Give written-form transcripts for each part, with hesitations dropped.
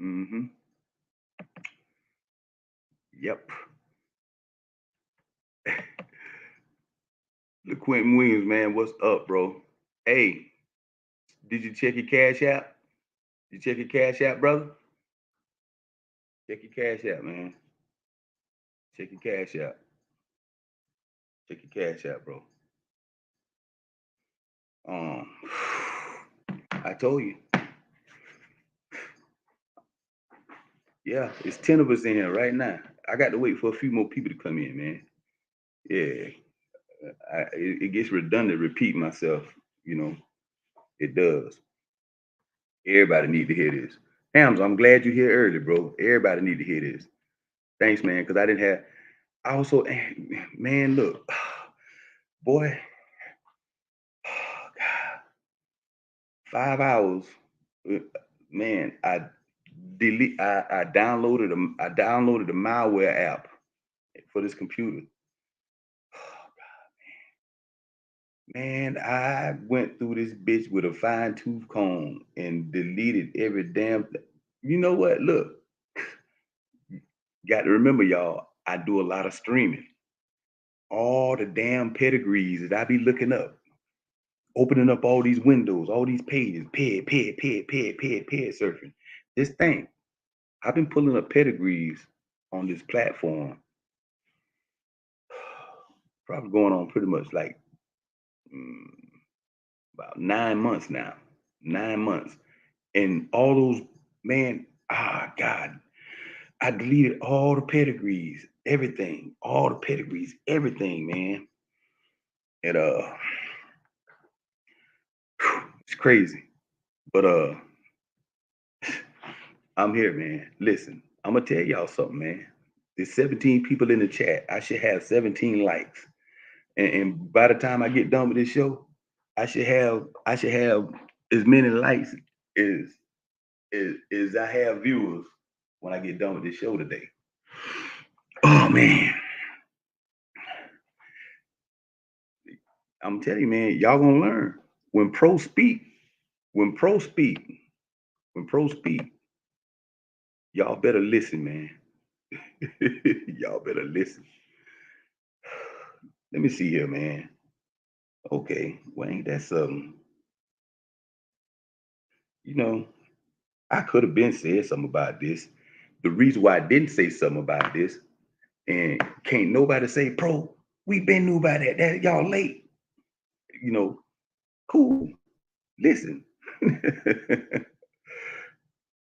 Mm-hmm. Yep. The Quentin Williams, man, what's up, bro? Hey, did you check your cash app? Did you check your cash app, brother? Check your cash app, man. Check your cash app. Check your cash app, bro. Um, I told you. Yeah, it's 10 of us in here right now. I got to wait for a few more people to come in, man. Yeah, it gets redundant repeating myself. You know, it does. Everybody need to hear this. Hams, I'm glad you're here early, bro. Everybody need to hear this. Thanks, man, because I didn't have. I also, man, look, boy, God, 5 hours, uh, man. I downloaded the malware app for this computer. Man, I went through this bitch with a fine tooth comb and deleted every damn. You know what? Look, got to remember, y'all. I do a lot of streaming. All the damn pedigrees that I be looking up, opening up all these windows, all these pages, ped surfing. This thing, I've been pulling up pedigrees on this platform, probably going on pretty much like mm, about 9 months now. 9 months. And all those, man, God, I deleted all the pedigrees, everything, all the pedigrees, everything, man. And it's crazy. But I'm here, man. Listen, I'm gonna tell y'all something, man. There's 17 people in the chat. I should have 17 likes. And by the time I get done with this show, I should have as many likes as as I have viewers when I get done with this show today. Oh man. I'm telling you, man, y'all gonna learn. When pros speak, when pros speak, when pros speak, y'all better listen, man. Y'all better listen. Let me see here, man. Okay, well, ain't that something? You know, I could have been said something about this. The reason why I didn't say something about this, and can't nobody say, pro, we been knew about that. That y'all late. You know, cool. Listen.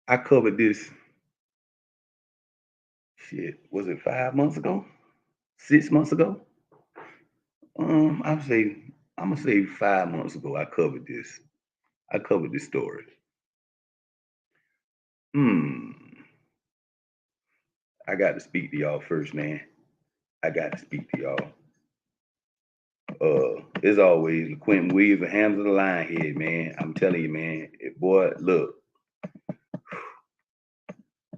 I covered this shit. Was it 5 months ago? 6 months ago? I'm gonna say 5 months ago. I covered this. I covered this story. Hmm. I got to speak to y'all first, man. I got to speak to y'all. As always, Quentin Williams and Hams of the Lionhead, man. I'm telling you, man. Boy, look,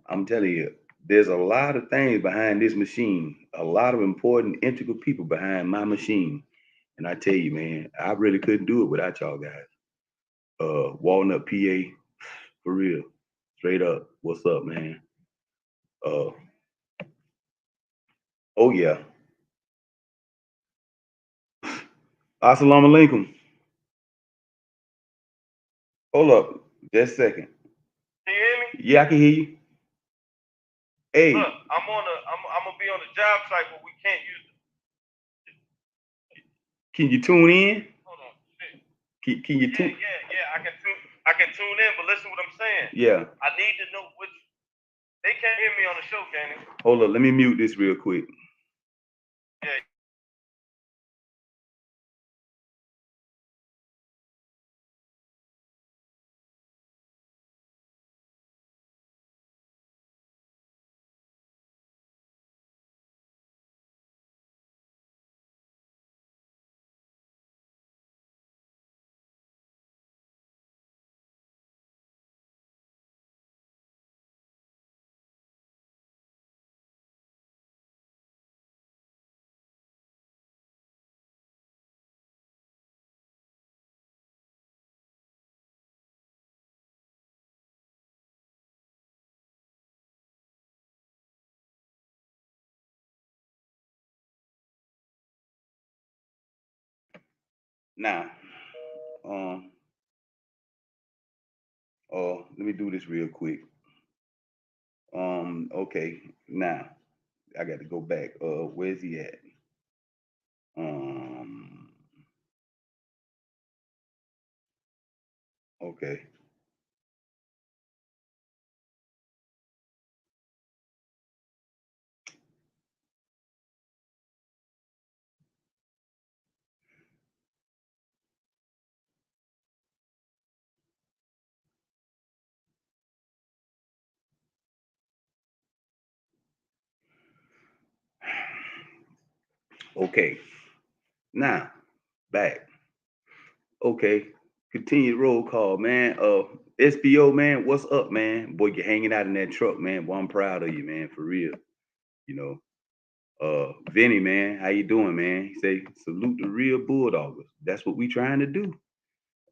I'm telling you, there's a lot of things behind this machine. A lot of important, integral people behind my machine. And I tell you, man, I really couldn't do it without y'all guys. Walnut, PA, for real, straight up. What's up, man? Uh, oh yeah. Assalamu alaikum. Hold up, just a second. Can you hear me? Yeah, I can hear you. Hey, Look, I'm gonna be on the job site, but we can't use it. can you tune in? Hold on. Can you tune? Yeah. I can tune in, but listen what I'm saying. Yeah. I need to know which. They can't hear me on the show, can they? Hold up, let me mute this real quick. Yeah. Now, um, let me do this real quick. Okay, now I got to go back. Where's he at? Um, okay, okay. Now back. Okay, continued roll call, man. SBO, man, what's up, man? Boy, you're hanging out in that truck, man. Boy, I'm proud of you, man, for real. You know, Vinny, man, how you doing, man? He say, salute the real bulldoggers. That's what we trying to do.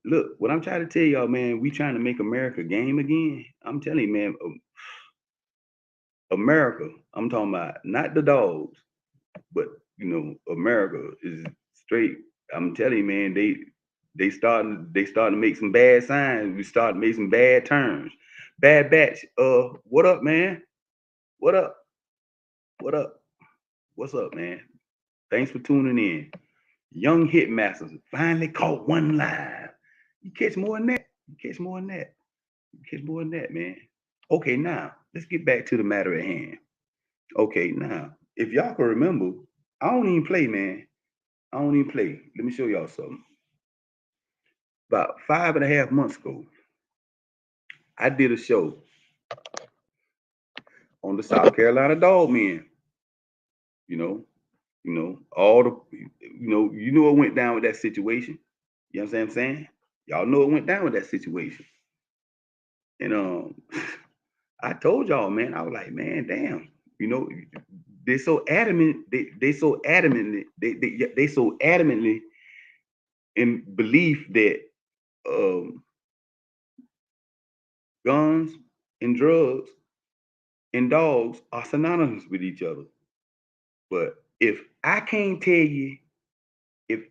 Look, what I'm trying to tell y'all, man, we trying to make America game again. I'm telling you, man, America. I'm talking about not the dogs, but America is straight. I'm telling you, man, they starting to make some bad signs. We starting to make some bad turns. Bad batch. What up, man? What up? What up? What's up, man? Thanks for tuning in. Young Hitmasters finally caught one live. You catch more than that. You catch more than that. You catch more than that, man. Okay, now let's get back to the matter at hand. Okay, now if y'all can remember, I don't even play, man. I don't even play. Let me show y'all something. About 5.5 months ago, I did a show on the South Carolina Dog Men. You know, all the you know what went down with that situation. You know what I'm saying? Y'all know it went down with that situation. And I told y'all, man, I was like, man, damn, you know, they're so adamant, they so adamantly, they so adamantly in belief that um, guns and drugs and dogs are synonymous with each other. But if I can't tell you, if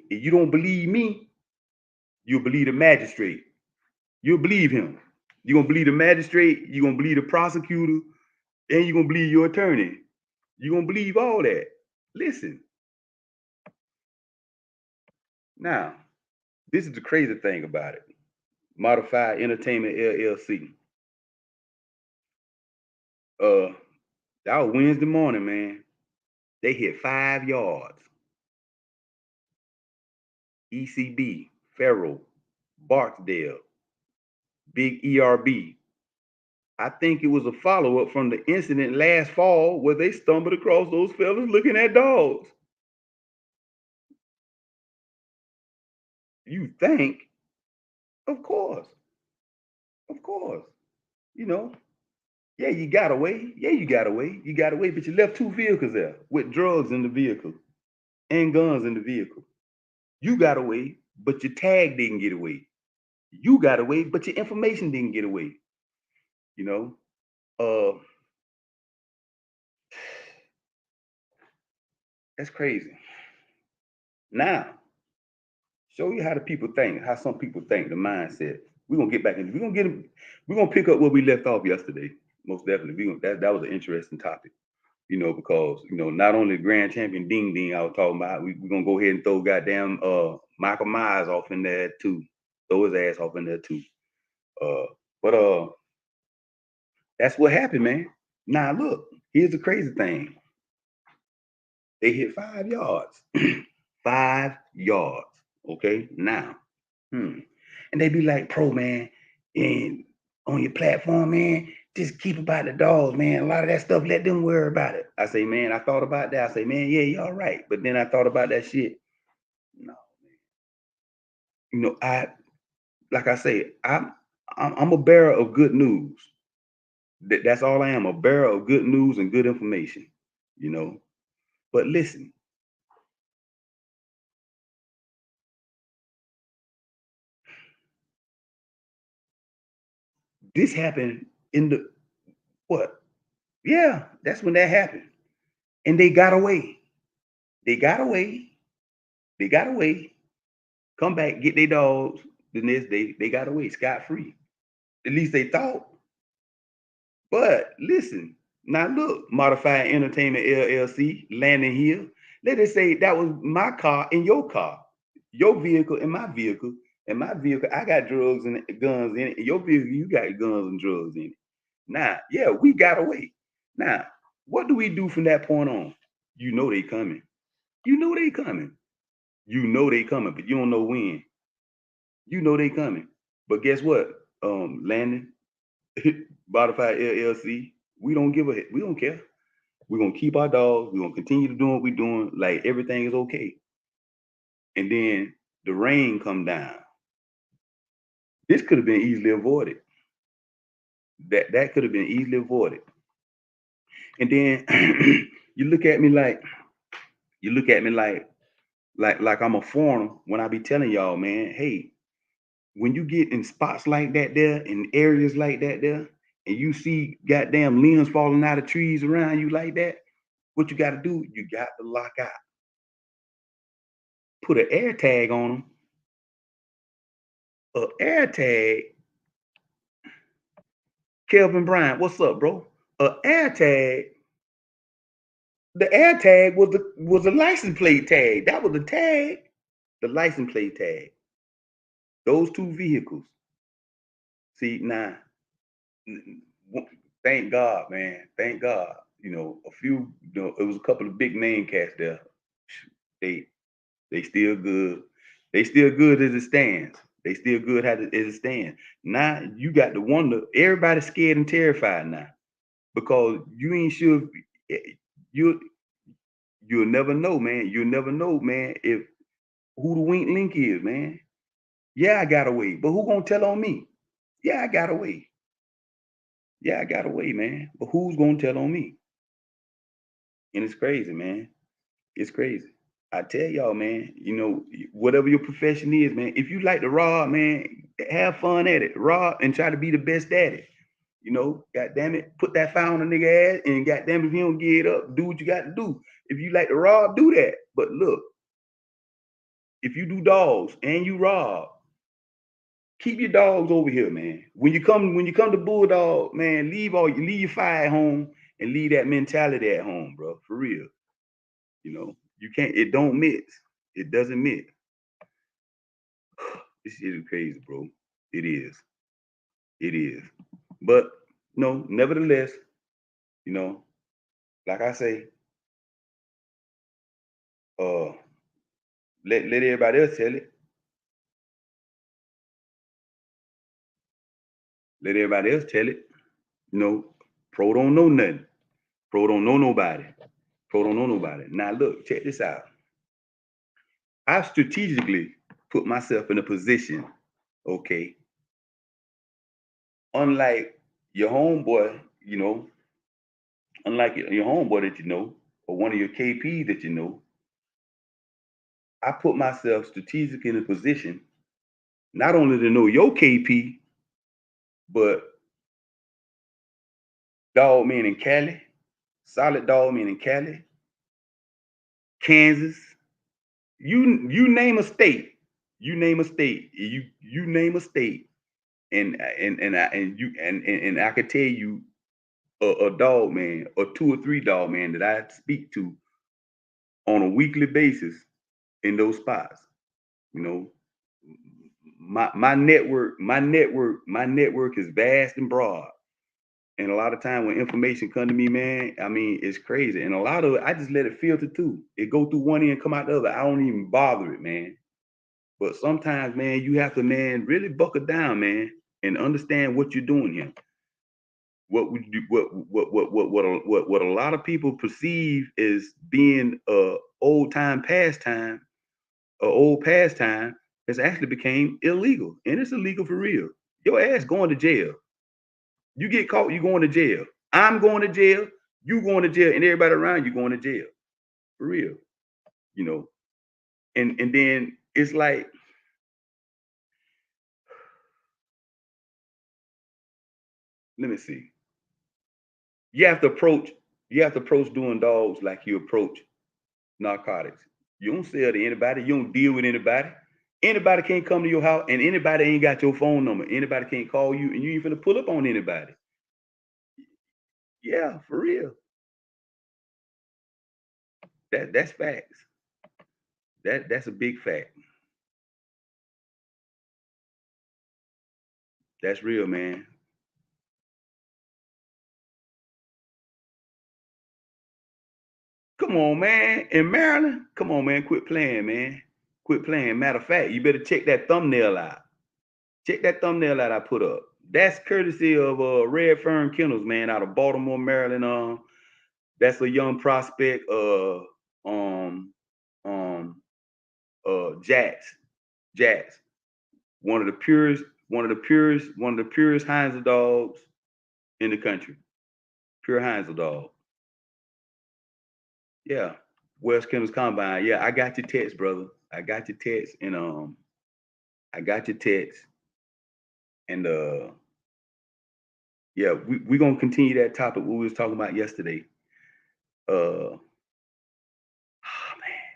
you don't believe me, you'll believe the magistrate. You'll believe him. You're gonna believe the magistrate, you're gonna believe the prosecutor, and you're gonna believe your attorney. You're gonna believe all that. Listen, now, this is the crazy thing about it. Modified Entertainment LLC. Uh, that was Wednesday morning, man. They hit 5 yards. ECB, Farrell, Barksdale, Big ERB. I think it was a follow up from the incident last fall where they stumbled across those fellas looking at dogs. You think? Of course. Of course. You know, yeah, you got away. Yeah, you got away. You got away, but you left 2 vehicles there with drugs in the vehicle and guns in the vehicle. You got away, but your tag didn't get away. You got away, but your information didn't get away. You know, uh, that's crazy. Now, show you how the people think, how some people think, the mindset. We're gonna get back into. We're gonna pick up where we left off yesterday. Most definitely. That was an interesting topic. Because not only the grand champion Ding Ding I was talking about, we're gonna go ahead and throw goddamn Michael Myers off in there too. Throw his ass off in there too. But that's what happened, man. Now look, here's the crazy thing. They hit 5 yards. 5 yards. Okay. Now, and they be like, pro man, and on your platform, man, just keep about the dogs, man. A lot of that stuff, let them worry about it. I say, man, I thought about that. I say, man, yeah, you're right. But then I thought about that shit. No, I like I say, I'm a bearer of good news. That's all I am, a bearer of good news and good information. You know. But listen, this happened in the what? Yeah, that's when that happened. And they got away. They got away. They got away. come back, get their dogs. The next day, they got away scot-free. At least they thought. But listen, now look, Modified Entertainment LLC, Landing Hill. Let us say that was my car and your vehicle and my vehicle. And my vehicle, I got drugs and guns in it. And your vehicle, you got guns and drugs in it. Now, yeah, we got away. Now, what do we do from that point on? You know they coming. You know they coming. You know they coming, but you don't know when. You know they coming. But guess what? Landon, Modified LLC, we don't give a we don't care. We're gonna keep our dogs, we're gonna continue to do what we're doing, like everything is okay. And then the rain come down. This could have been easily avoided. That could have been easily avoided. And then you look at me like you look at me like I'm a foreigner when I be telling y'all, man, hey, when you get in spots like that there, in areas like that there, and you see goddamn limbs falling out of trees around you like that, what you got to do? You got to lock out. Put an air tag on them. A air tag. Kelvin Bryant, what's up, bro? A air tag. The air tag was a license plate tag. That was the tag. The license plate tag. Those two vehicles. See now, thank God, man. Thank God. You know, a few. You know, it was a couple of big name cats there. They they still good. They still good as it stands. They still good as it stands. Now you got to wonder. Everybody's scared and terrified now because you ain't sure. You you'll never know, man. You'll never know, man. If who the weak link is, man. Yeah, I got away, but who gonna tell on me? Yeah, I got away. Yeah, I got away, man. But who's gonna tell on me? And it's crazy, man. It's crazy. I tell y'all, man, you know, whatever your profession is, man, if you like to rob, man, have fun at it. Rob and try to be the best at it. You know, god damn it, put that fire on a nigga ass and god damn it, if you don't get it up, do what you got to do. If you like to rob, do that. But look, if you do dogs and you rob, keep your dogs over here, man. When you come to Bulldog, man, leave your fire at home and leave that mentality at home, bro. For real. You know, you can't. It don't mix. It doesn't mix. This shit is crazy, bro. It is. It is. But no, nevertheless, you know, like I say, uh, let everybody else tell it. Let everybody else tell it. You know, pro don't know nothing. Pro don't know nobody. Pro don't know nobody. Now look, check this out. I strategically put myself in a position, okay, unlike your homeboy, you know, unlike your homeboy that you know, or one of your KPs that you know, I put myself strategically in a position not only to know your KP, but dog man in Cali, solid dog man in Cali, Kansas, you name a state, you name a state, and I could tell you a dog man or two or three dog man that I speak to on a weekly basis in those spots. You know, my network is vast and broad. And a lot of time when information come to me, man, I mean, it's crazy. And a lot of it, I just let it filter too. It go through one end, come out the other. I don't even bother it, man. But sometimes, man, you have to, man, really buckle down, man, and understand what you're doing here. What would you what a lot of people perceive as being old time pastime, old pastime, has actually became illegal, and it's illegal for real. Your ass going to jail. You get caught, you going to jail. I'm going to jail. You going to jail, and everybody around you going to jail for real. You know, and then it's like, let me see. You have to approach. You have to approach doing dogs like you approach narcotics. You don't sell to anybody. You don't deal with anybody. Anybody can't come to your house, and anybody ain't got your phone number. Anybody can't call you, and you ain't finna pull up on anybody. Yeah, for real. That's facts. That's a big fact. That's real, man. Come on, man. In Maryland, come on, man. Quit playing, man. Quit playing. Matter of fact, you better check that thumbnail out. Check that thumbnail out I put up. That's courtesy of Red Fern Kennels, man, out of Baltimore, Maryland. That's a young prospect. Um, um, Jax, Jax, one of the purest, one of the purest Heinz dogs in the country. Pure Heinz dog. Yeah, West Kennels Combine. Yeah, I got your text, brother. I got your text, and I got your text, and yeah, we gonna continue that topic we was talking about yesterday. Oh man,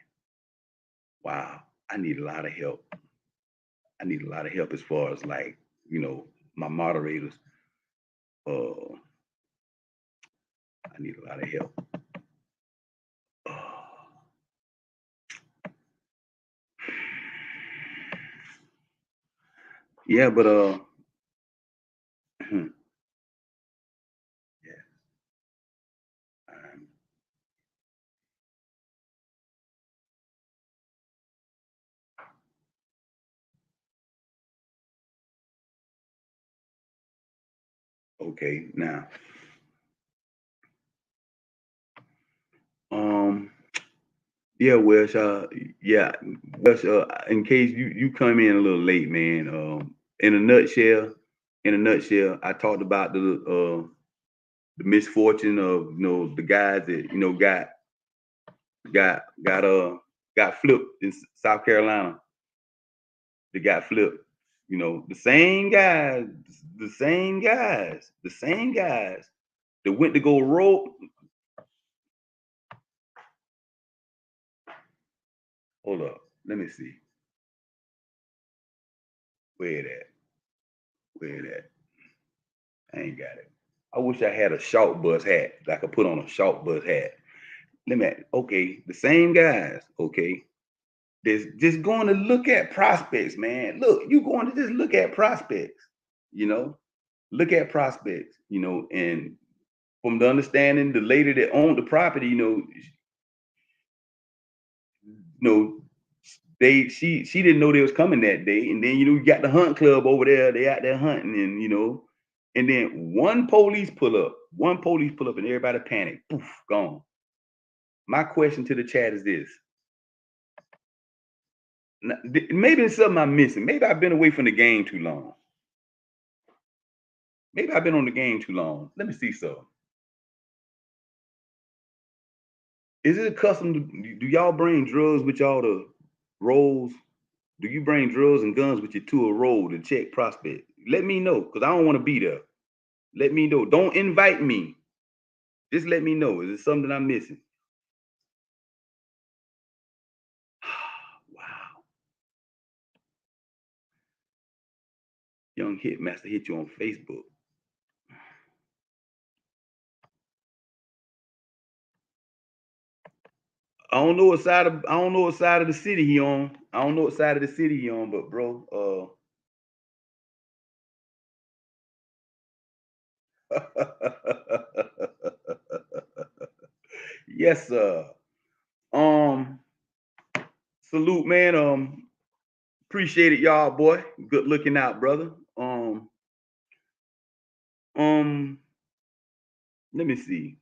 wow, I need a lot of help. I need a lot of help as far as like my moderators. Uh, I need a lot of help. Uh, yeah, but yeah, um, okay now. Um, yeah, Wes. Yeah, Wes. In case you come in a little late, man. In a nutshell, I talked about the misfortune of the guys that got flipped in South Carolina. They got flipped. The same guys, the same guys that went to go roll. Hold up, let me see. Where it at? Where it at? I ain't got it. I wish I had a short bus hat that I could put on a short bus hat. Let me. Okay, the same guys. Okay, there's just going to look at prospects, man. Look, you going to just look at prospects. You know, look at prospects. And from the understanding, the lady that owned the property, know, she didn't know they was coming that day. And then you got the hunt club over there, they out there hunting, and then one police pull up and everybody panic. Poof, gone. My question to the chat is this. Maybe it's something I'm missing. Maybe I've been away from the game too long. Maybe I've been on the game too long. Let me see something. Is it a custom? Do y'all bring drugs with y'all to rolls? Do you bring drugs and guns with you to a roll to check prospect? Let me know, because I don't want to be there. Let me know. Don't invite me. Just let me know. Is it something I'm missing? Wow. Young Hitmaster hit you on Facebook. I don't know what side of the city he on. I don't know what side of the city he on, but bro, yes, sir. Um, salute, man. Appreciate it, y'all, boy. Good looking out, brother. Um, let me see.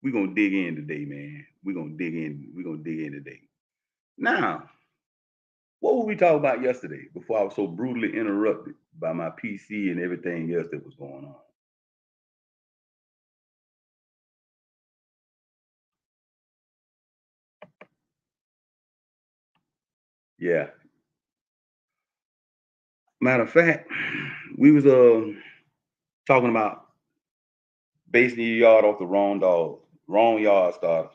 We're gonna dig in today, man. We're gonna dig in today. Now, what were we talking about yesterday before I was so brutally interrupted by my PC and everything else that was going on? Yeah. Matter of fact, we was talking about basing your yard off the wrong dogs, wrong yard starters.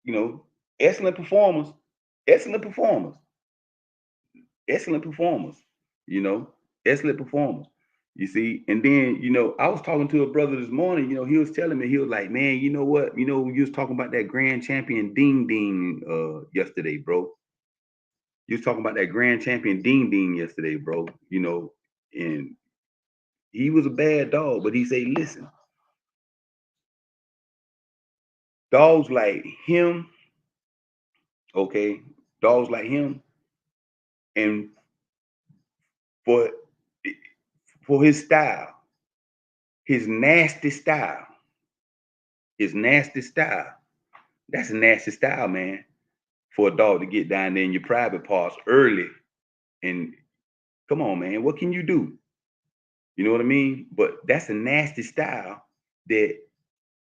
You know, excellent performers, excellent performers. excellent performers, you know, excellent performers. You see, and then I was talking to a brother this morning. He was telling me, he was like, man, you know what? You was talking about that grand champion Ding Ding yesterday, bro. You was talking about that grand champion Ding Ding yesterday, bro. And he was a bad dog, but he said, listen, dogs like him, okay, dogs like him, and for his style, his nasty style, his nasty style. That's a nasty style, man, for a dog to get down there in your private parts early. And come on, man, what can you do? You know what I mean? But that's a nasty style that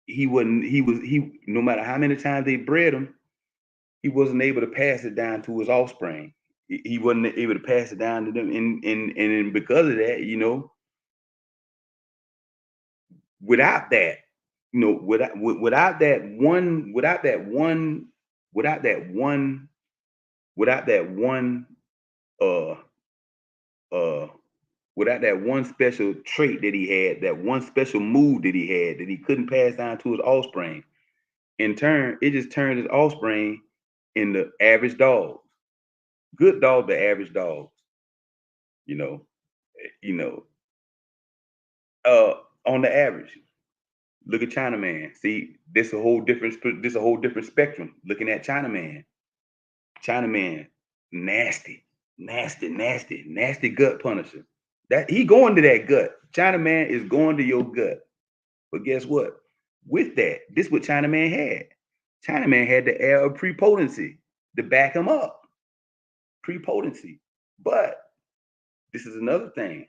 he no matter how many times they bred him, he wasn't able to pass it down to his offspring. He wasn't able to pass it down to them. And because of that, without that, without that one, without that one, without that one, uh, uh, without that one special trait that he had, that one special move that he had that he couldn't pass down to his offspring. In turn, it just turned his offspring into average dogs. Good dog, but average dogs. You know, you know. On the average, look at Chinaman. See, this a whole different. This a whole different spectrum. Looking at Chinaman. Chinaman, nasty, nasty, nasty, nasty gut punisher. That he going to that gut. Chinaman is going to your gut. But guess what? With that, this what Chinaman had. Chinaman had the air of pre-potency to back him up. Pre-potency. But this is another thing.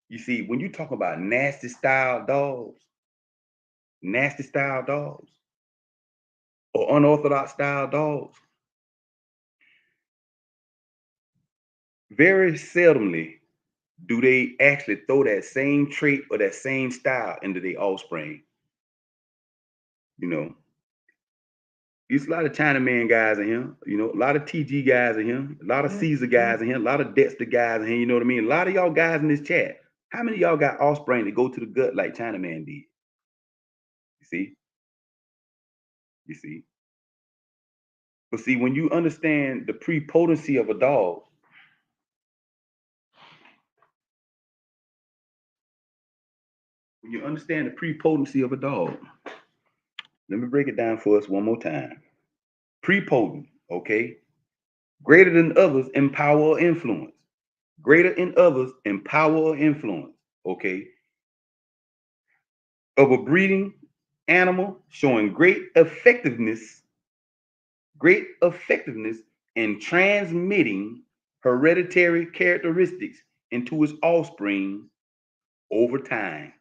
You see, when you talk about nasty style dogs, or unorthodox style dogs, very seldomly do they actually throw that same trait or that same style into their offspring. You know, there's a lot of Chinaman guys in here, a lot of TG guys in here, a lot of Caesar guys in here, a lot of Dexter guys in here, you know what I mean? A lot of y'all guys in this chat. How many of y'all got offspring that go to the gut like Chinaman did? You see? You see? But see, when you understand the pre-potency of a dog, when you understand the pre-potency of a dog, let me break it down for us one more time. Pre-potent, okay? Greater than others in power or influence. Greater in others in power or influence, okay? Of a breeding animal showing great effectiveness in transmitting hereditary characteristics into its offspring over time.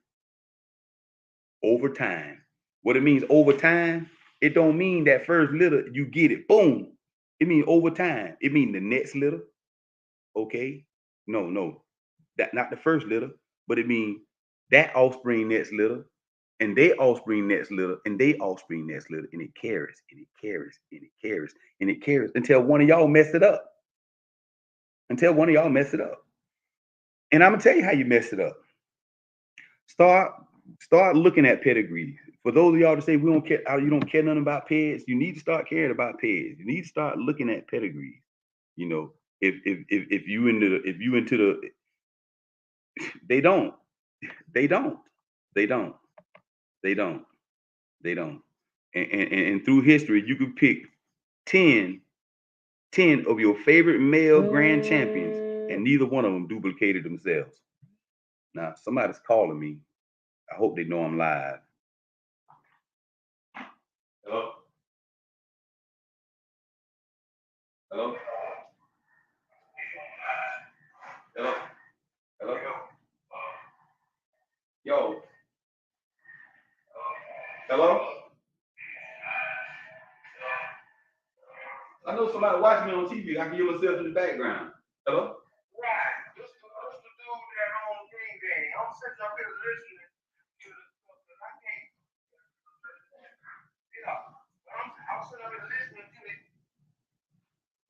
Over time. What it means over time, it don't mean that first litter, you get it, boom. It means over time. It means the next litter, okay? No, that not the first litter, but it means that offspring next litter, and they offspring next litter, and they offspring next litter, and it carries, and it carries, and it carries, and it carries until one of y'all mess it up. Until one of y'all mess it up. And I'm gonna tell you how you mess it up. Start looking at pedigrees. For those of y'all to say we don't care, you don't care nothing about pets, you need to start caring about pets. You need to start looking at pedigrees. You know, if you into the they don't, they don't, they don't, they don't, they don't. And through history, you could pick 10, 10 of your favorite male grand champions, and neither one of them duplicated themselves. Now, somebody's calling me. I hope they know I'm live. Hello? Hello? Hello? Hello? Yo. Hello? I know somebody watching me on TV. I can hear myself in the background. Hello? Right. This the dude that on game. I'm sitting up here listening to the stuff that I can't. I'm sitting up here listening to it.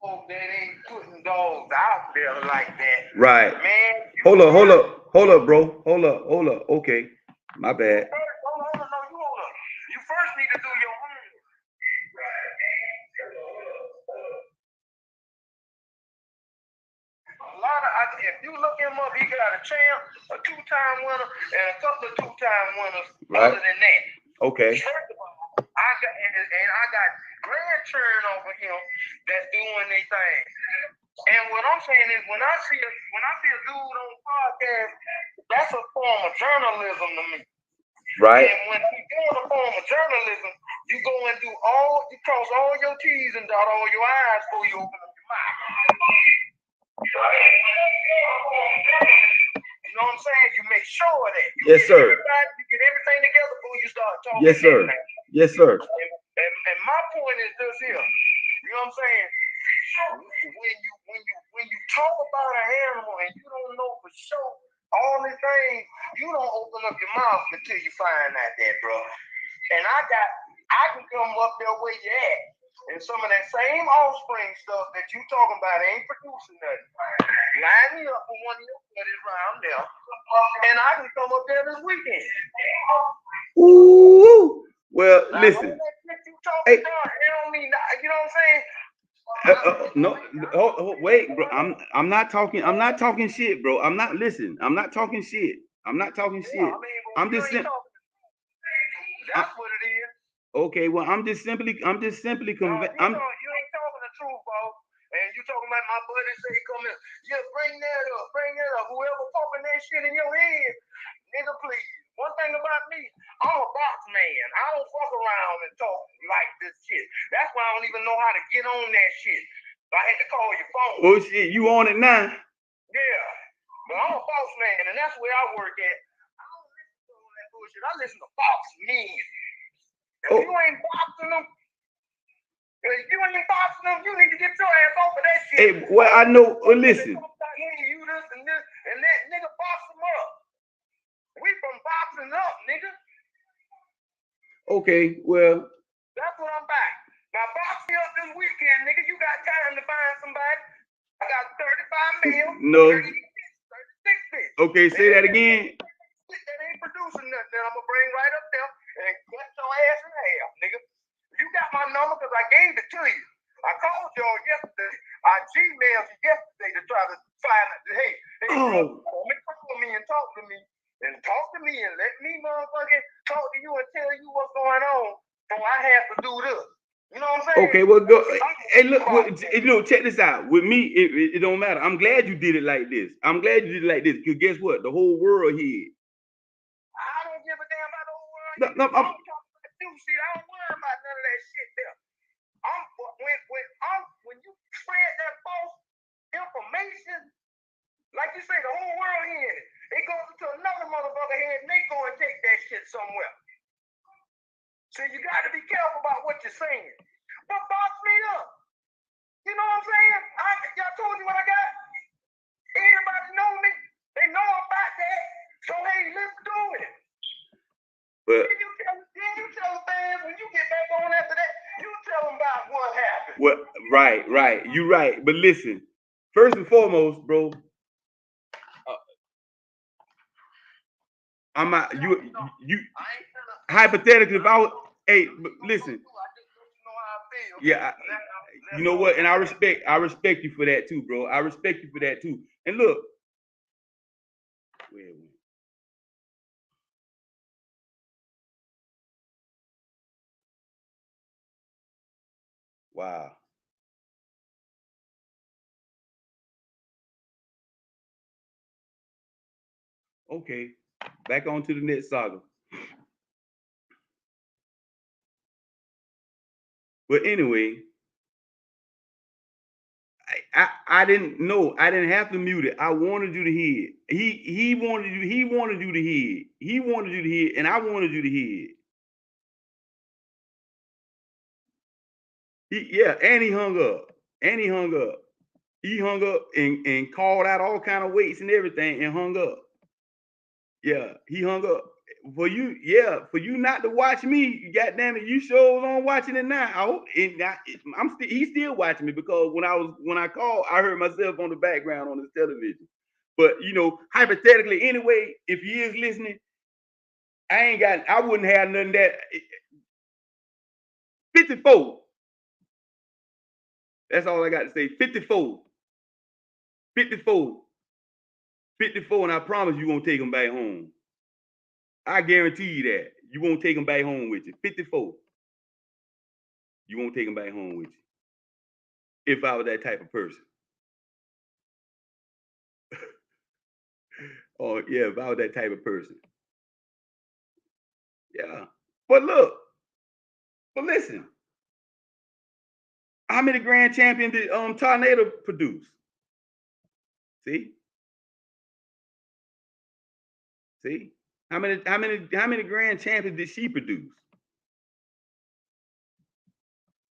Folk that ain't putting dogs out there like that. Right. Man. Hold up, bro. Hold up. Okay. My bad. Hold on. No, you hold up. You first need to do your homework. A lot of, if you look him up, he got a champ, a 2-time winner, and a couple of 2-time winners. Right. Other than that. Okay. First of all, I got grand churn over him that's doing their thing. And what I'm saying is, when I see a dude on the podcast, that's a form of journalism to me. Right. And when you're doing a form of journalism, you go and you cross all your T's and dot all your I's before you open up your mouth. You know what I'm saying? You make sure of that. You get everything together before you start talking. Yes, sir. Yes, sir. And my point is this here. You know what I'm saying? When you talk about an animal and you don't know for sure all these things, you don't open up your mouth until you find out that, bro. And I can come up there where you at, and some of that same offspring stuff that you talking about ain't producing nothing. Line me up with one of your buddies around there, and I can come up there this weekend. Ooh. Well, now, listen. Hey, you know what I'm saying? No, wait, bro. I'm not talking shit, bro. I'm not talking shit. I'm just saying. That's what it is. Okay, well, I'm just simply you ain't talking the truth, bro. And you talking about my buddy say come in. Yeah, bring that up. Whoever pumping that shit in your head, nigga, please. One thing about me, I'm a box man. I don't fuck around and talk like this shit. That's why I don't even know how to get on that shit. I had to call your phone. Oh shit, you on it now? Yeah. But I'm a boss man, and that's where I work at. I don't listen to all that bullshit. I listen to box men. If you ain't boxing them, you need to get your ass off of that shit. Hey, well, I know. Well, listen. You this and that, nigga, box them up. We from boxing up, nigga. Okay, well. That's what I'm back. Now box me up this weekend, nigga. You got time to find somebody? I got 35 mil. No. 36 bits. Okay, say that again. That ain't producing nothing that I'm gonna bring right up there and cut your ass in half, nigga. You got my number because I gave it to you. I called y'all yesterday. I Gmailed you yesterday to try to find out. Hey, call me and talk to me. And talk to me and let me motherfucking talk to you and tell you what's going on. So I have to do this. You know what I'm saying? Okay, well, go. Hey, look, check this out. With me, it don't matter. I'm glad you did it like this. Because guess what? The whole world here. I don't give a damn about the whole world. No, I'm talking about you. See, I don't worry about none of that shit there. When you spread that false information, like you say, the whole world hears it. It goes into another motherfucker head and they go and take that shit somewhere. So you got to be careful about what you're saying. But box me up. You know what I'm saying? I told you what I got. Everybody know me. They know about that. So hey, let's do it. But then you tell the fans when you get back on after that, you tell them about what happened. Well, right. You're right. But listen, first and foremost, bro. I'm not you hypothetically if I was listen. Yeah, you know what? And I respect you for that too, bro. I respect you for that too. And look, wow. Okay, back on to the next saga. But anyway, I didn't know. I didn't have to mute it. I wanted you to hear it. He wanted you to hear it. He wanted you to hear it, and I wanted you to hear it. And he hung up. He hung up and called out all kind of weights and everything and hung up. Yeah, he hung up. for you not to watch me, goddamn it, you shows on watching it now. I hope he's still watching me because when I called, I heard myself on the background on his television. But hypothetically, anyway, if he is listening, I wouldn't have nothing that 54. That's all I got to say. 54. 54. 54, and I promise you won't take him back home. I guarantee you that. You won't take him back home with you. 54. You won't take him back home with you. If I was that type of person. Oh, yeah, if I was that type of person. Yeah. But listen. How many grand champions did Tornado produce? See? See? How many grand champions did she produce?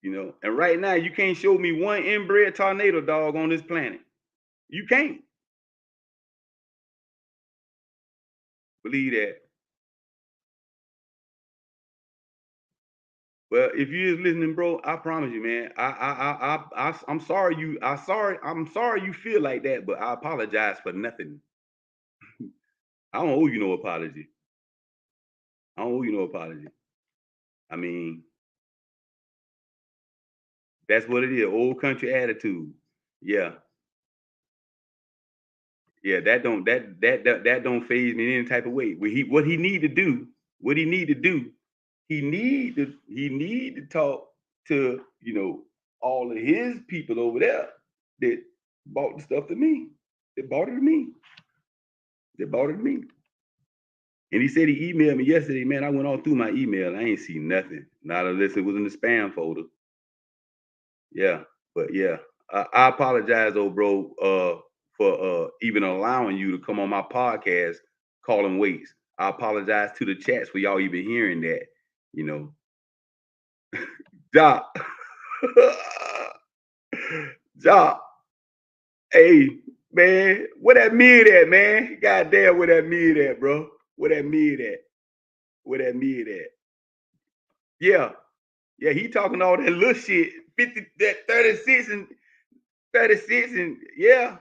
And right now you can't show me one inbred tornado dog on this planet. You can't. Believe that. Well, if you is listening, bro, I promise you, man. I'm sorry I'm sorry you feel like that, but I apologize for nothing. I don't owe you no apology. I don't owe you no apology. I mean, that's what it is. Old country attitude. Yeah. Yeah, that don't phase me in any type of way. What he need to do, he need to talk to, all of his people over there that bought the stuff to me. They bought it to me. They bought it to me. And he said he emailed me yesterday, man. I went all through my email. I ain't seen nothing. Not unless it was in the spam folder. Yeah. But yeah. I apologize, old bro, for even allowing you to come on my podcast calling weights. I apologize to the chats for y'all even hearing that, you know. Job. Job. Hey, man, where that mid at, man? Goddamn, where that mid at, bro? Where that mid at? Where that mid at? Yeah. Yeah, he talking all that little shit. 50, that 36 and yeah,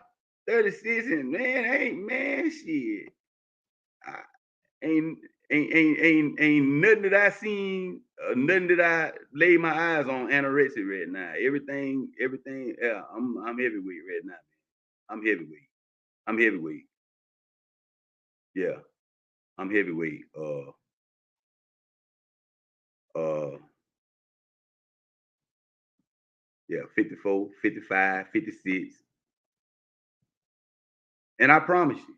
36 and man, ain't man shit. I, ain't nothing that I seen, nothing that I lay my eyes on anorexic right now. Everything, yeah, I'm heavyweight right now. I'm heavyweight. I'm heavyweight. Yeah, I'm heavyweight. Uh, yeah, 54, 55, 56. And I promise you,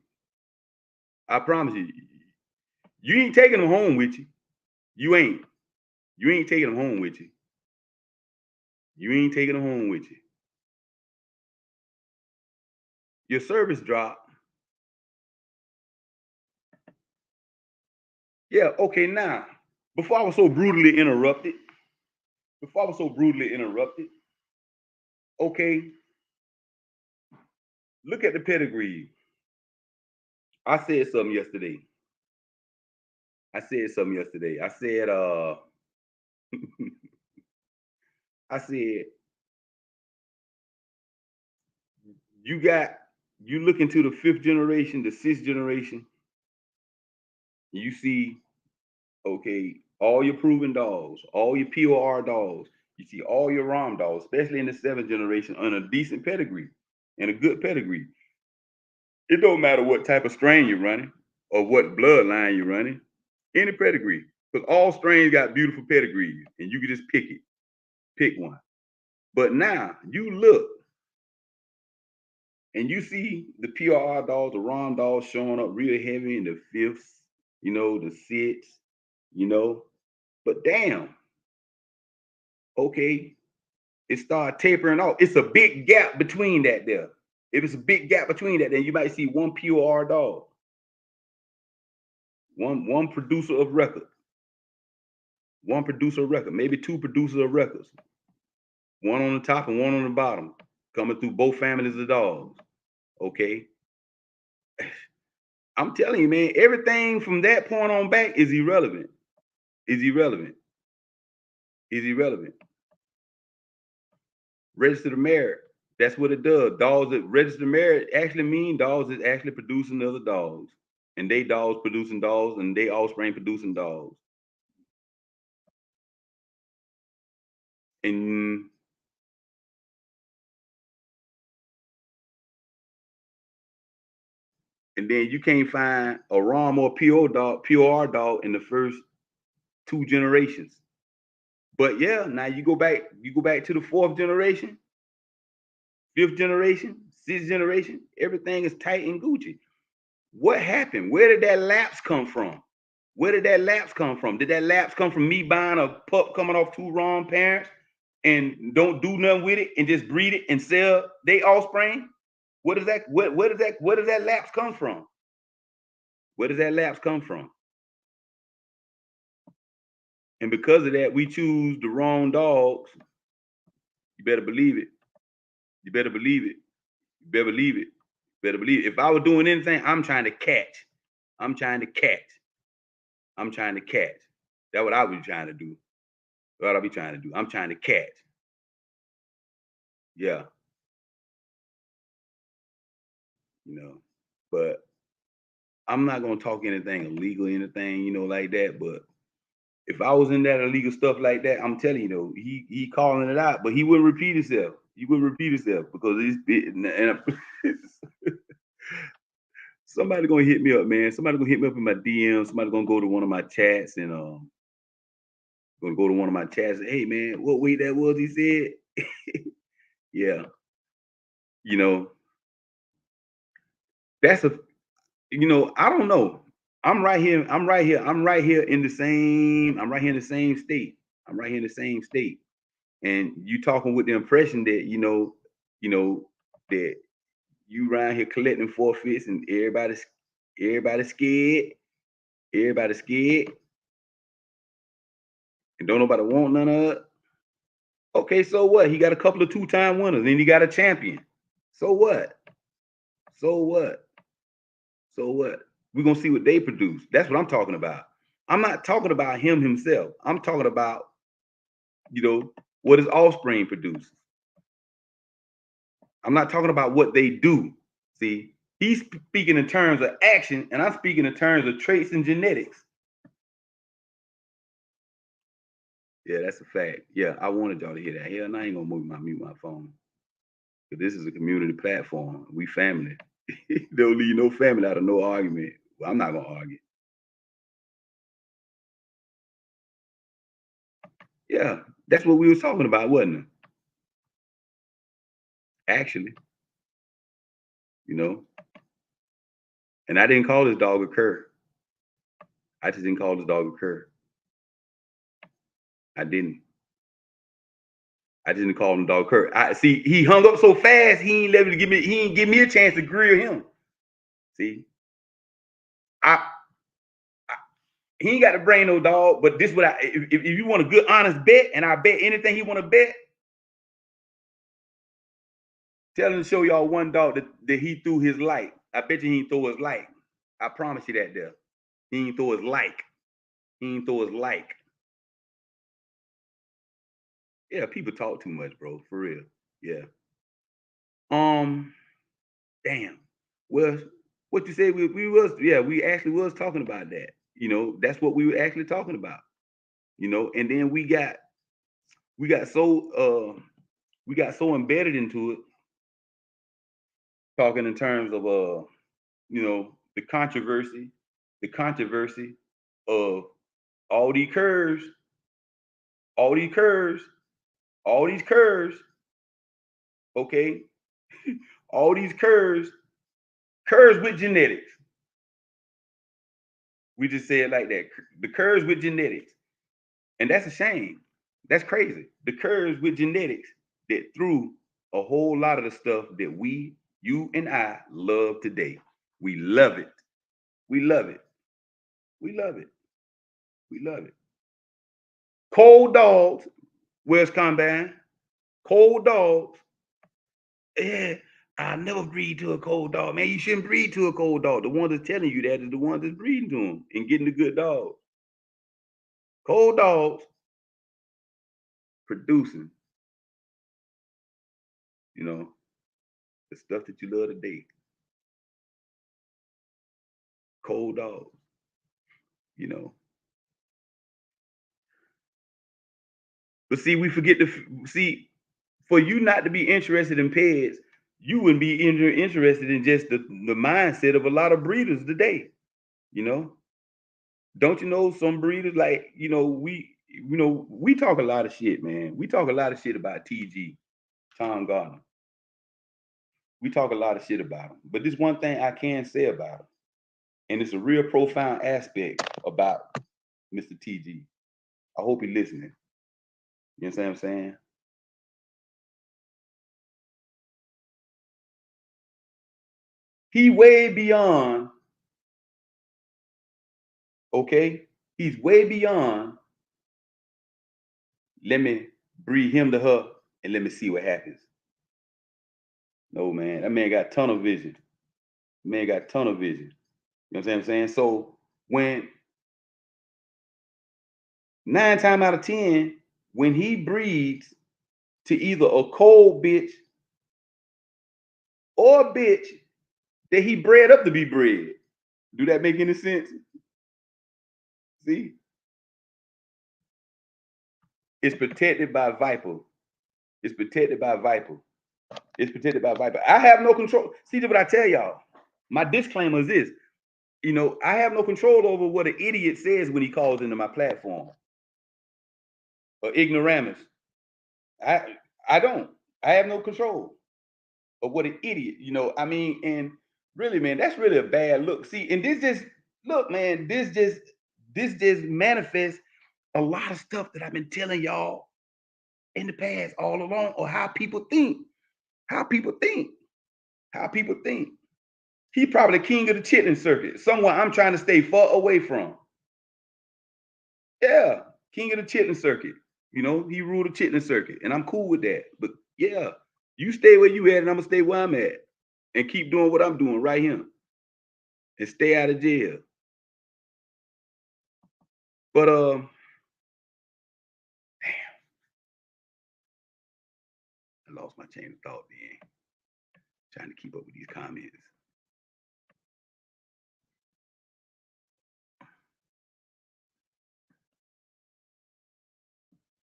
you ain't taking them home with you. You ain't. You ain't taking them home with you. You ain't taking them home with you. Your service dropped. Yeah, okay, now, before I was so brutally interrupted, okay, look at the pedigree. I said something yesterday. I said, I said, you look into the fifth generation, the sixth generation, you see, okay, all your proven dogs, all your POR dogs, you see all your ROM dogs, especially in the seventh generation, on a decent pedigree and a good pedigree. It don't matter what type of strain you're running or what bloodline you're running, any pedigree, because all strains got beautiful pedigrees, and you can just pick one. But now you look and you see the PRR dogs, the ROM dogs showing up real heavy in the fifths, the sixths, But damn, okay, it started tapering off. It's a big gap between that there. If it's a big gap between that, then you might see one POR dog, one producer of record, maybe two producers of records, one on the top and one on the bottom, coming through both families of dogs. Okay. I'm telling you, man, everything from that point on back is irrelevant. Is irrelevant. Is irrelevant. Registered marriage. That's what it does. Dogs that register marriage actually mean dogs that actually producing other dogs. And they dogs producing dogs and they offspring producing dogs. And then you can't find a ROM or POR dog in the first 2 generations. But yeah, now you go back to the 4th generation, 5th generation, 6th generation, everything is tight and Gucci. What happened? Where did that lapse come from? Where did that lapse come from? Did that lapse come from me buying a pup coming off 2 wrong parents and don't do nothing with it and just breed it and sell their offspring? Where does that lapse come from? Where does that lapse come from? And because of that, we choose the wrong dogs. You better believe it. You better believe it. You better believe it. You better believe it. If I was doing anything, I'm trying to catch. I'm trying to catch. I'm trying to catch. That's what I was trying to do. What I be trying to do. I'm trying to catch. Yeah. But I'm not gonna talk anything illegal, anything, like that. But if I was in that illegal stuff like that, I'm telling you, he calling it out, but he wouldn't repeat himself. He wouldn't repeat himself because somebody gonna hit me up, man. Somebody gonna hit me up in my DM. Somebody gonna go to one of my chats and gonna go to one of my chats. Hey, man, what weight that was? He said, yeah, that's a, I don't know. I'm right here. I'm right here. I'm right here in the same. I'm right here in the same state. I'm right here in the same state. And you talking with the impression that that you around here collecting forfeits and everybody's scared. Everybody's scared. And don't nobody want none of it. Okay, so what? He got a couple of 2-time winners, and he got a champion. So what? So what? So what? We're gonna see what they produce. That's what I'm talking about. I'm not talking about him himself. I'm talking about, what his offspring produces. I'm not talking about what they do. See, he's speaking in terms of action, and I'm speaking in terms of traits and genetics. Yeah, that's a fact. Yeah, I wanted y'all to hear that. Hell, I ain't gonna mute my phone. Because this is a community platform. We family. Don't leave no family out of no argument. Well, I'm not gonna argue. Yeah, that's what we was talking about, wasn't it? Actually, And I didn't call this dog a cur. I just didn't call this dog a cur. I didn't. I didn't call him dog cur. I see he hung up so fast, he ain't give me a chance to grill him. See? He ain't got to bring no dog, but this what if you want a good honest bet, and I bet anything he want to bet, tell him to show y'all one dog that he threw his light. I bet you he ain't throw his light. I promise you that there. He ain't throw his like. He ain't throw his like. Yeah, people talk too much, bro. For real. Yeah. Damn. Well, what you said, we actually was talking about that. That's what we were actually talking about. And then we got so embedded into it, talking in terms of the controversy of all these curves, all these curves, all these curves, okay? All these curves with genetics. We just say it like that. The curves with genetics. And that's a shame. That's crazy. The curves with genetics that threw a whole lot of the stuff that you and I love today. We love it. We love it. We love it. We love it. Cold dogs. Where's Combine? Cold dogs. Yeah, I'll never breed to a cold dog. Man, you shouldn't breed to a cold dog. The ones that's telling you that is the ones that's breeding to them and getting the good dogs. Cold dogs producing, you know, the stuff that you love today. Cold dogs, you know. But see, we forget to see, for you not to be interested in pets, you wouldn't be interested in just the mindset of a lot of breeders today, you know. Don't you know some breeders, like, we talk a lot of shit, man. We talk a lot of shit about TG, Tom Gardner. We talk a lot of shit about him. But this one thing I can say about him, and it's a real profound aspect about Mr. TG. I hope he's listening. You understand what I'm saying? He way beyond, okay? He's way beyond, let me breed him to her and let me see what happens. No, man, that man got tunnel vision. Man got tunnel vision. You know what I'm saying? So when 9 times out of 10, when he breeds to either a cold bitch or a bitch that he bred up to be bred, do that make any sense? See? It's protected by Viper. It's protected by Viper. It's protected by Viper. I have no control. See what I tell y'all. My disclaimer is this. I have no control over what an idiot says when he calls into my platform. Or ignoramus. I don't. I have no control of what an idiot, and really, man, that's really a bad look. See, and this just look, man, this just manifests a lot of stuff that I've been telling y'all in the past all along, or how people think. How people think. How people think. He probably the king of the chitlin circuit, someone I'm trying to stay far away from. Yeah, king of the chitlin circuit. He ruled the chitlin circuit, and I'm cool with that. But yeah, you stay where you at, and I'm gonna stay where I'm at, and keep doing what I'm doing right here, and stay out of jail. But damn, I lost my chain of thought, man. Trying to keep up with these comments.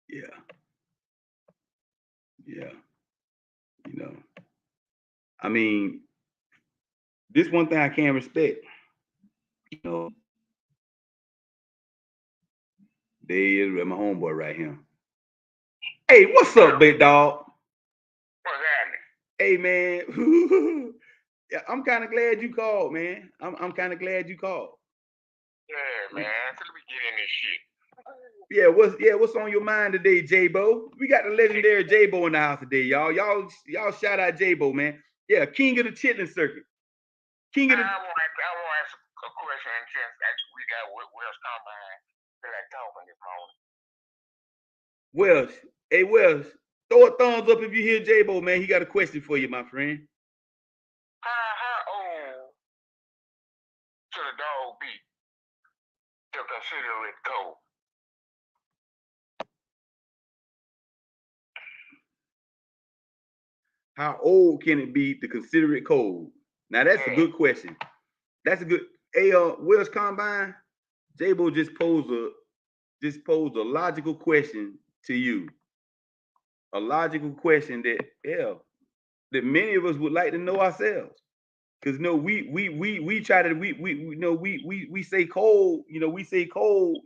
Yeah. Yeah. I mean, this one thing I can't respect. There he is with my homeboy right here. Hey, what's up, big dog? What's happening? Hey, man. Yeah, I'm kind of glad you called, man. I'm kind of glad you called. Yeah, man. Let me get in this shit. What's on your mind today, J-Bo? We got the legendary J-Bo in the house today, y'all. Y'all shout out J-Bo, man. Yeah, king of the chitlin circuit. I want to ask a question since we got Wells Combine. Feel like talking this morning. Wells, hey Wells, throw a thumbs up if you hear J-Bo, man. He got a question for you, my friend. How old should a dog be to consider it cold? How old can it be to consider it cold? Now that's a good question. That's a good. Hey, Wells Combine, J-Bo just posed a logical question to you. A logical question that many of us would like to know ourselves. Because we try to we say cold, we say cold,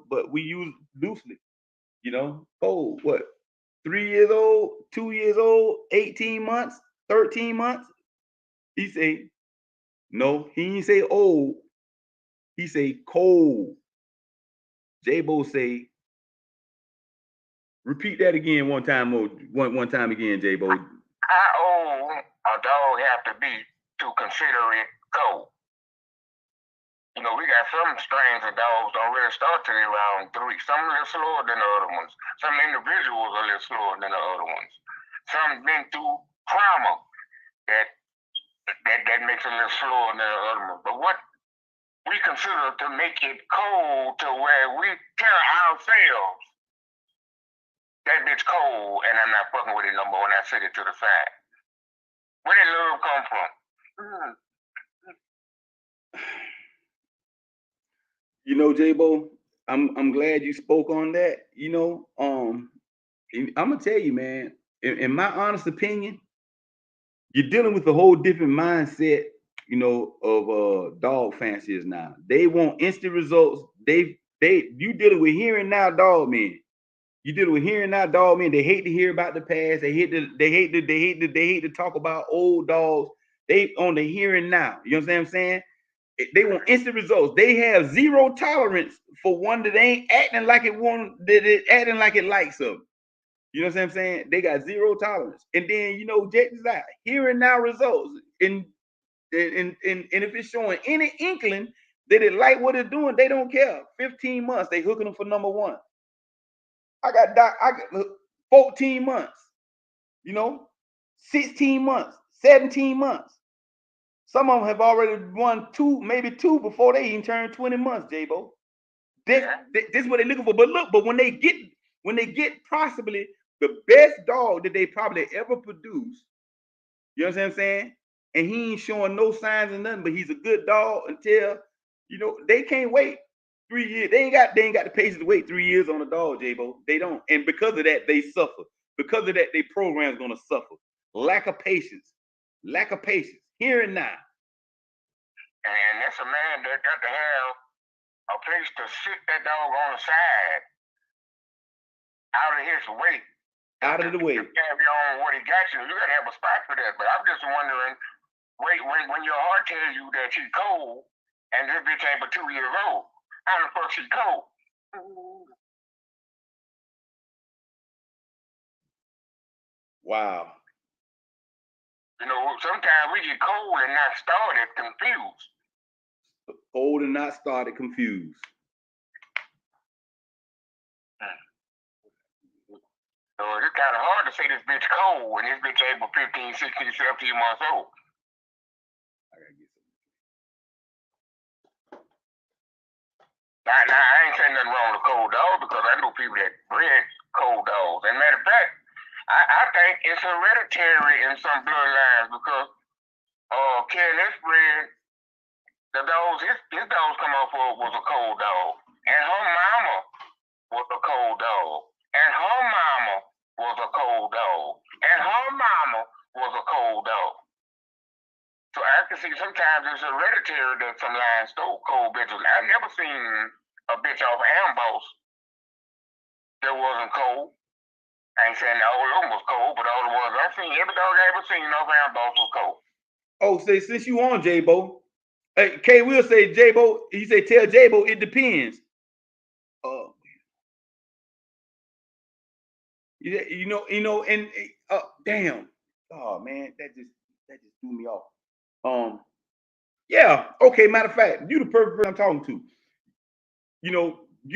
but we use loosely, cold. What? 3 years old, 2 years old, 18 months, 13 months. He say, no, he ain't say old. He say cold. J-Bo say, repeat that again one time more, one time again, J-Bo. How old a dog have to be to consider it cold? We got some strains of dogs don't really start till around 3. Some a little slower than the other ones. Some individuals are a little slower than the other ones. Some been through trauma that makes it a little slower than the other one. But what we consider to make it cold to where we tell ourselves that bitch cold and I'm not fucking with it no more when I set it to the side. Where did love come from? You know, J-Bo, I'm glad you spoke on that. You know, I'm gonna tell you, man, in my honest opinion, you're dealing with a whole different mindset, you know, of dog fanciers now. They want instant results. You dealing with here and now dog men. You dealing with here and now dog men. They hate to hear about the past. They hate to talk about old dogs. They on the here and now. You know what I'm saying? They want instant results. They have zero tolerance for one that ain't acting like acting like it likes them. You know what I'm saying? They got zero tolerance. And then, you know, check this out. Here and now results. And if it's showing any inkling that it like what it's doing, they don't care. 15 months, they hooking them for number one. I got 14 months, you know, 16 months, 17 months. Some of them have already won maybe two before they even turn 20 months, J-Bo. This is what they're looking for. But look, when they get possibly the best dog that they probably ever produced, you know what I'm saying? And he ain't showing no signs of nothing, but he's a good dog until, you know, they can't wait 3 years. They ain't got the patience to wait 3 years on a dog, J-Bo. They don't. And because of that, they suffer. Because of that, their program's gonna suffer. Lack of patience. Here and now. And that's a man that got to have a place to sit that dog on the side, out of his way. Out of the way. To carry on what he got you. You gotta have a spot for that. But I'm just wondering, when your heart tells you that she's cold, and this bitch ain't but 2 years old, how the fuck she cold? Wow. You know, sometimes we get cold and not started confused. Cold and not started confused. So it's kind of hard to say this bitch cold when this bitch ain't but 15, 16, 17 months old. I gotta get some. Now, I ain't saying nothing wrong with cold dogs because I know people that bred cold dogs. And matter of fact, I think it's hereditary in some bloodlines because Kelly's bred the dogs, his dogs come off of was a cold dog. And her mama was a cold dog. And her mama was a cold dog. And her mama was a cold dog. So I can see sometimes it's hereditary that some lines stole cold bitches. I've never seen a bitch off Amboss that wasn't cold. I ain't saying all of them was cold, but all the ones I've seen, every dog I ever seen off Amboss was cold. Oh, since you on J-Bo, hey, K will say J-Bo, he say tell J-Bo it depends. You know, and damn. Oh man, that just threw me off. Yeah, okay, matter of fact, you the perfect person I'm talking to. You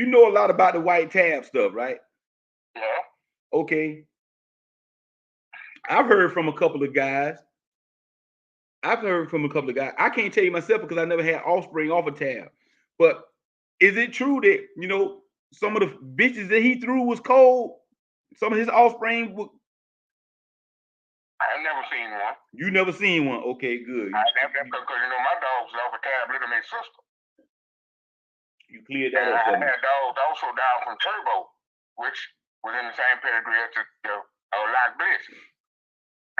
know a lot about the white tab stuff, right? Yeah. Okay. I've heard from a couple of guys. I can't tell you myself because I never had offspring off a tab. But is it true that, you know, some of the bitches that he threw was cold? Some of his offspring were. I ain't never seen one. You never seen one? Okay, good. I never, because you know my dogs was off a tab, little my sister. You cleared that up. I had dogs also down from Turbo, which was in the same pedigree as the Lock Bliss.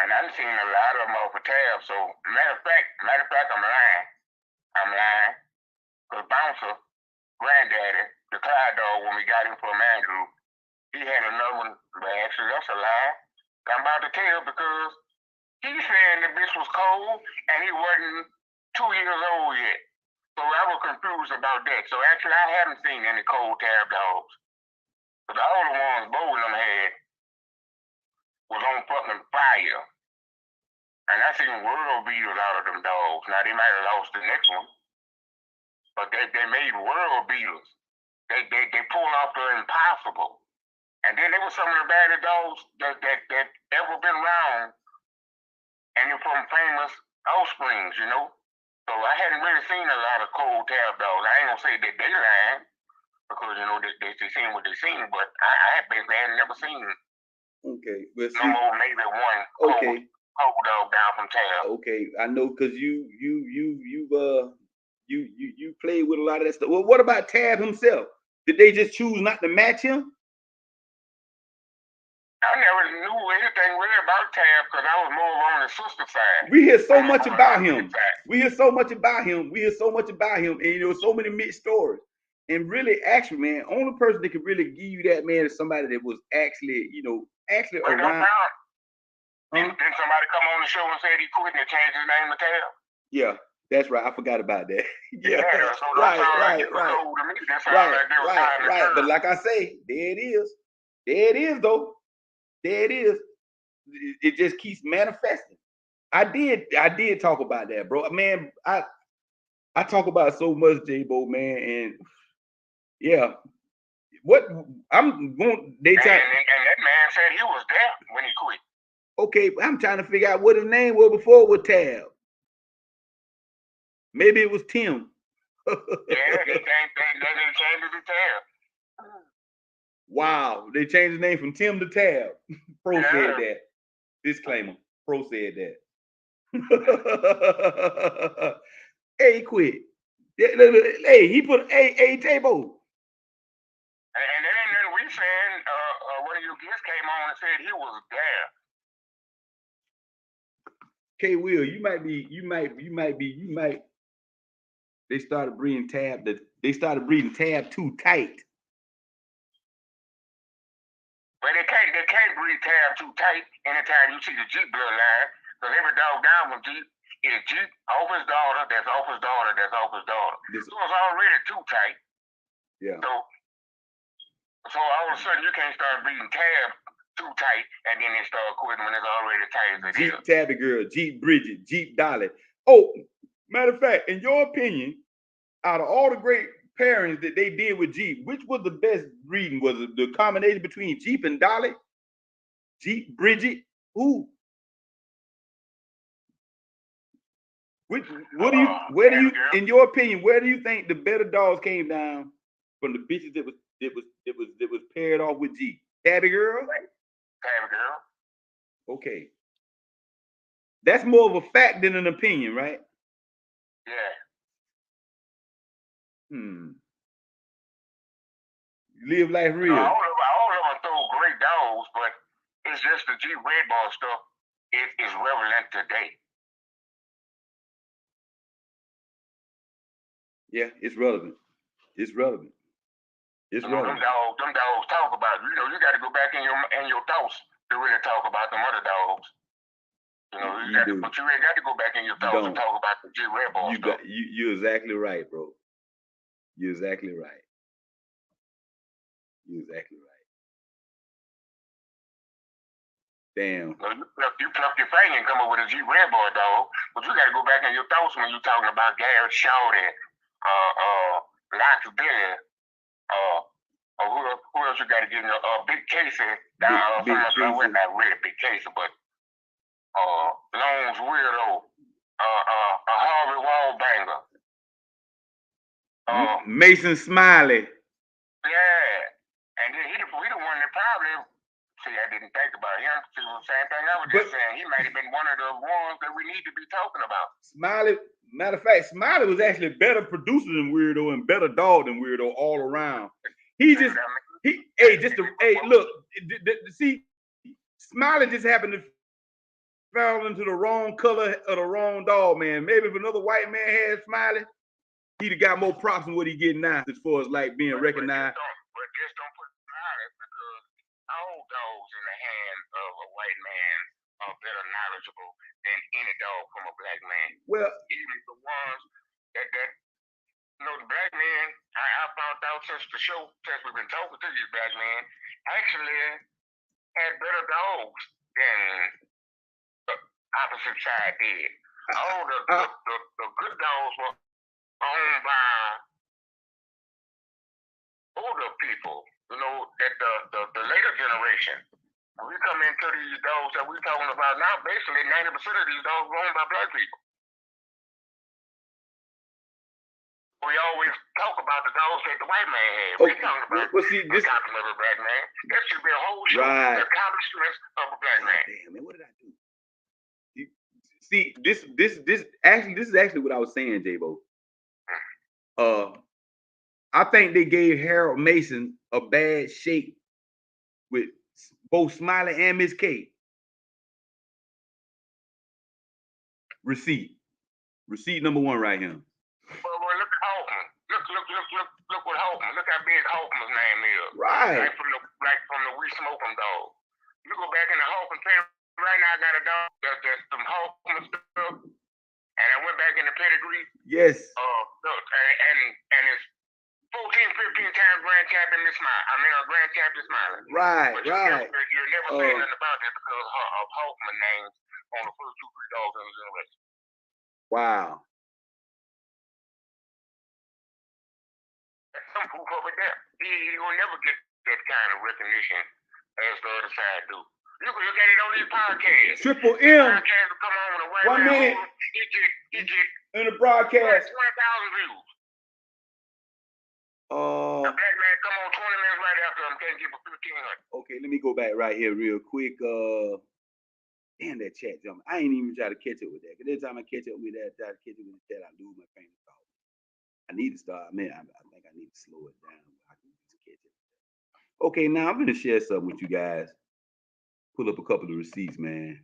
And I've seen a lot of them off a tab. So matter of fact, I'm lying. Because Bouncer, granddaddy, the Clyde dog, when we got him from Andrew, he had another one. But actually, that's a lie. I'm about to tell because he's saying the bitch was cold and he wasn't 2 years old yet. So I was confused about that. So actually, I haven't seen any cold tab dogs. But all the ones both of them had was on fucking fire. And I seen world beaters out of them dogs. Now, they might have lost the next one. But they made world beaters. They pulled off the impossible. And then there were some of the baddest dogs that ever been around and they're from famous offsprings, you know. So I hadn't really seen a lot of cold tab dogs. I ain't gonna say that they lying because you know they seen what they seen, but I basically had never seen Okay, well, see, no more maybe one cold dog down from tab. Okay, I know because you played with a lot of that stuff. Well, what about Tab himself? Did they just choose not to match him? I never knew anything really about Tab because I was more on the sister side. We hear so much about him. We hear so much about him. And you know, so many mixed stories. And really, actually, man, only person that could really give you that, man, is somebody that was actually, you know, around. Didn't somebody come on the show and said he quit and they changed his name to Tab? Yeah, that's right. I forgot about that. Yeah, so right. But like I say, there it is. There it is, though. There it is. It just keeps manifesting. I did talk about that, bro. Man, I talk about so much, J-Bo, man, and yeah. What I'm going, they try. And that man said he was there when he quit. Okay, I'm trying to figure out what his name was before with Tab. Maybe it was Tim. Yeah, they changed it to Tab. Wow, they changed his name from Tim to Tab. Pro said that. Disclaimer. Pro said that. Hey, quit. Hey, he put a table. And then we said one of your guests came on and said he was there. K Will, you might. They started breeding Tab too tight. But they can't breed Tab too tight anytime you see the Jeep bloodline, because every dog down from Jeep is Jeep off his daughter, that's off his daughter, that's off his daughter. So it's already too tight. Yeah. So all of a sudden you can't start breeding Tab too tight, and then they start quitting when it's already tight as it Jeep is. Tabby Girl, Jeep Bridget, Jeep Dolly. Oh, matter of fact, in your opinion, out of all the great pairings that they did with Jeep, which was the best breeding? Was it the combination between Jeep and Dolly? Jeep Bridget? Who? Where do you, in your opinion, where do you think the better dogs came down from the bitches that was paired off with Jeep? Tabby Girl? Tabby Girl. Okay. That's more of a fact than an opinion, right? Yeah. Live life real. All of them throw great dogs, but it's just the Jeep Red Ball stuff is relevant today. Yeah, it's relevant. It's relevant. Them dogs talk about it. You know, you got to go back in your thoughts to really talk about them other dogs. You know, but you ain't got to go back in your thoughts to talk about the Jeep Red Ball stuff. You're exactly right, bro. You're exactly right. Damn. You pluck your finger and come up with a Jeep Red Ball dog, but you got to go back in your thoughts when you're talking about Garrett Shawty, Locke Billy, who else you got to get in Big Casey? Not really Big Casey, but Lone's Weirdo, Harvey Wallbanger, Mason Smiley. Yeah, and then we the one that probably. See, I didn't think about him. See, the same thing I was just saying. He might have been one of the ones that we need to be talking about. Smiley, matter of fact, Smiley was actually better producer than Weirdo and better dog than Weirdo all around. Look, see, Smiley just happened to fell into the wrong color of the wrong dog, man. Maybe if another white man had Smiley, he'd have got more props than what he getting now as far as like being recognized. But just don't put Smiley because all dogs in the hands of a white man are better knowledgeable than any dog from a black man. Well, even the ones that the black men, I found out since we've been talking to you, black men, actually had better dogs than the opposite side did. All the good dogs were owned by older people, you know, that the later generation. When we come into these dogs that we're talking about now, basically 90% of these dogs are owned by black people. We always talk about the dogs that the white man had. Okay. We're talking about the accomplishment of a black man. That should be a whole show. Right. The accomplishments of a black man. Damn, man, what did I do? See, this is actually what I was saying, J-Bo. I think they gave Harold Mason a bad shake with both Smiley and Miss K. Receipt number 1 right here. Well, look at Hoffman. Look what Hoffman. Look how big Hoffman's name is. Right. Like from the We Smoke 'em dog. You go back in the Hoffman tape. Right now, I got a dog that's some Hoffman stuff, and I went back in the Pedigree. Yes. And it's 14, 15 times grand champion Miss Smile. I mean, grand champion Smiley. Right. But you never say nothing about that because of Hoffman names on the first 2, 3 dogs in the generation. Wow. That's some proof of it there. He will never get that kind of recognition as the other side do. You can look at it on these podcasts. Triple M. Podcasts will come on with a 1 minute. He get in the broadcast. 20,000 views. A black man come on 20 minutes right after him, can't give a 1,500. Okay, let me go back right here real quick. Damn, that chat jumping. I ain't even try to catch up with that. Because every time I catch up with that, try to catch up with the chat, I lose my train of thought. I need to start. I think I need to slow it down. I can just catch it. Okay, now I'm gonna share something with you guys. Pull up a couple of receipts, man.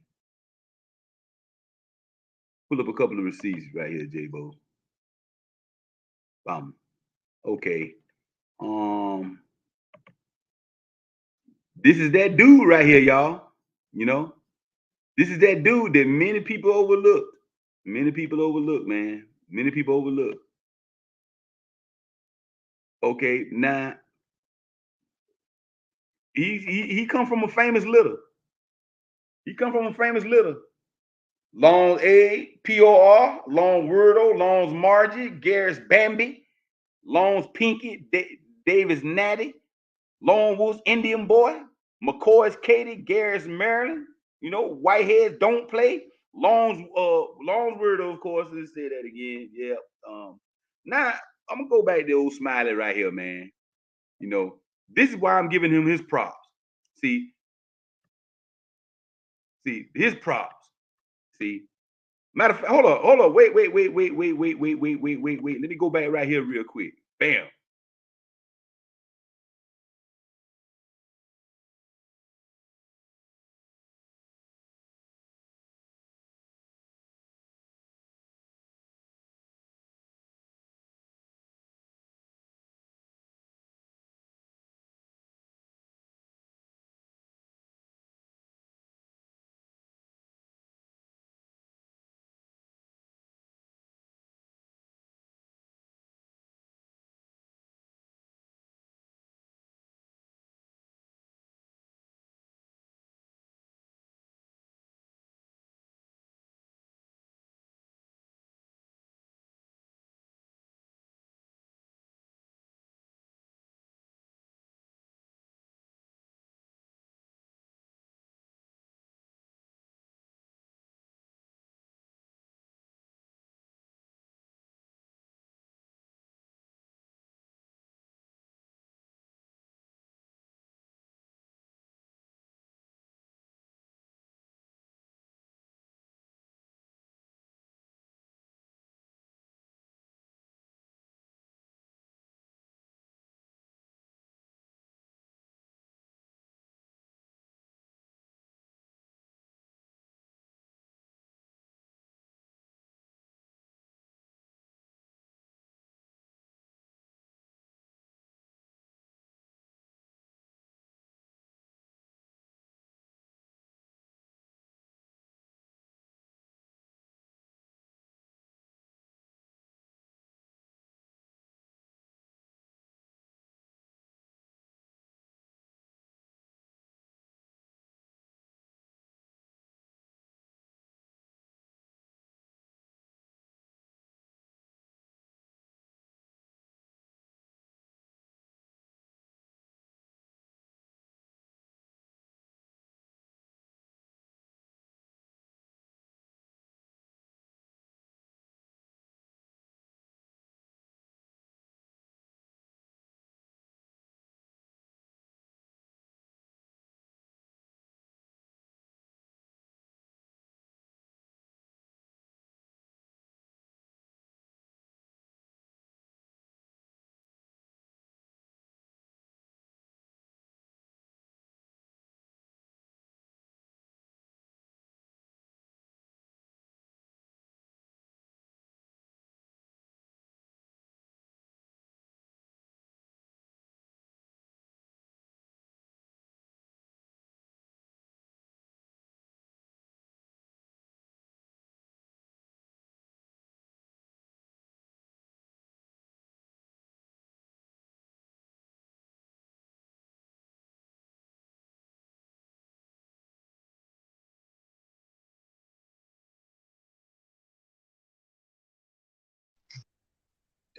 Pull up a couple of receipts right here, J-Bo. Okay. This is that dude right here, y'all. You know, this is that dude that many people overlook. Many people overlook, man. Many people overlook. Okay, now he come from a famous litter. He come from a famous litter. Long A, P-O-R, Long Wordle, Long's Margie, Garrett's Bambi, Long's Pinky, Davis Natty, Lone Wolf's Indian Boy, McCoy's Katie, Garrett's Maryland, you know, Whitehead's Don't Play, Long's Wordle, of course, let's say that again. Yeah. Now I'm gonna go back to old Smiley right here, man. You know, this is why I'm giving him his props. See, his props. See, matter of fact, hold on, wait. Let me go back right here real quick. Bam.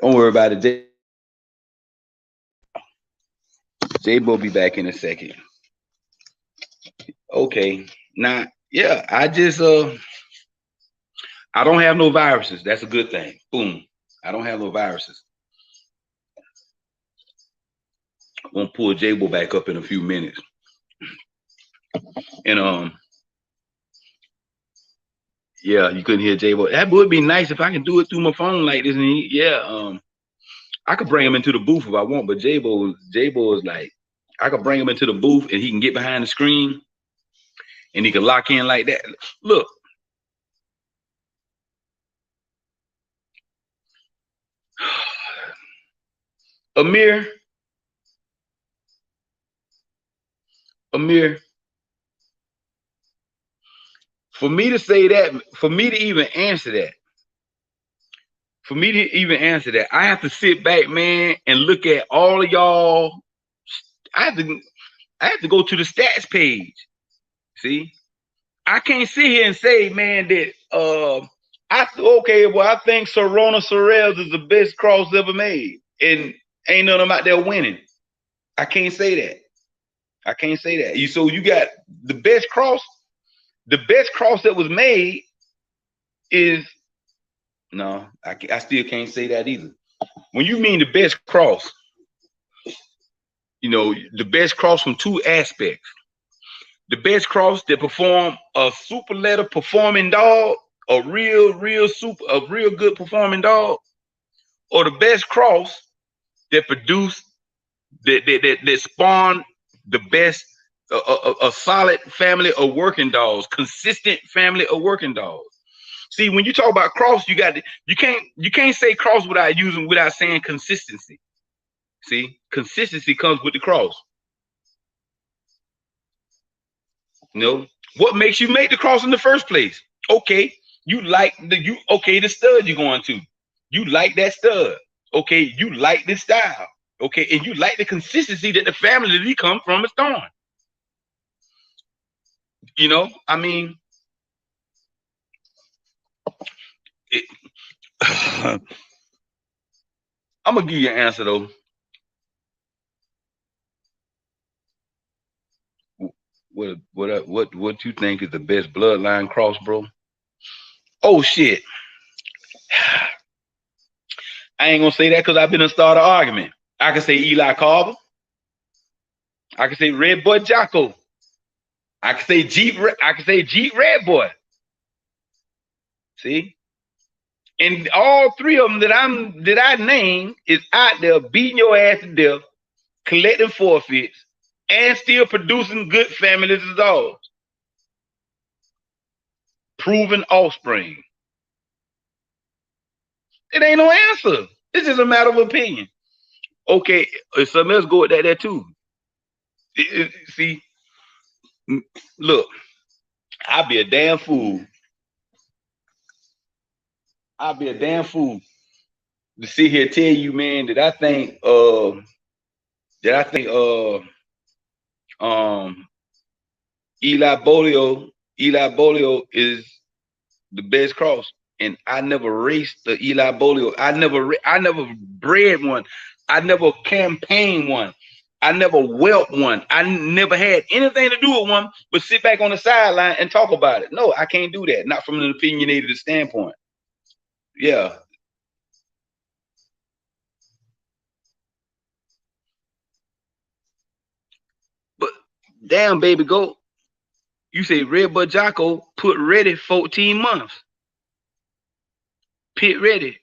Don't worry about it. J-Bo be back in a second. Okay. Now, yeah, I don't have no viruses. That's a good thing. Boom. I don't have no viruses. I'm gonna pull J-Bo back up in a few minutes. And yeah, you couldn't hear J-Bo. That would be nice if I can do it through my phone like this. And I could bring him into the booth if I want, but J-Bo is like, I could bring him into the booth and he can get behind the screen and he can lock in like that. Look. Amir, for me to say that, for me to even answer that, I have to sit back, man, and look at all of y'all. I have to go to the stats page. See, I can't sit here and say, man, that I think Serona Sorrells is the best cross ever made, and ain't none of them out there winning. I can't say that. So you got the best cross. The best cross that was made is no. I still can't say that either. When you mean the best cross, the best cross from two aspects. The best cross that perform a super letter performing dog, a real good performing dog, or the best cross that produced that spawned the best a solid family of working dogs, consistent family of working dogs. See, when you talk about cross, you can't say cross without saying consistency. See, consistency comes with the cross. What makes you make the cross in the first place? Okay, you like the stud you're going to. You like that stud. Okay, you like this style. Okay, and you like the consistency that the family that he come from is throwing. I mean, I'm gonna give you an answer though. What you think is the best bloodline cross, bro? Oh shit. I ain't gonna say that because I've been a start of argument. I can say Eli Carver. I can say Red Boy Jocko. I can say Jeep Red Boy. See? And all three of them that I name is out there beating your ass to death, collecting forfeits, and still producing good families as dogs. Proven offspring. It ain't no answer. It's just a matter of opinion. Okay, something else go with that there too. See, look, I'd be a damn fool. To sit here and tell you, man, that I think Eli Bolio is the best cross, and I never raced the Eli Bolio. I never bred one. I never campaigned one. I never whelped one. I never had anything to do with one but sit back on the sideline and talk about it. No, I can't do that. Not from an opinionated standpoint. Yeah. But damn, baby, go. You say Red Bud Jocko put ready 14 months. Pit ready.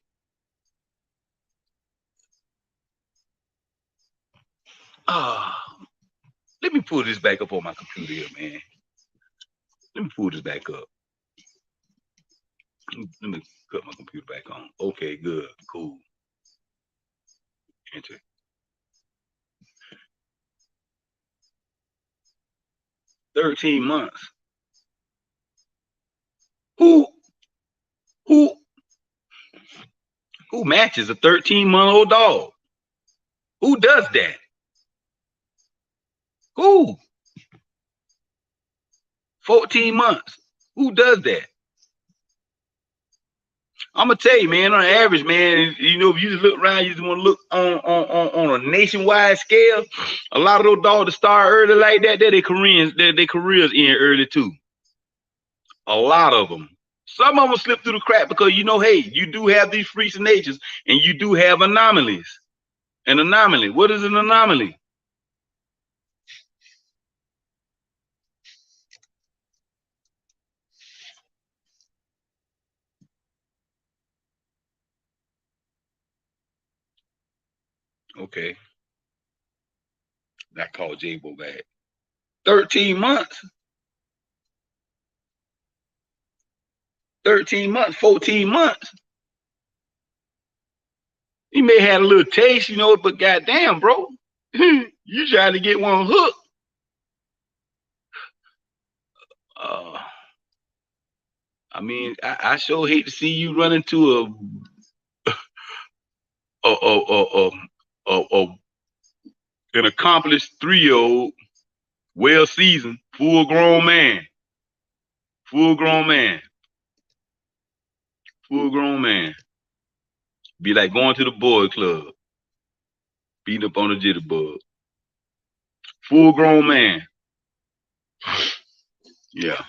Let me pull this back up on my computer here, man. Let me pull this back up. Let me cut my computer back on. Okay, good, cool. Enter. $13 months. Who matches a 13-month-old dog? Who does that? Who? 14 months. Who does that? I'm gonna tell you, man, on average, man, you know, if you just look around, you just want to look on a nationwide scale, a lot of those dogs that start early like that, their careers end early too. A lot of them. Some of them slip through the crack because, you know, hey, you do have these freaks of natures and you do have anomalies. An anomaly. What is an anomaly? Okay. I called J-Bo back. 13 months. 13 months, 14 months. He may have had a little taste, you know, but goddamn, bro, you trying to get one hook. I mean, I sure hate to see you run into an accomplished 3-year-old, well seasoned, full grown man. Full grown man. Full grown man. Be like going to the boy club. Beating up on the jitterbug. Full grown man. Yeah.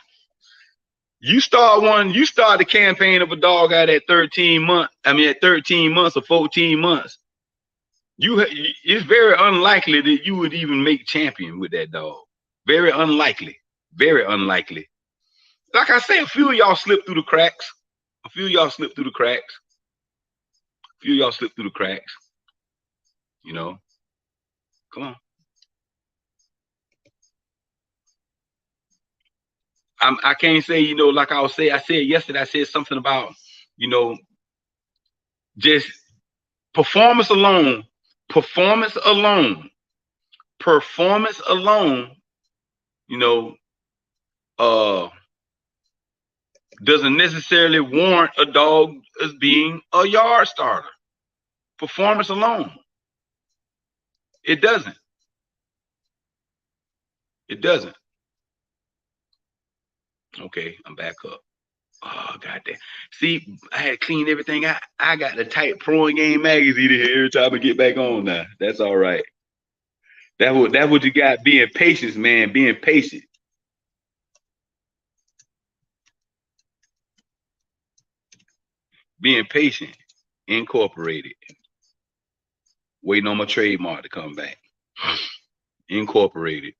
You start the campaign of a dog out at 13 months. I mean, at 13 months or 14 months. It's very unlikely that you would even make champion with that dog. Very unlikely. Very unlikely. Like I say, a few of y'all slip through the cracks. A few of y'all slip through the cracks. A few of y'all slip through the cracks. You know. Come on. I can't say, you know, like I said yesterday, I said something about, you know, just performance alone, you know, doesn't necessarily warrant a dog as being a yard starter. Performance alone. It doesn't. It doesn't. Okay, I'm back up. Oh, goddamn. See, I had to clean everything out. I got the tight Pro and Game magazine here every time I get back on now. That's all right. That's what you got, being patient, man. Being patient. Being patient. Incorporated. Waiting on my trademark to come back. Incorporated.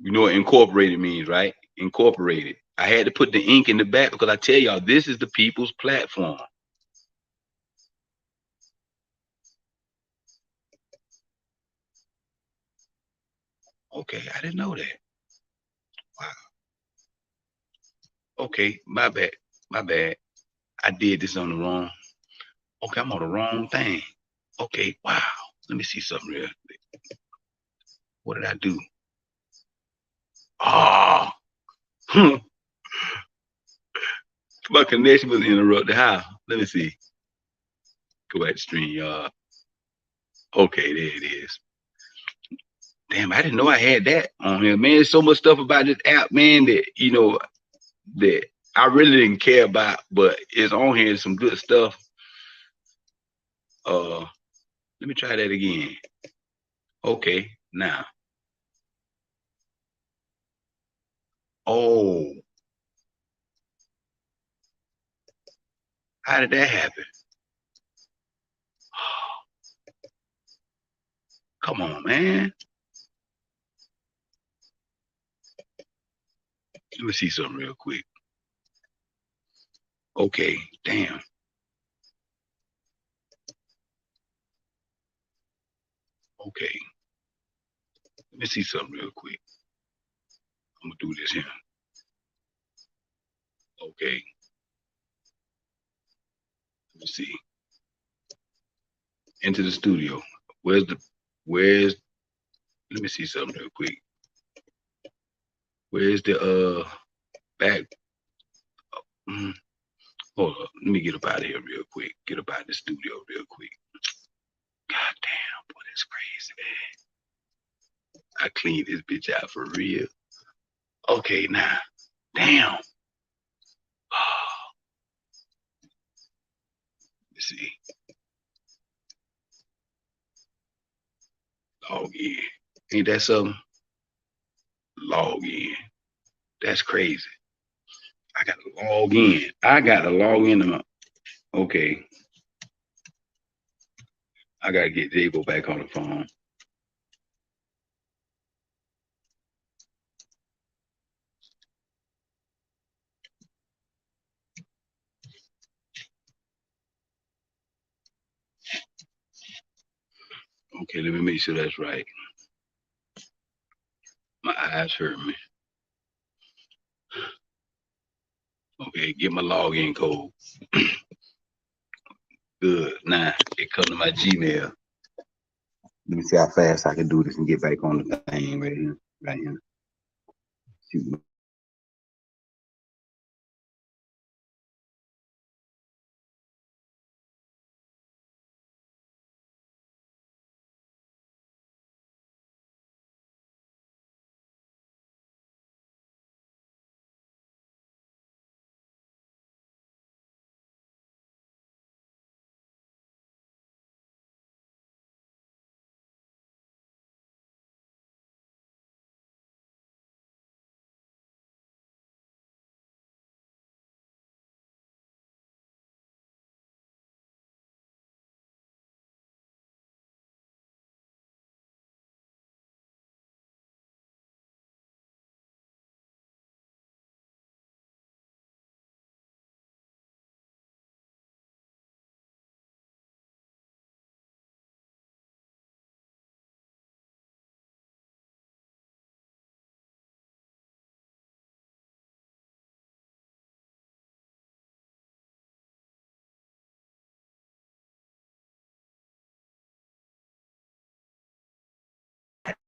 You know what incorporated means, right? Incorporated. I had to put the ink in the back because I tell y'all, this is the people's platform. Okay, I didn't know that. Wow. Okay, my bad. My bad. I did this on the wrong. Okay, I'm on the wrong thing. Okay, wow. Let me see something real quick. What did I do? Oh, my connection was interrupted. How? Let me see. Go back to stream, y'all. Okay, there it is. Damn, I didn't know I had that on here, man. There's so much stuff about this app, man, that, you know, that I really didn't care about, but it's on here, some good stuff. Let me try that again. Okay, now. Oh, how did that happen? Come on, man. Let me see something real quick. Okay, damn. Okay. Let me see something real quick. I'm gonna do this here. Okay. Let me see. Into the studio. Where's let me see something real quick. Where's the back? Hold up. Let me get up out of here real quick. Get up out of the studio real quick. God damn, boy, that's crazy, man. I cleaned this bitch out for real. Okay, now. Damn. see. Log in. Ain't that something? Log in. That's crazy. I got to log in. I got to log in. Okay. I got to get Jabo back on the phone. Okay, let me make sure that's right. My eyes hurt me. Okay, get my login code. Good. Now, it comes to my Gmail. Let me see how fast I can do this and get back on the thing right here. Right here. Shoot.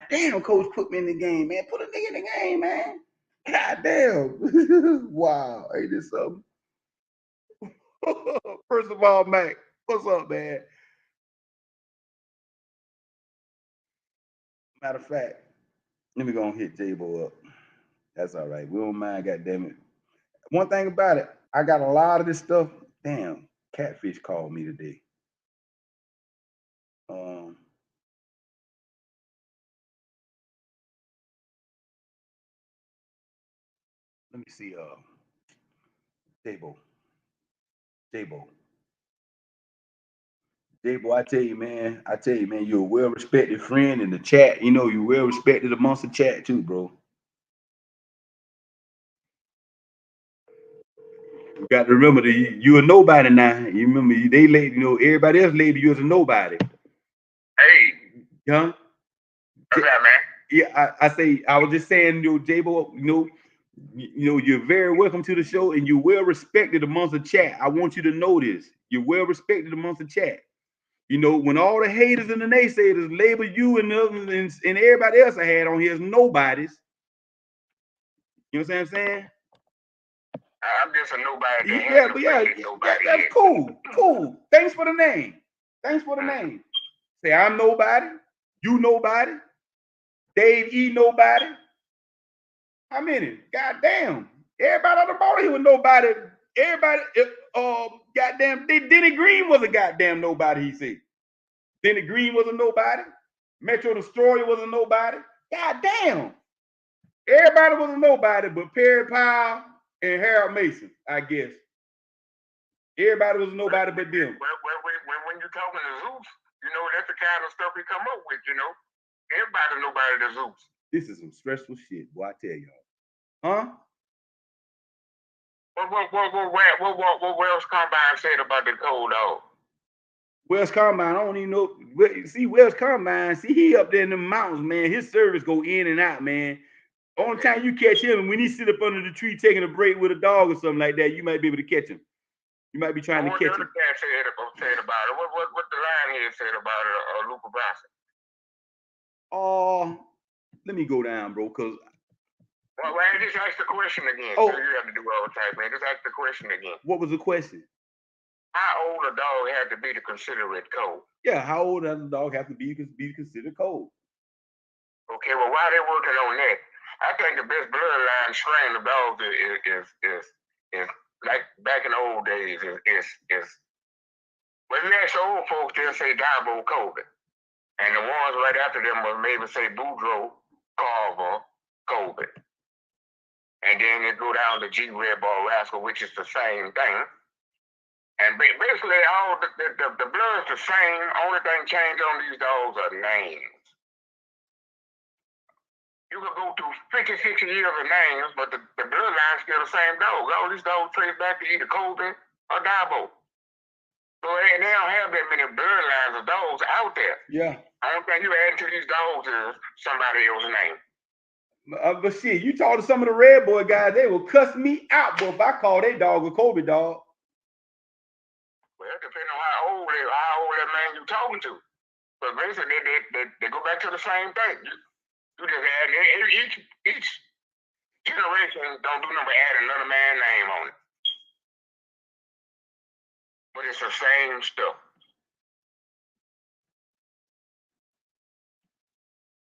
Damn, coach put me in the game, man. Put a nigga in the game, man. God damn. Wow. Ain't this something? First of all, Mac, what's up, man? Matter of fact, let me go and hit Jabo up. That's all right. We don't mind, goddammit. One thing about it, I got a lot of this stuff. Damn, Catfish called me today. Let me see. Jabo. Jabo, I tell you, man, you're a well-respected friend in the chat. You know, you're well-respected amongst the chat too, bro. You got to remember that you a nobody now. You remember they label, everybody else label you as a nobody. Hey. Huh? What's that, man? Yeah, I was just saying, Jabo, you're very welcome to the show and you're well respected amongst the chat. I want you to know this. You're well respected amongst the chat. When all the haters and the naysayers label you and everybody else I had on here as nobodies. You know what I'm saying? I'm just a nobody. Yeah, but that's cool. Cool. Thanks for the name. Say I'm nobody. You nobody. Dave E nobody. How many? Goddamn. Everybody on the ball here was nobody. Everybody, goddamn, Denny Green was a goddamn nobody, he said. Denny Green was a nobody. Metro Destroyer was a nobody. Goddamn. Everybody was a nobody but Perry Powell and Harold Mason, I guess. Everybody was a nobody but them. When you're talking to Zeus, that's the kind of stuff he come up with, Everybody's nobody to Zeus. This is some stressful shit, boy, I tell y'all. Huh? What Wells Combine said about the cold dog? Wells Combine, I don't even know. See, Wells Combine, he up there in the mountains, man. His service go in and out, man. Only time you catch him, when he sit up under the tree taking a break with a dog or something like that, you might be able to catch him. You might be trying to catch him. What the cat said about it? What the lionhead said about it, Luca Bronson? Let me go down, bro, because... Well, just ask the question again. So you have to do all the time, man. Just ask the question again. What was the question? How old a dog had to be to consider it cold? Yeah, how old does a dog have to be considered cold? Okay, well, while they're working on that, I think the best bloodline strain of dogs is like back in the old days is But you ask old folks, they'll say Dabo Kobe. And the ones right after them will maybe say Boudreaux, Carver, Kobe. And then they go down to G Red Ball Rascal, which is the same thing. And basically, all the blood's the same. Only thing changed on these dogs are names. You could go through 50, 60 years of names, but the bloodline's still the same dog. All these dogs trace back to either Kobe or Dabo. So they don't have that many bloodlines of dogs out there. Yeah. Only thing you add to these dogs is somebody else's name. But shit, you talk to some of the Red Boy guys, they will cuss me out, boy, if I call their dog a Kobe dog. Well, depending on how old that man you talking to. But basically, they go back to the same thing. You just add each generation don't do nothing but add another man's name on it. But it's the same stuff.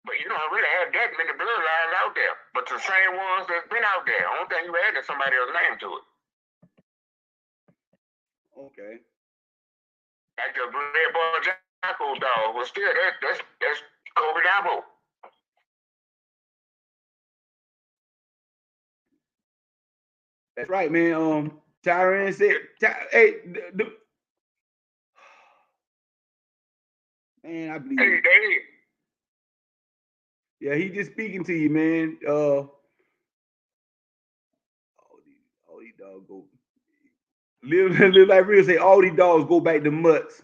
But you don't really have that many bloodlines out there. But the same ones that's been out there. Only thing you add is somebody else's name to it. Okay. Like the Red Ball Jacko dog, well, still that's Kobe Dabo. That's right, man. Tyron said, "Hey, man, I believe." Hey, Dave. Yeah, he just speaking to you, man. All these dogs go live like real. Say all these dogs go back to mutts.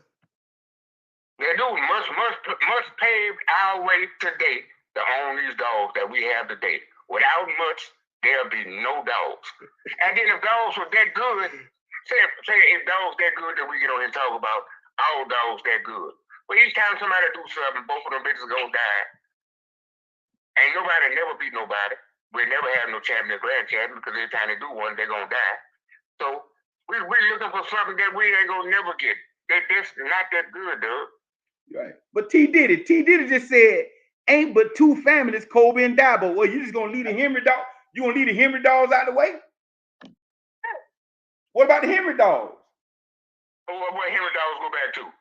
They do must pave our way today to own these dogs that we have today. Without much, there'll be no dogs. And then if dogs were that good, say if dogs that good that we get on here and talk about, all dogs that good. But each time somebody do something, both of them bitches gonna die. Ain't nobody never beat nobody. We never have no champion or grand champion because every time they do one, they're gonna die. So we're looking for something that we ain't gonna never get. That's not that good, dude. Right. But T Diddy just said, ain't but two families, Kobe and Dabo. Well, you just gonna leave the Henry dog? You gonna leave the Henry dogs out of the way? What about the Henry dogs? What Henry dogs go back to?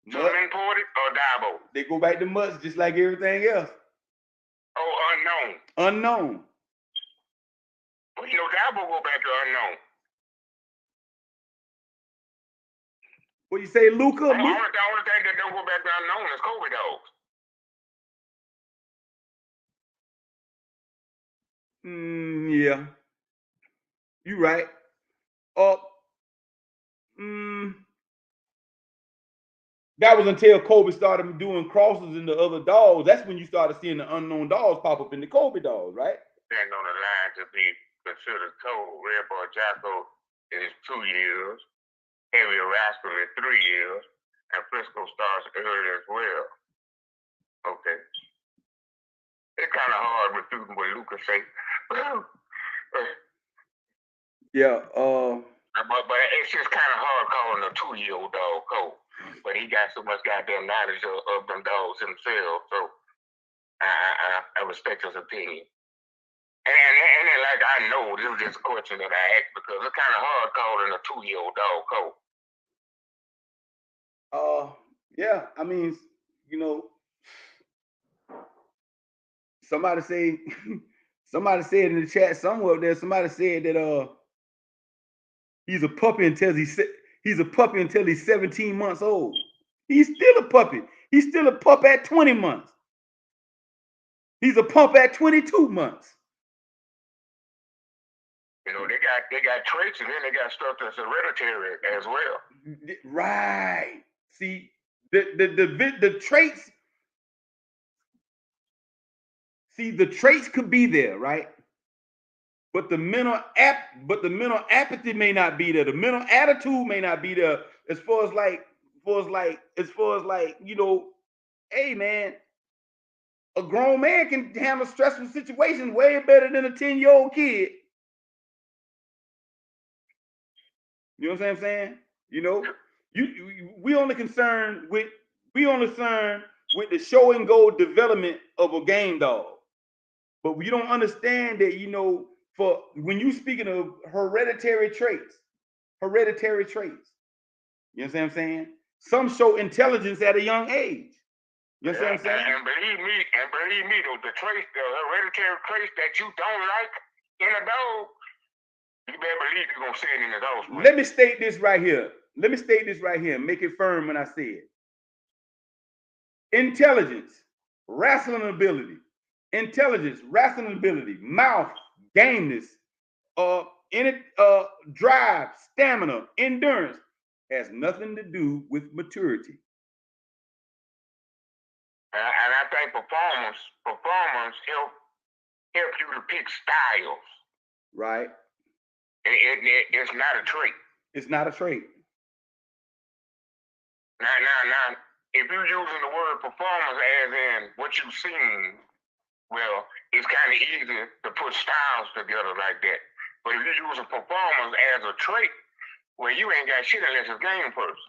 Mud imported or Dabo? They go back to mutts just like everything else. Oh, Unknown. Well, you know, Dabo go back to unknown. What you say, Luca? The only thing that don't go back to unknown is Kobe dogs. Yeah. You right. That was until Kobe started doing crosses in the other dogs. That's when you started seeing the unknown dogs pop up in the Kobe dogs, right? Stand on the line to be considered total. Red Ball Jacko is 2 years. Heavy Rascal is 3 years. And Frisco starts early as well. Okay. It's kind of hard refuting what Lucas say. Yeah. But it's just kind of hard calling a 2-year-old dog cold. But he got so much goddamn knowledge of them dogs himself, so I respect his opinion. And like I know, this was just a question that I asked because it's kind of hard calling a 2-year-old dog cold. Yeah, I mean, you know, somebody said in the chat somewhere there, somebody said that he's a puppy until he's 17 months old. He's still a puppy. He's still a pup at 20 months. He's a pup at 22 months. You know, they got traits and then they got stuff that's hereditary as well. Right. See, the traits. See, the traits could be there, right? But the mental apathy may not be there. The mental attitude may not be there. As far as you know, hey man, a grown man can handle stressful situations way better than a 10-year-old kid. You know what I'm saying? You know, we only concerned with the show and go development of a game dog, but we don't understand that, you know, for when you speaking of hereditary traits, You know what I'm saying? Some show intelligence at a young age. You know what I'm saying? And believe me, the traits, the hereditary traits that you don't like in a dog, you better believe you're gonna see it in the dog. Let me state this right here. Let me state this right here and make it firm when I say it. Intelligence, wrestling ability, mouth, gameness, drive, stamina, endurance has nothing to do with maturity. And I think performance help you to pick styles. Right. It's not a trait. It's not a trait. Now, if you're using the word performance as in what you've seen, well, it's kind of easy to put styles together like that. But if you're using performance as a trait, well, you ain't got shit unless it's game first.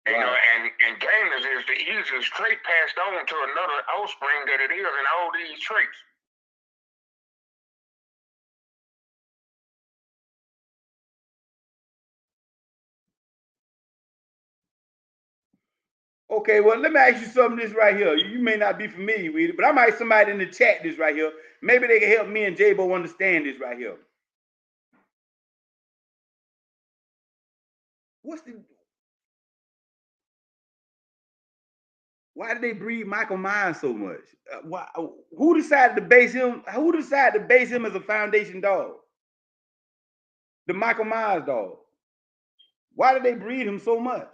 Right. You know, and gameness is the easiest trait passed on to another offspring that it is in all these traits. Okay, well, let me ask you something this right here. You may not be familiar with it, but I might somebody in the chat this right here. Maybe they can help me and J-Bo understand this right here. Why did they breed Michael Myers so much? Who decided to base him? Who decided to base him as a foundation dog? The Michael Myers dog. Why did they breed him so much?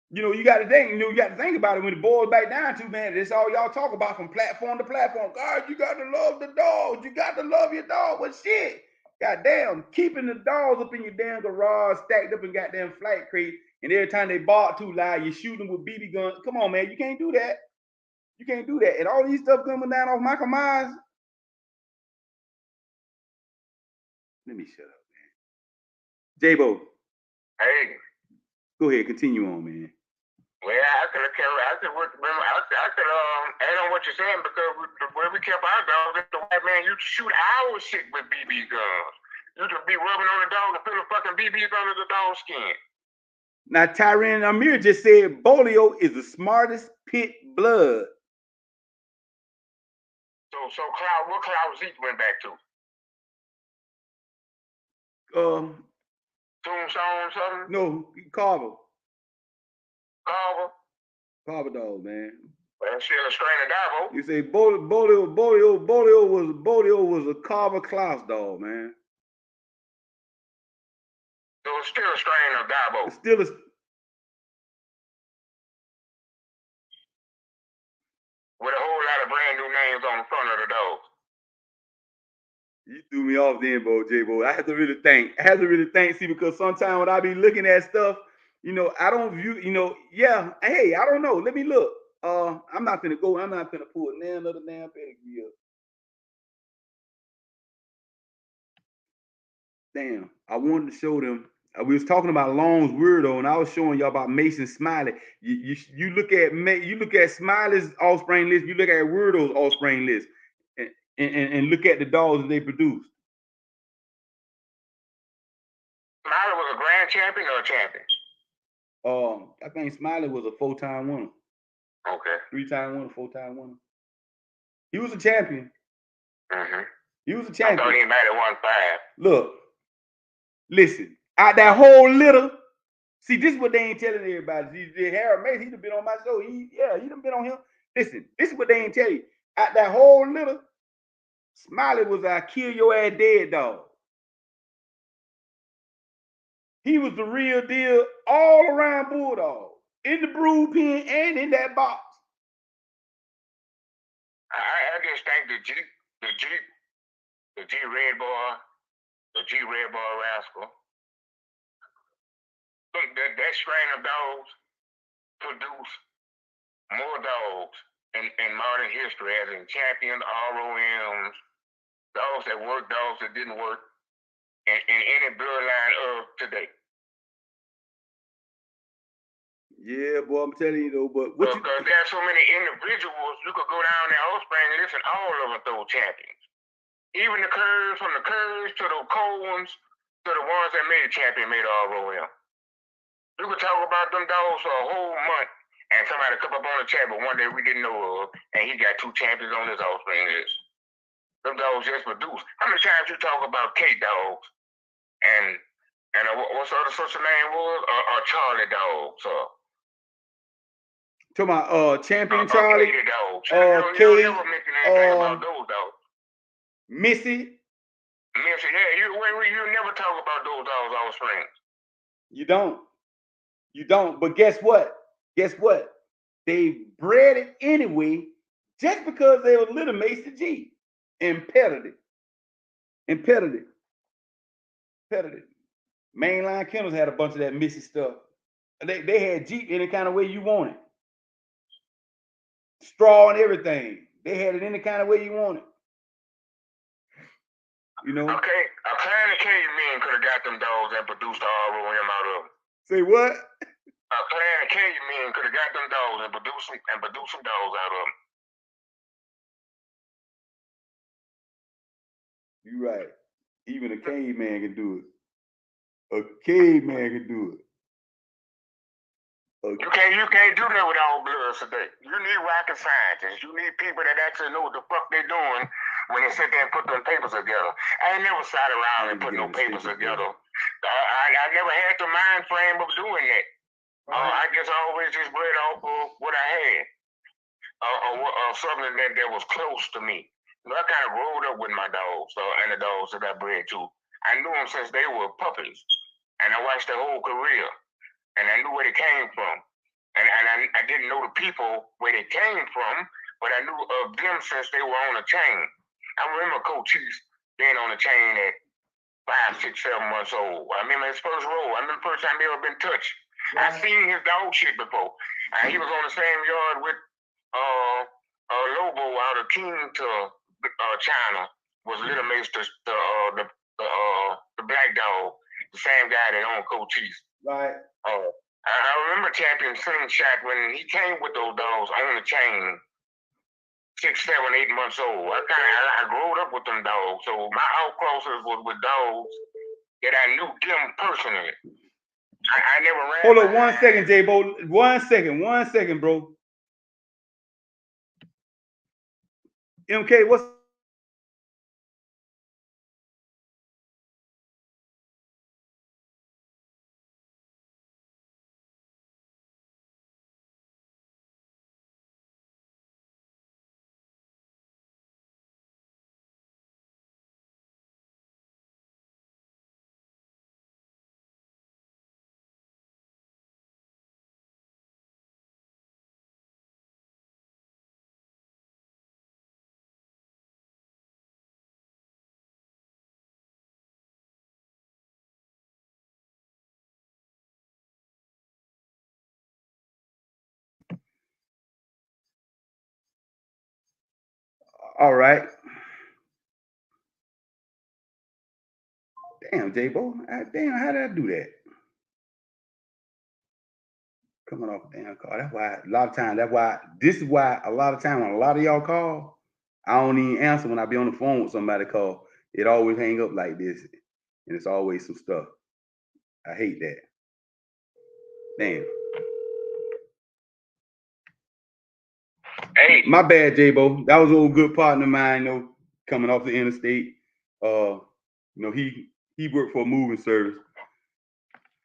You know, you got to think. You got to think about it when it boils back down to, man. That's all y'all talk about from platform to platform. God, you got to love the dogs. You got to love your dog. But shit, goddamn, keeping the dogs up in your damn garage, stacked up in goddamn flight crate, and every time they bark too loud, you shoot them with BB guns. Come on, man, you can't do that. You can't do that. And all these stuff coming down off Michael Myers. Let me shut up, man. J-Bo. Hey. Go ahead, continue on, man. Well, I could add on what you're saying, because the way we kept our dogs, the white man used to shoot our shit with BB guns. Used to be rubbing on the dog and put a fucking BB gun under the dog's skin. Now, Tyrann Amir just said Bolio is the smartest pit blood. So what Cloud Zeke went back to? Tombstone something? No, Carver. Carver dog, man. Well, that's still a strain of Davo. You say Bolio was a Carver Klaus dog, man. So it's still a strain of Davo. It's still a. With a whole lot of brand new names on the front of the dog. You threw me off then, J-Bo. I have to really think. See, because sometimes when I be looking at stuff, you know, I don't view, you know, yeah, hey, I don't know. Let me look. I'm not gonna pull another damn pedigree up. Damn, I wanted to show them. We was talking about Long's weirdo, and I was showing y'all about Mason Smiley. You look at Smiley's offspring list. You look at Weirdo's offspring list, and look at the dogs that they produced. Smiley was a grand champion or a champion? I think Smiley was a 4-time winner. Okay. 3-time winner, 4-time winner. He was a champion. Mm-hmm. He was a champion. I thought he might have won 5. Look, listen, out that whole litter. See, this is what they ain't telling everybody. Harold Mason, he done been on my show. He done been on him. Listen, this is what they ain't tell you. Out that whole litter, Smiley was our kill your ass dead dog. He was the real deal all around bulldog. In the brood pen and in that box. I just think the G Red Bar Rascal. That strain of dogs produce more dogs in modern history, as in champion ROMs, dogs that work, dogs that didn't work, in any bloodline of today. Yeah, boy, I'm telling you though, but because there are so many individuals, you could go down their offspring list and all of them throw champions. Even the curves, from the curves to the cold ones, to the ones that made a champion, made all the way up. You could talk about them dogs for a whole month, and somebody come up on the chat, but one day we didn't know of, and he got 2 champions on his offspring list. Them dogs just produce. How many times you talk about K dogs and what's the other sister name was? Charlie dogs. To my champion Charlie. Katie dogs. You don't never mention anything about those dogs. Missy. Yeah, you never talk about those dogs offspring. You don't. But guess what? They bred it anyway, just because they were little Macy G. Imperative. Mainline kennels had a bunch of that Missy stuff. They had Jeep any kind of way you want it. Straw and everything. They had it any kind of way you want it. You know? Okay, a clan of cavemen could have got them dogs and produced the ROM out of them. Say what? A clan of cavemen could have got them dogs and produced some dogs out of them. You're right. Even a caveman can do it. A caveman can do it. You can't do that with all bloods today. You need rocket scientists. You need people that actually know what the fuck they're doing when they sit there and put them papers together. I ain't never sat around and put no papers together. I never had the mind frame of doing that. I just always just bred off of what I had. Something that was close to me. You know, I kind of rolled up with my dogs and the dogs that I bred too. I knew them since they were puppies. And I watched their whole career. And I knew where they came from. And I didn't know the people where they came from, but I knew of them since they were on a chain. I remember Coach Chiefs being on a chain at 5, 6, 7 months old. I remember his first roll. I remember the first time he ever been touched. Yeah. I seen his dog shit before. He was on the same yard with Lobo out of King to China. Was Little Mace the black dog, the same guy that owned Coach Chiefs. Right. I remember Champion Slingshot when he came with those dogs on the chain, 6, 7, 8 months old. I grew up with them dogs, so my outcrosses was with dogs that I knew them personally. I never ran. Hold up 1 second, J-Bo. 1 second, bro. MK, what's all right? Damn, J-Bo. Damn, how did I do that? Coming off a damn call. That's why this is why a lot of time when a lot of y'all call, I don't even answer when I be on the phone with somebody call. It always hang up like this. And it's always some stuff. I hate that. Damn. Hey. My bad, J-Bo. That was an old good partner of mine, you know, coming off the interstate. You know, he worked for a moving service.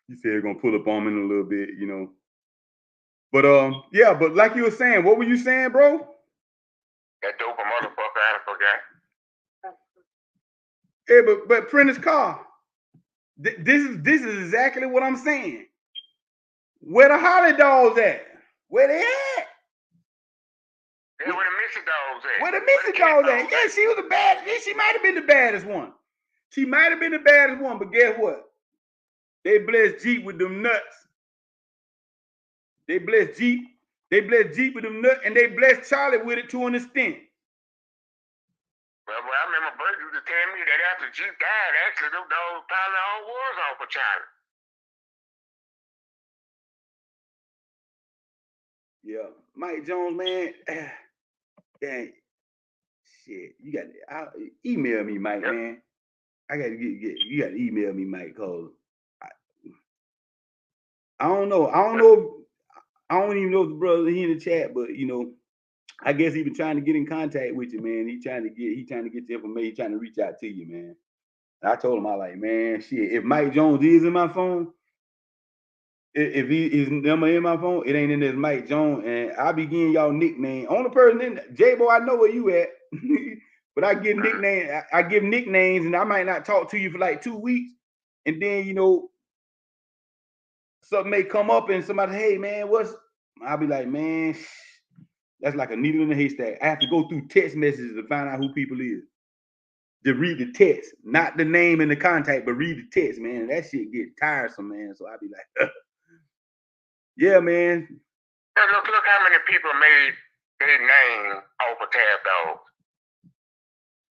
He said he's gonna pull up on me in a little bit, you know. But yeah, but like you were saying, what were you saying, bro? That dope motherfucker, I forgot. Yeah, but Prentice Carr, this is exactly what I'm saying. Where the Holly dogs at? Where they at? Yeah, where the Missy dogs at? Where the Missy dogs at? Yeah, she was the bad. Yeah, she might have been the baddest one. She might have been the baddest one, but guess what? They blessed Jeep with them nuts. They blessed Jeep with them nuts, and they blessed Charlie with it to an extent. Well, I remember Bert used to tell me that after Jeep died, actually, them dogs probably all was off of Charlie. Yeah, Mike Jones, man. Dang. shit. You got to email me, Mike, man. I got to you got to email me, Mike, cause I don't know. I don't even know if the brother here in the chat, but you know, I guess he been trying to get in contact with you, man. He trying to get the information, he trying to reach out to you, man. And I told him, I like, man, shit. If Mike Jones is in my phone, if his number in my phone, it ain't in this Mike Jones, and I be getting y'all nickname. Only person in J-Bo, I know where you at, but I give nickname. I give nicknames, and I might not talk to you for like 2 weeks, and then you know something may come up, and somebody, hey man, what's? I'll be like, man, that's like a needle in a haystack. I have to go through text messages to find out who people is. To read the text, not the name and the contact, but read the text, man. That shit get tiresome, man. So I be like, yeah, man. Look how many people made their name off of Tab Dogs.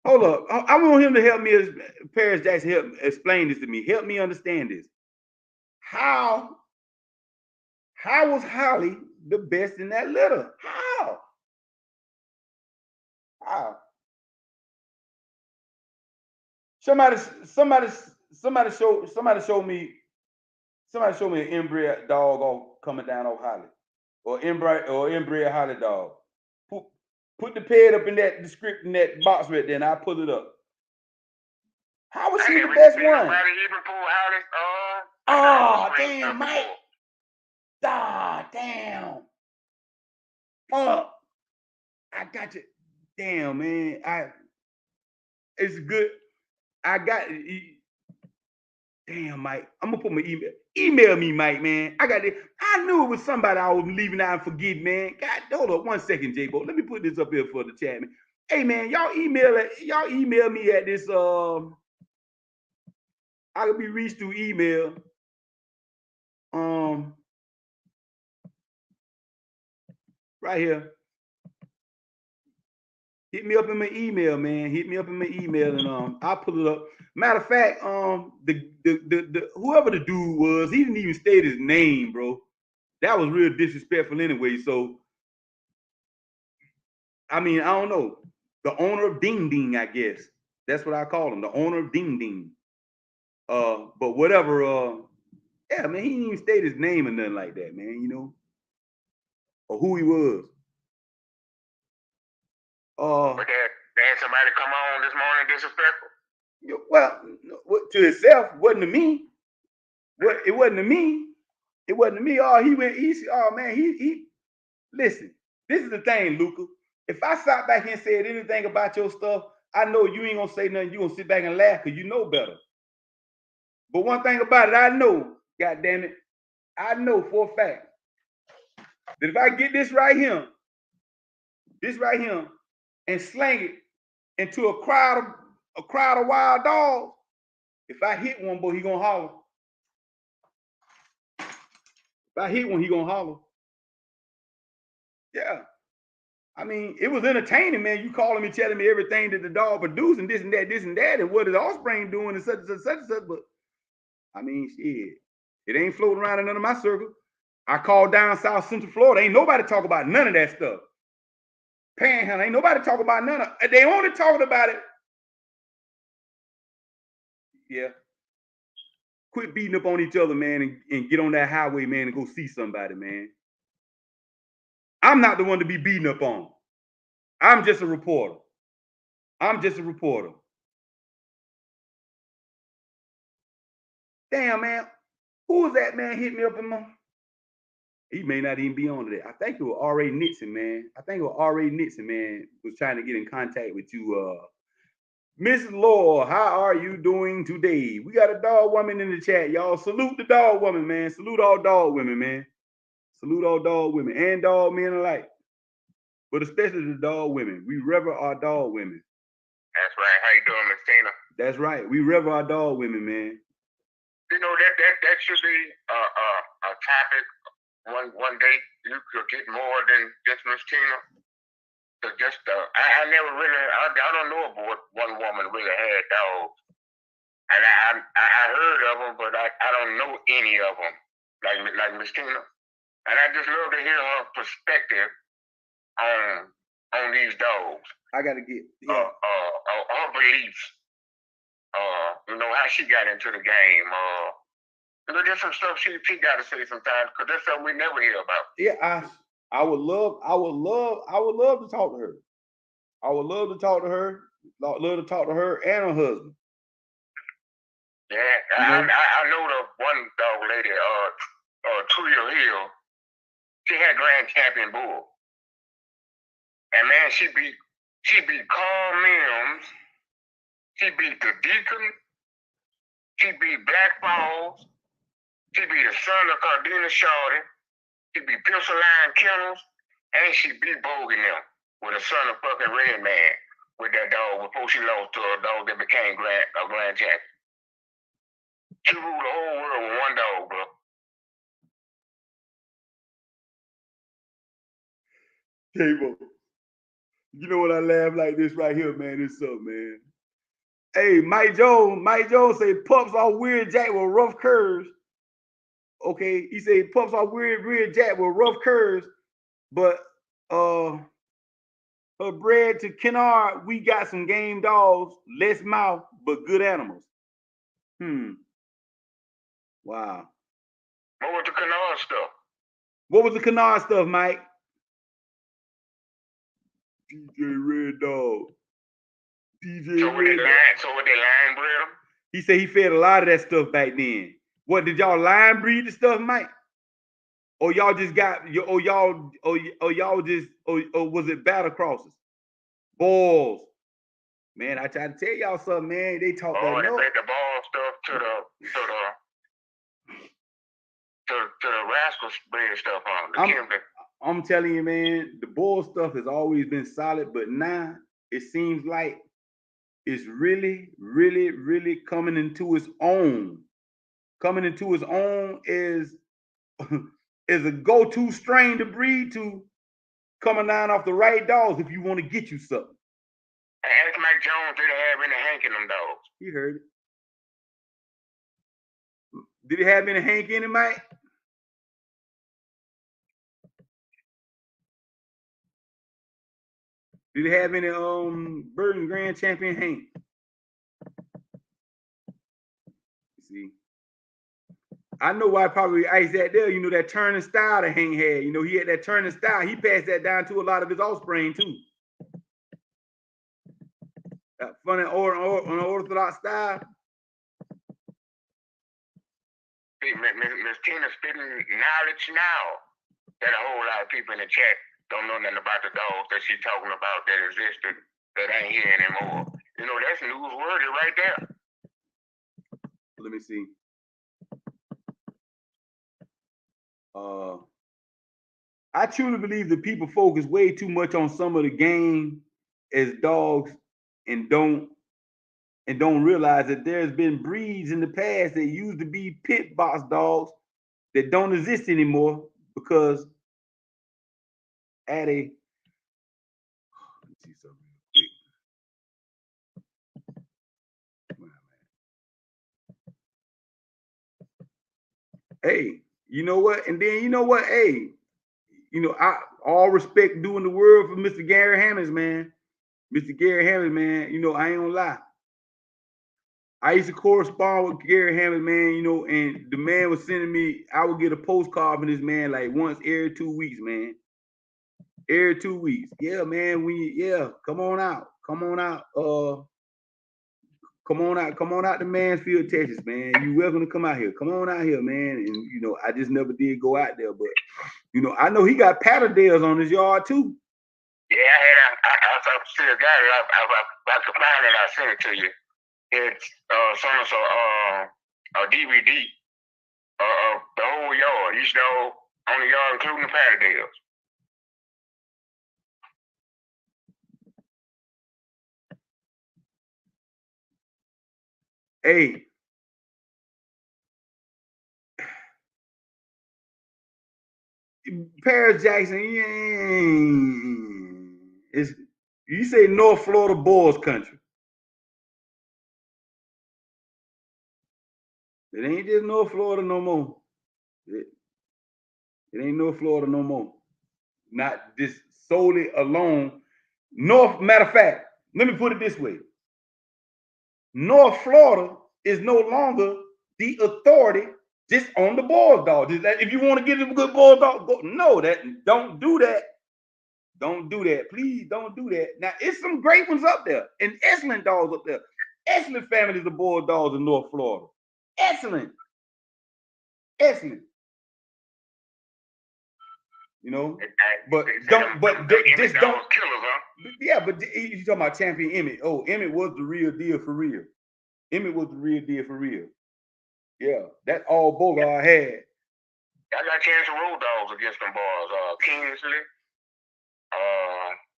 Hold up. I want him to help me, as Paris Jackson, help explain this to me. Help me understand this. How was Holly the best in that litter? How? Somebody show me an inbred dog coming down off Holly, or inbred Holly dog. Put the ped up in that description, that box right there, and I'll pull it up. How was she the best one? Oh, damn, Mike. Ah, damn. Fuck. I got you. Damn, man. It's good. I got it. Damn, Mike. I'm gonna put my email. Email me, Mike, man. I got it. I knew it was somebody I was leaving out and forget, man. God, hold up 1 second, J-Bo. Let me put this up here for the chat, man. Hey, man, y'all email me at this. I could be reached through email. Right here. Hit me up in my email, man. Hit me up in my email, and I'll pull it up. Matter of fact, the whoever the dude was, he didn't even state his name, bro. That was real disrespectful anyway. So, I mean, I don't know. The owner of Ding Ding, I guess. That's what I call him, the owner of Ding Ding. But whatever, yeah, man, he didn't even state his name or nothing like that, man, you know, or who he was. But they had somebody come on this morning disrespectful. Well, to himself, wasn't to me. It wasn't to me. It wasn't to me. Oh, he went easy. Oh man, he listen. This is the thing, Luca. If I sat back here and said anything about your stuff, I know you ain't gonna say nothing. You gonna sit back and laugh because you know better. But one thing about it, I know, God damn it, I know for a fact that if I get this right here, and slang it into a crowd of wild dogs, if I hit one, boy, he gonna holler. If I hit one, he gonna holler. Yeah. I mean, it was entertaining, man. You calling me, telling me everything that the dog producing, this and that, and what his offspring doing, and such and such. But I mean, shit, it ain't floating around in none of my circle. I called down South Central Florida. Ain't nobody talk about none of that stuff. Panhandle, ain't nobody talk about none of it. They only talking about it. Yeah. Quit beating up on each other, man, and get on that highway, man, and go see somebody, man. I'm not the one to be beaten up on. I'm just a reporter. Damn, man. Who was that, man, hit me up in my... He may not even be on today. I think it was R.A. Nixon, man. Was trying to get in contact with you. Mrs. Laura, how are you doing today? We got a dog woman in the chat, y'all. Salute the dog woman, man. Salute all dog women, man. Salute all dog women and dog men alike. But especially the dog women. We rever our dog women. That's right. How you doing, Miss Tina? That's right. We rever our dog women, man. You know, that should be a topic one day. You could get more than just Miss Tina. So just I never really, I don't know about one woman really had dogs. And I heard of them, but I don't know any of them like Miss Tina. And I just love to hear her perspective on these dogs. I gotta get her beliefs. You know how she got into the game. You know, there's some stuff she got to say sometimes because there's something we never hear about. Yeah, I would love to talk to her. I would love to talk to her. Love to talk to her and her husband. Yeah, I know the one dog lady, Tuya Hill. She had Grand Champion Bull, and man, she beat Carl Mims. She beat the Deacon. She beat Black Falls. She beat the son of Cardina Shorty. She beat Pistol Line Kennels. And she beat Bogan them with the son of fucking Red Man with that dog before she lost to a dog that became a grand champion. She ruled the whole world with one dog, bro. Cable. You know what I laugh like this right here, man? This up, man. Hey, Mike Jones say pups are weird jack with rough curves. Okay, he said pups are weird jack with rough curves, but her bred to Kennard, we got some game dogs, less mouth, but good animals. Wow. What was the Kennard stuff? What was the Kennard stuff, Mike? DJ Red Dog. So what they line bred them? He said he fed a lot of that stuff back then. What, did y'all line breed the stuff, Mike? Or y'all just got or was it battle crosses? Balls. Man, I tried to tell y'all something, man. They talk about they fed the ball stuff to the rascal breed stuff on the I'm telling you, man, the ball stuff has always been solid, but now it seems like it's really, really, really coming into its own. Coming into its own is a go-to strain to breed to, coming down off the right dogs if you want to get you something. Ask Mike Jones, did he have any Hank in them dogs? He heard it. Did he have any Hank in it, Mike? Did he have any Burton Grand Champion Hank? See, I know why probably Ice that there. You know that turning style that Hank had. You know he had that turning style. He passed that down to a lot of his offspring too. That funny unorthodox style. Miss Tina spitting knowledge now that a whole lot of people in the chat don't know nothing about the dogs that she's talking about that existed that ain't here anymore. You know, that's newsworthy right there. Let me see. I truly believe that people focus way too much on some of the game as dogs and don't realize that there's been breeds in the past that used to be pit box dogs that don't exist anymore because at a let me see something real quick. Hey, you know what? And then you know what? Hey, you know, I all respect doing the world for Mr. Gary Hammonds, man. Mr. Gary Hammonds, man, you know, I ain't gonna lie. I used to correspond with Gary Hammond, man, you know, and the man was sending me, I would get a postcard from this man like once every 2 weeks, man. Every 2 weeks. Yeah, man, come on out. Come on out to Mansfield, Texas, man. You welcome to come out here. Come on out here, man. And you know, I just never did go out there, but you know, I know he got Patterdales on his yard too. Yeah, I still got it. I could find it, I'll send it to you. It's a DVD of the whole yard, each dog on the yard, including the Patterdales. Hey, Paris Jackson, you say North Florida Boys country. It ain't just North Florida no more. It ain't North Florida no more. Not just solely alone. Matter of fact, let me put it this way. North Florida is no longer the authority just on the Bulldogs. If you want to get a good Bulldog, go. No, don't do that. Don't do that. Please don't do that. Now, it's some great ones up there, and excellent dogs up there. Excellent families of Bulldogs in North Florida. Excellent. Excellent. You know, but don't. But just don't. Killers, huh? Yeah, but you talking about Champion Emmett? Oh, Emmett was the real deal for real. Emmett was the real deal for real. Yeah, that's all Bogart had. I got a chance to road dogs against them boys. Kingsley,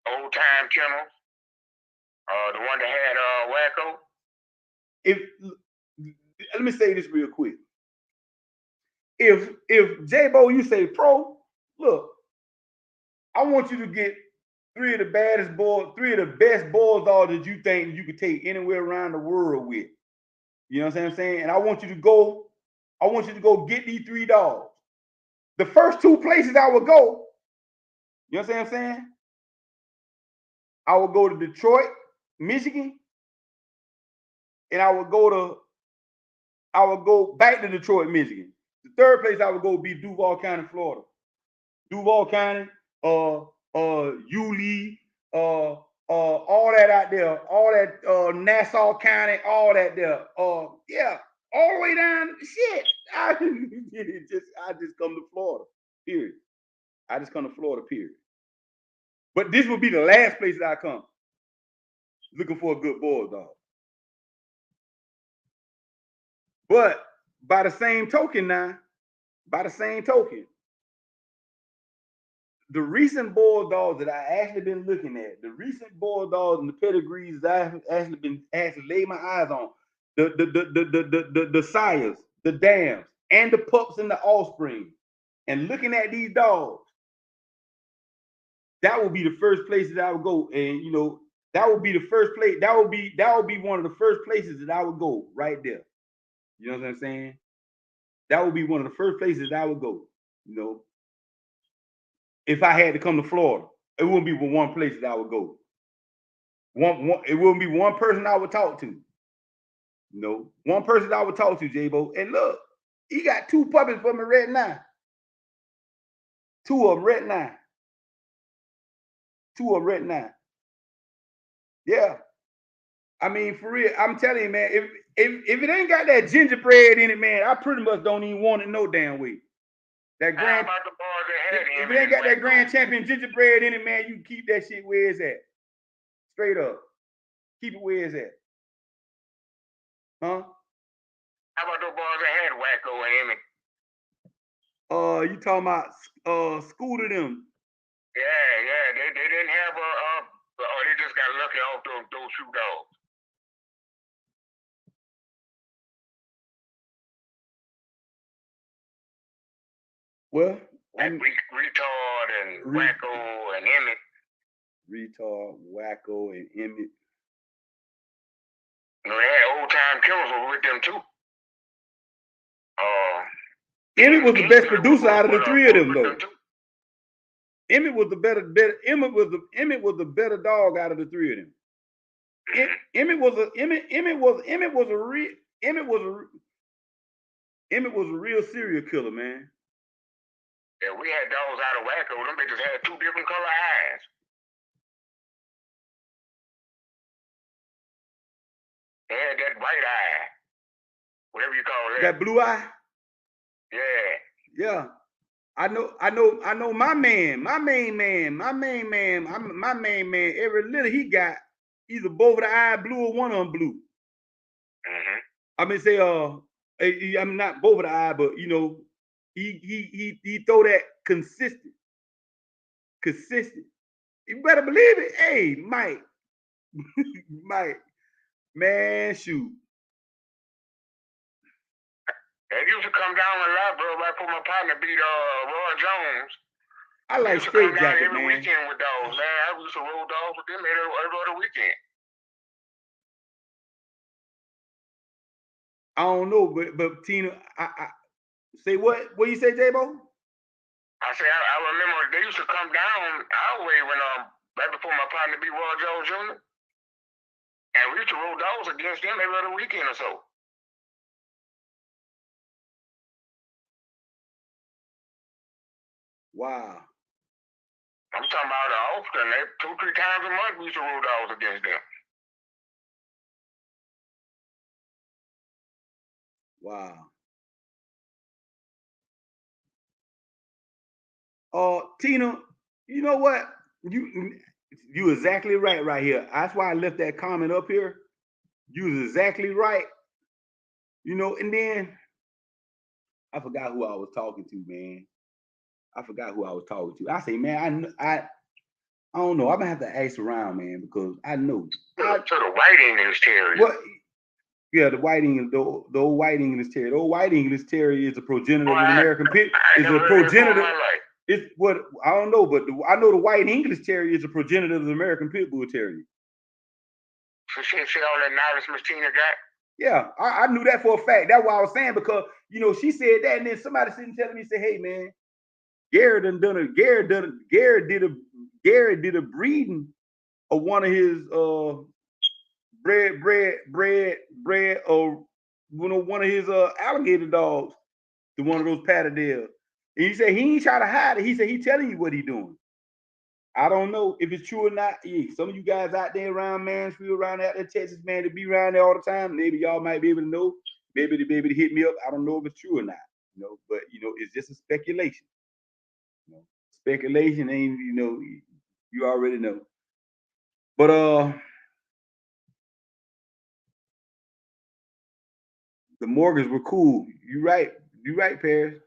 Old Time Kennel, the one that had Wacko. Let me say this real quick. If J-Bo, you say pro, look, I want you to get three of the best Bulldogs that you think you could take anywhere around the world with. You know what I'm saying? And I want you to go get these 3 dogs. The first 2 places I would go, you know what I'm saying? I would go to Detroit, Michigan, and I would go back to Detroit, Michigan. The third place I would go would be Duval County, Florida. Duval County, Yulee, all that out there, all that Nassau County, all that there. Yeah, all the way down. Shit, I just come to Florida. Period. I just come to Florida. Period. But this would be the last place that I come. Looking for a good Bulldog. But by the same token, the recent Bulldogs that I actually been looking at, the recent Bulldogs and the pedigrees that I've actually been laid my eyes on, the sires, the dams, and the pups and the offspring, and looking at these dogs, that would be the first places that I would go. And you know, that would be the first place. That would be one of the first places that I would go right there. You know what I'm saying? That would be one of the first places that I would go. You know, if I had to come to Florida, it wouldn't be one place that I would go. It wouldn't be one person I would talk to. You know, one person I would talk to, J-Bo. And look, he got 2 puppies for me right now. 2 of them right now. 2 of them right now. Yeah. I mean, for real, I'm telling you, man, if it ain't got that gingerbread in it, man, I pretty much don't even want it no damn way. That grand, if it ain't got that grand champion gingerbread in it, man, you keep that shit where it's at. Straight up. Keep it where it's at. Huh? How about those boys that had Wacko and Emmett? You talking about Scooter them? Yeah. They didn't have they just got lucky off those 2 dogs. Well, Retard and Wacko and Emmett. Retard, Wacko, and Emmett. No, they had Old Time Killers with them too. Emmett was the best producer out of the 3 of them, though. Emmett was the better dog out of the 3 of them. Emmett was a real serial killer, man. Yeah, we had dogs out of Wacko. Them bitches had 2 different color eyes. They had that white eye, whatever you call that. That blue eye. Yeah. I know my main man. Every little he got either both of the eye blue or one of them blue. I mean, say I'm not both of the eye, but you know, he throw that consistent. You better believe it. Hey, Mike, man, shoot. They used to come down a lot, bro. Right before my partner beat Roy Jones. I like straight jacket, every weekend with dogs, man. I used to roll dogs with them every other weekend. I don't know, but Tina, I say what? What you say, J-Bo? I say I remember they used to come down our way when right before my partner B. Roy Jones Jr. And we used to roll dogs against them every other weekend or so. Wow. I'm talking about often. 2-3 times a month we used to roll dogs against them. Wow. Tina, you know what? You exactly right here. That's why I left that comment up here. You was exactly right. You know, and then I forgot who I was talking to, man. I forgot who I was talking to. I say, man, I don't know. I'm gonna have to ask around, man, because I know. To the white English Terrier. What? Yeah, the white English, the old white English Terrier. The old white English Terrier is a progenitor of an American Pit. Is a progenitor. It's what I don't know, but I know the white English Terrier is a progenitor of the American Pit Bull Terrier. So she all that knowledge Miss Tina got? Yeah, I knew that for a fact. That's why I was saying, because you know she said that, and then somebody sitting telling me, say, "Hey, man, Garrett did a breeding of one of his one of his alligator dogs to one of those Patterdales." And he said he ain't trying to hide it. He said he telling you what he doing. I don't know if it's true or not. Yeah, some of you guys out there around Mansfield, around out there, Texas, man, to be around there all the time, maybe y'all might be able to know. Maybe to be able to hit me up. I don't know if it's true or not. You know, but you know, it's just a speculation. You know, speculation ain't, you know, you already know. But the Morgans were cool. You right, Paris.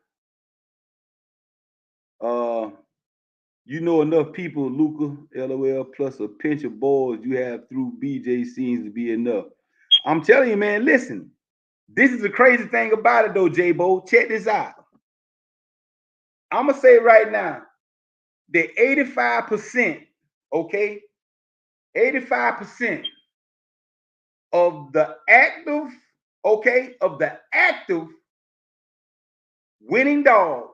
You know enough people, Luca, LOL, plus a pinch of balls you have through BJ seems to be enough. I'm telling you, man, listen. This is the crazy thing about it, though, J-Bo. Check this out. I'm going to say right now that 85%, okay, 85% of the active, okay, of the active winning dogs,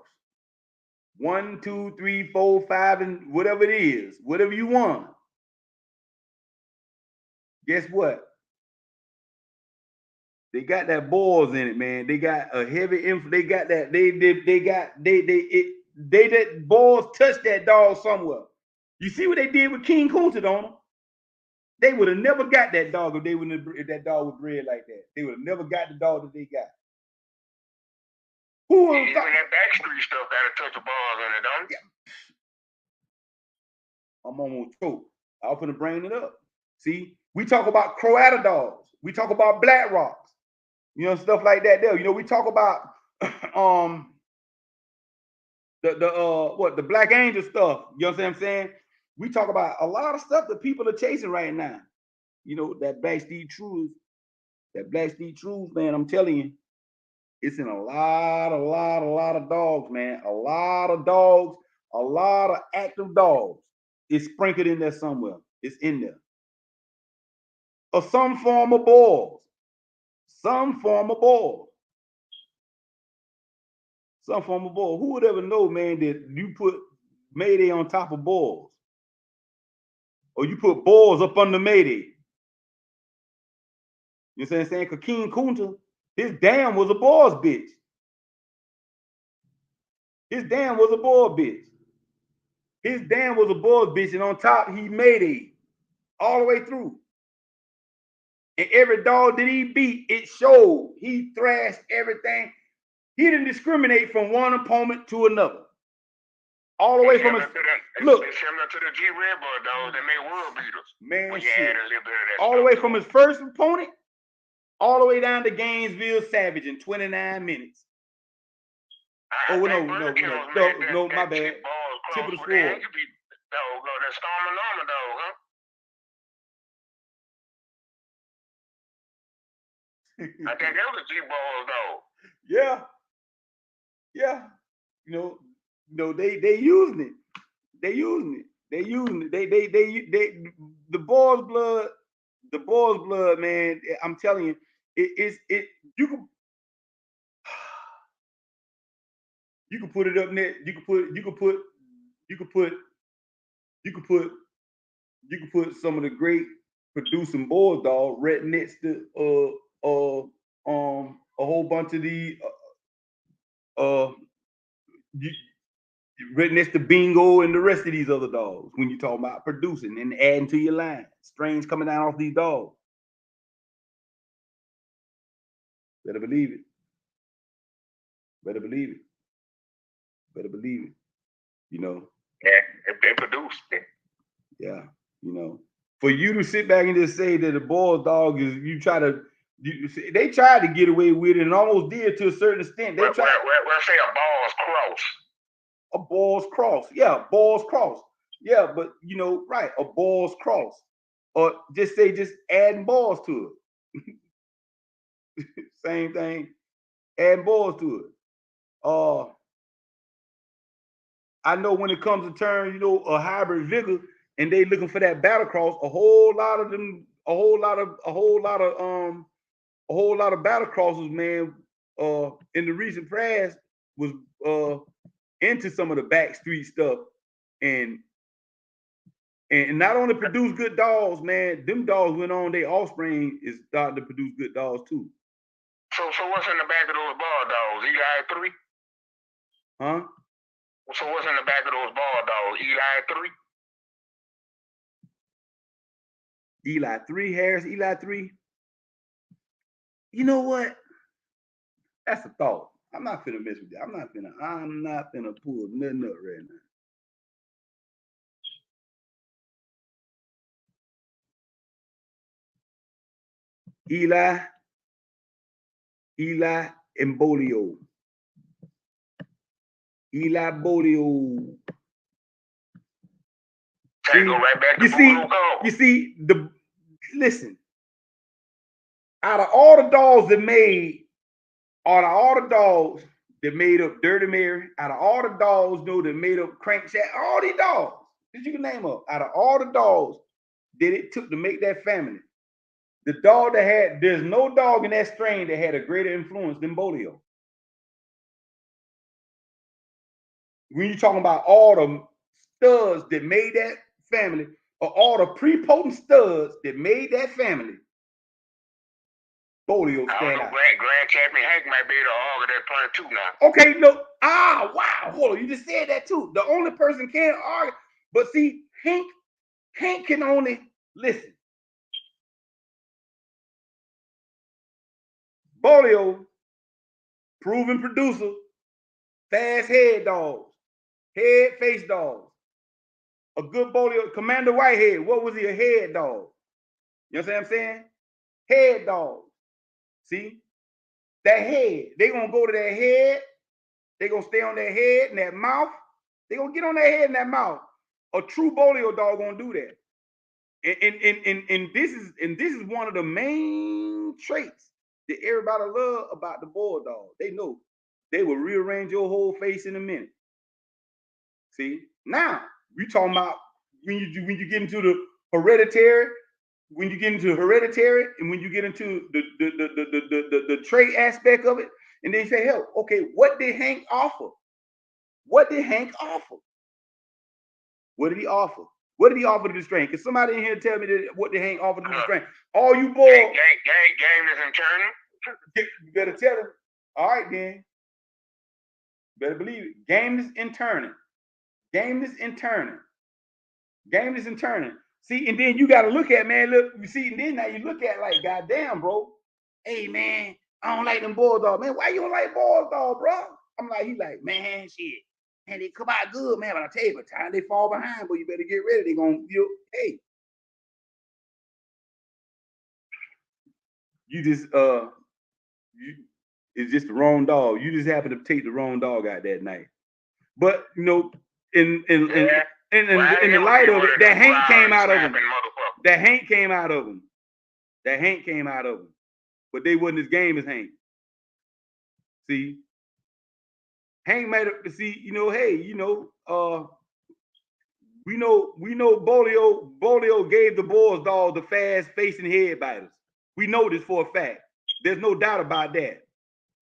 1, 2, 3, 4, 5, and whatever it is, whatever you want, guess what? They got that balls in it, man. They got a heavy influence. They got that. They that balls touch that dog somewhere. You see what they did with King Kunta, don't them? They would have never got that dog if that dog was bred like that. They would have never got the dog that they got. Who would have thought? Even that Backstreet stuff got a touch of balls in it, don't it? Yeah. I'm almost choke. I was finna bring it up. See, we talk about Croata dogs. We talk about Black Rocks. You know, stuff like that there. You know, we talk about the Black Angel stuff. You know what I'm saying? We talk about a lot of stuff that people are chasing right now. You know, that Black Steve Truth, man, I'm telling you, it's in a lot of dogs, man. A lot of dogs, a lot of active dogs. It's sprinkled in there somewhere. It's in there. Or some form of balls. Some form of balls. Some form of ball. Who would ever know, man, that you put Mayday on top of balls? Or you put balls up under Mayday? You know what I'm saying? Because King Kunta, his dam was a balls bitch. His dam was a ball bitch. His dam was a balls bitch, and on top, he Mayday all the way through. And every dog that he beat, it showed. He thrashed everything. He didn't discriminate from one opponent to another. All the way from his look. It's similar to the G Red Bull dogs that made world beaters. Man, shit. All the way from his first opponent, all the way down to Gainesville Savage in 29 minutes. Oh no, my bad. Tip of the sword. That Storm and Norman dog, huh? I think that was a G-Balls dog. Yeah. Yeah. You know, they using it. They using it. They the boy's blood, man. I'm telling you, you can put it up next. You can put you can put some of the great producing bulldog right next to a whole bunch of the you, right next to Bingo and the rest of these other dogs when you talk about producing and adding to your line. Strains coming down off these dogs. Better believe it. Better believe it. Better believe it. You know. Yeah, if they produce it. Yeah, you know. For you to sit back and just say that a bulldog is they tried to get away with it and almost did to a certain extent. We'll say a ball's cross. A ball's cross. Yeah, ball's cross. Yeah, but you know, right, a ball's cross. Or just adding balls to it. Same thing. Adding balls to it. I know when it comes to turn, you know, a hybrid vigor and they looking for that battle cross, a whole lot of battle crosses, man, in the recent past was into some of the backstreet stuff and not only produce good dogs, man, them dogs went on, their offspring is starting to produce good dogs too. So what's in the back of those ball dogs? Eli 3? Huh? So what's in the back of those ball dogs? Eli 3? Eli 3, Harris, Eli 3. You know what? That's a thought. I'm not finna mess with you. I'm not finna pull nothing up right now. Eli and Bolio. Eli Bolio. Go right back to listen. Out of all the dogs that made up Dirty Mary, out of all the dogs that made up Crankshack, all these dogs that you can name up, out of all the dogs that it took to make that family, the dog there's no dog in that strain that had a greater influence than Bolio. When you're talking about all the studs that made that family, or all the pre-potent studs that made that family, Bolio stand out. Grand Champion Hank might be able to argue that point too now. Okay, no. Wow. Hold on. You just said that too. The only person can't argue. But see, Hank can only listen. Bolio, proven producer, fast head dogs, head face dogs. A good Bolio, Commander Whitehead. What was he? A head dog. You know what I'm saying? Head dog. See? That head. They're going to go to that head. They're going to stay on their head and that mouth. They're going to get on their head and that mouth. A true Bolio dog going to do that. And this is one of the main traits that everybody love about the bulldog. They know they will rearrange your whole face in a minute. See? Now, we talking about when you get into the hereditary, and when you get into the trait aspect of it, and they say, hell, okay, what did Hank offer? What did he offer? What did he offer to the strain? Can somebody in here tell me what did Hank offer to the strain? All you boys. Game isn't turning. You better tell him. All right, then. Better believe it. Game is in turning. See, and then you got to look at, man, look, you see, and then now you look at like, goddamn, bro. Hey, man, I don't like them bulldog. Man, why you don't like bulldog, bro? I'm like, he like, man, shit. And they come out good, man. But I tell you, by the time they fall behind, boy, you better get ready. They're going to, hey. You just, it's just the wrong dog. You just happen to take the wrong dog out that night. But, you know, in the light of it, that Hank came out of him. That Hank came out of him. But they wasn't as game as Hank. See? Hank made it. See, you know, hey, you know, we know Bolio gave the boys dog the fast facing head biters. We know this for a fact. There's no doubt about that.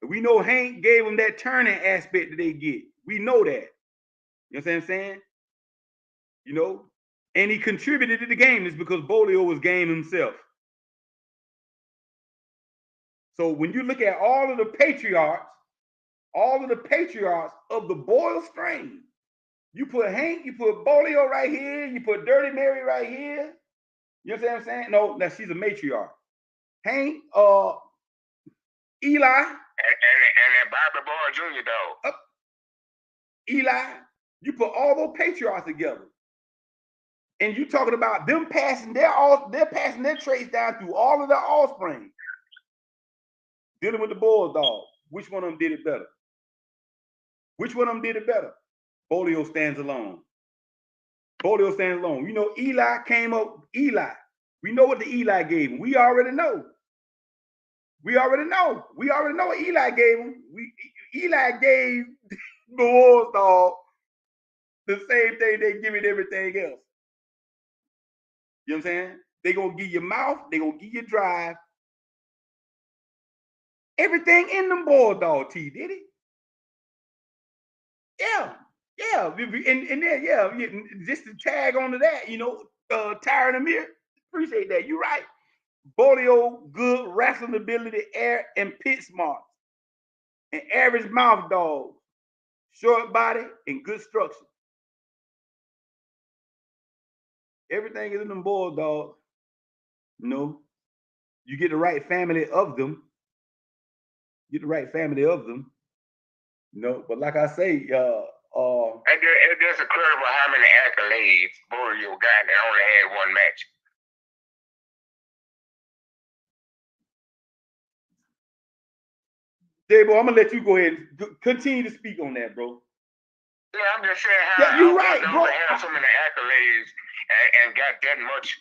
We know Hank gave them that turning aspect that they get. We know that. You know what I'm saying? You know, And he contributed to the gameness because Bolio was game himself. So when you look at all of the patriarchs of the Boyle strain, you put Hank, you put Bolio right here, you put Dirty Mary right here. You understand what I'm saying? No, now she's a matriarch. Hank, Eli. And that Bobby Boy Jr. dog. Eli, you put all those patriarchs together. And you talking about them passing their traits down through all of their offspring. Dealing with the Bulldog. Which one of them did it better? Which one of them did it better? Bolio stands alone. Bolio stands alone. You know, Eli came up, Eli. We know what the Eli gave him. We already know. We already know what Eli gave him. Eli gave the Bulldog the same thing they give it everything else. You know what I'm saying? They gonna give you mouth, they gonna give you drive. Everything in them Bulldog T, did he? Yeah. And then, yeah, just to tag onto that, you know, Tyron Amir, appreciate that. You're right. Bolio, good wrestling ability, air and pit smart. An average mouth dog, short body, and good structure. Everything is in them Bulldogs. You know, you get the right family of them. Get the right family of them. You know, but like I say, and there's incredible how many accolades Bolio got and only had one match. J-Bo, I'm gonna let you go ahead and continue to speak on that, bro. Yeah, I'm just saying how you're right, bro. Have so many accolades and got that much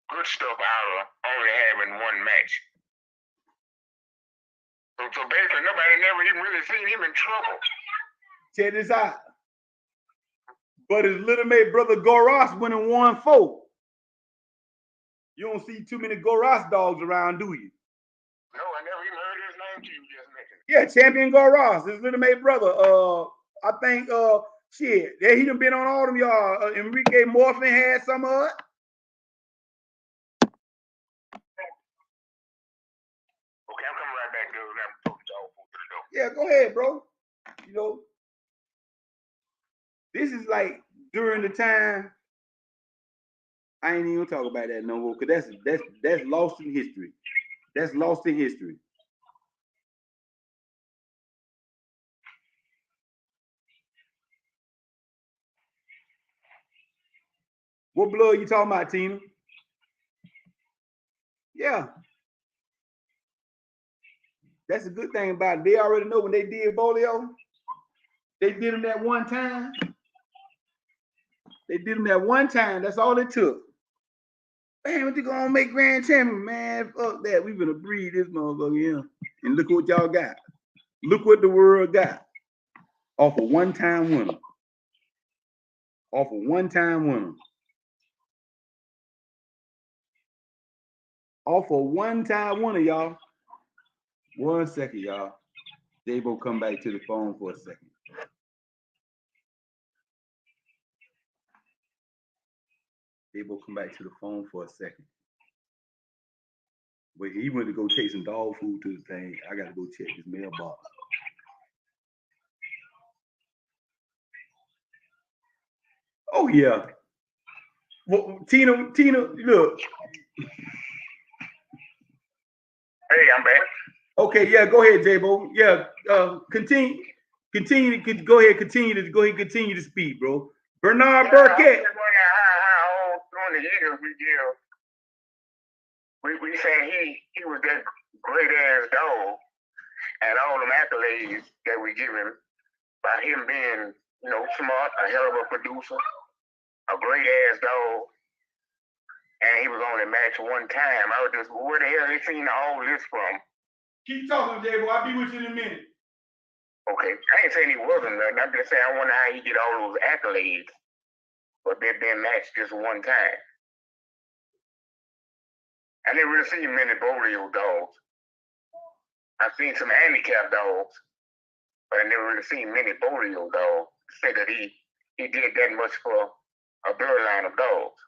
good stuff out of only having one match. So basically, nobody never even really seen him in trouble. Check this out. But his little mate brother Goros went and won 4. You don't see too many Goros dogs around, do you? No, I never even heard his name till you just mentioned. Yeah, Champion Goros, his little mate brother. I think shit, yeah, he done been on all them y'all. Enrique Morphin had some of it. Okay, I'm coming right back, dude. I'm talking to dog food to the door. Yeah, go ahead, bro. You know, this is like during the time. I ain't even talk about that no more, because that's lost in history. That's lost in history. What blood you talking about, Tina? Yeah. That's a good thing about it. They already know when they did Bolio, they did him that one time. They did him that one time. That's all it took. Man, what you gonna make grand champion, man? Fuck that. We gonna breed this motherfucker here. And look what y'all got. Look what the world got. Off a one-time winner. Off a one-time winner. Off a one-time winner, y'all. 1 second, y'all. J-Bo come back to the phone for a second. J-Bo come back to the phone for a second. But he went to go take some dog food to the thing. I gotta go check his mailbox. Oh yeah. Well, Tina, look. Hey, I'm back. Okay, yeah, go ahead, J-Bo. Yeah, continue to speak, bro. Bernard Burkett. How during the years we saying he was that great ass dog, and all them accolades that we give him by him being, you know, smart, a hell of a producer, a great ass dog, and he was only matched one time. I was just, where the hell they seen all this from? Keep talking, J-Bo. I'll be with you in a minute. Okay, I ain't saying he wasn't nothing. I'm just saying I wonder how he get all those accolades, but they've been matched just one time. I never really seen many Bolio dogs. I've seen some handicap dogs, but I never really seen many Bolio dogs say that he did that much for a bloodline of dogs.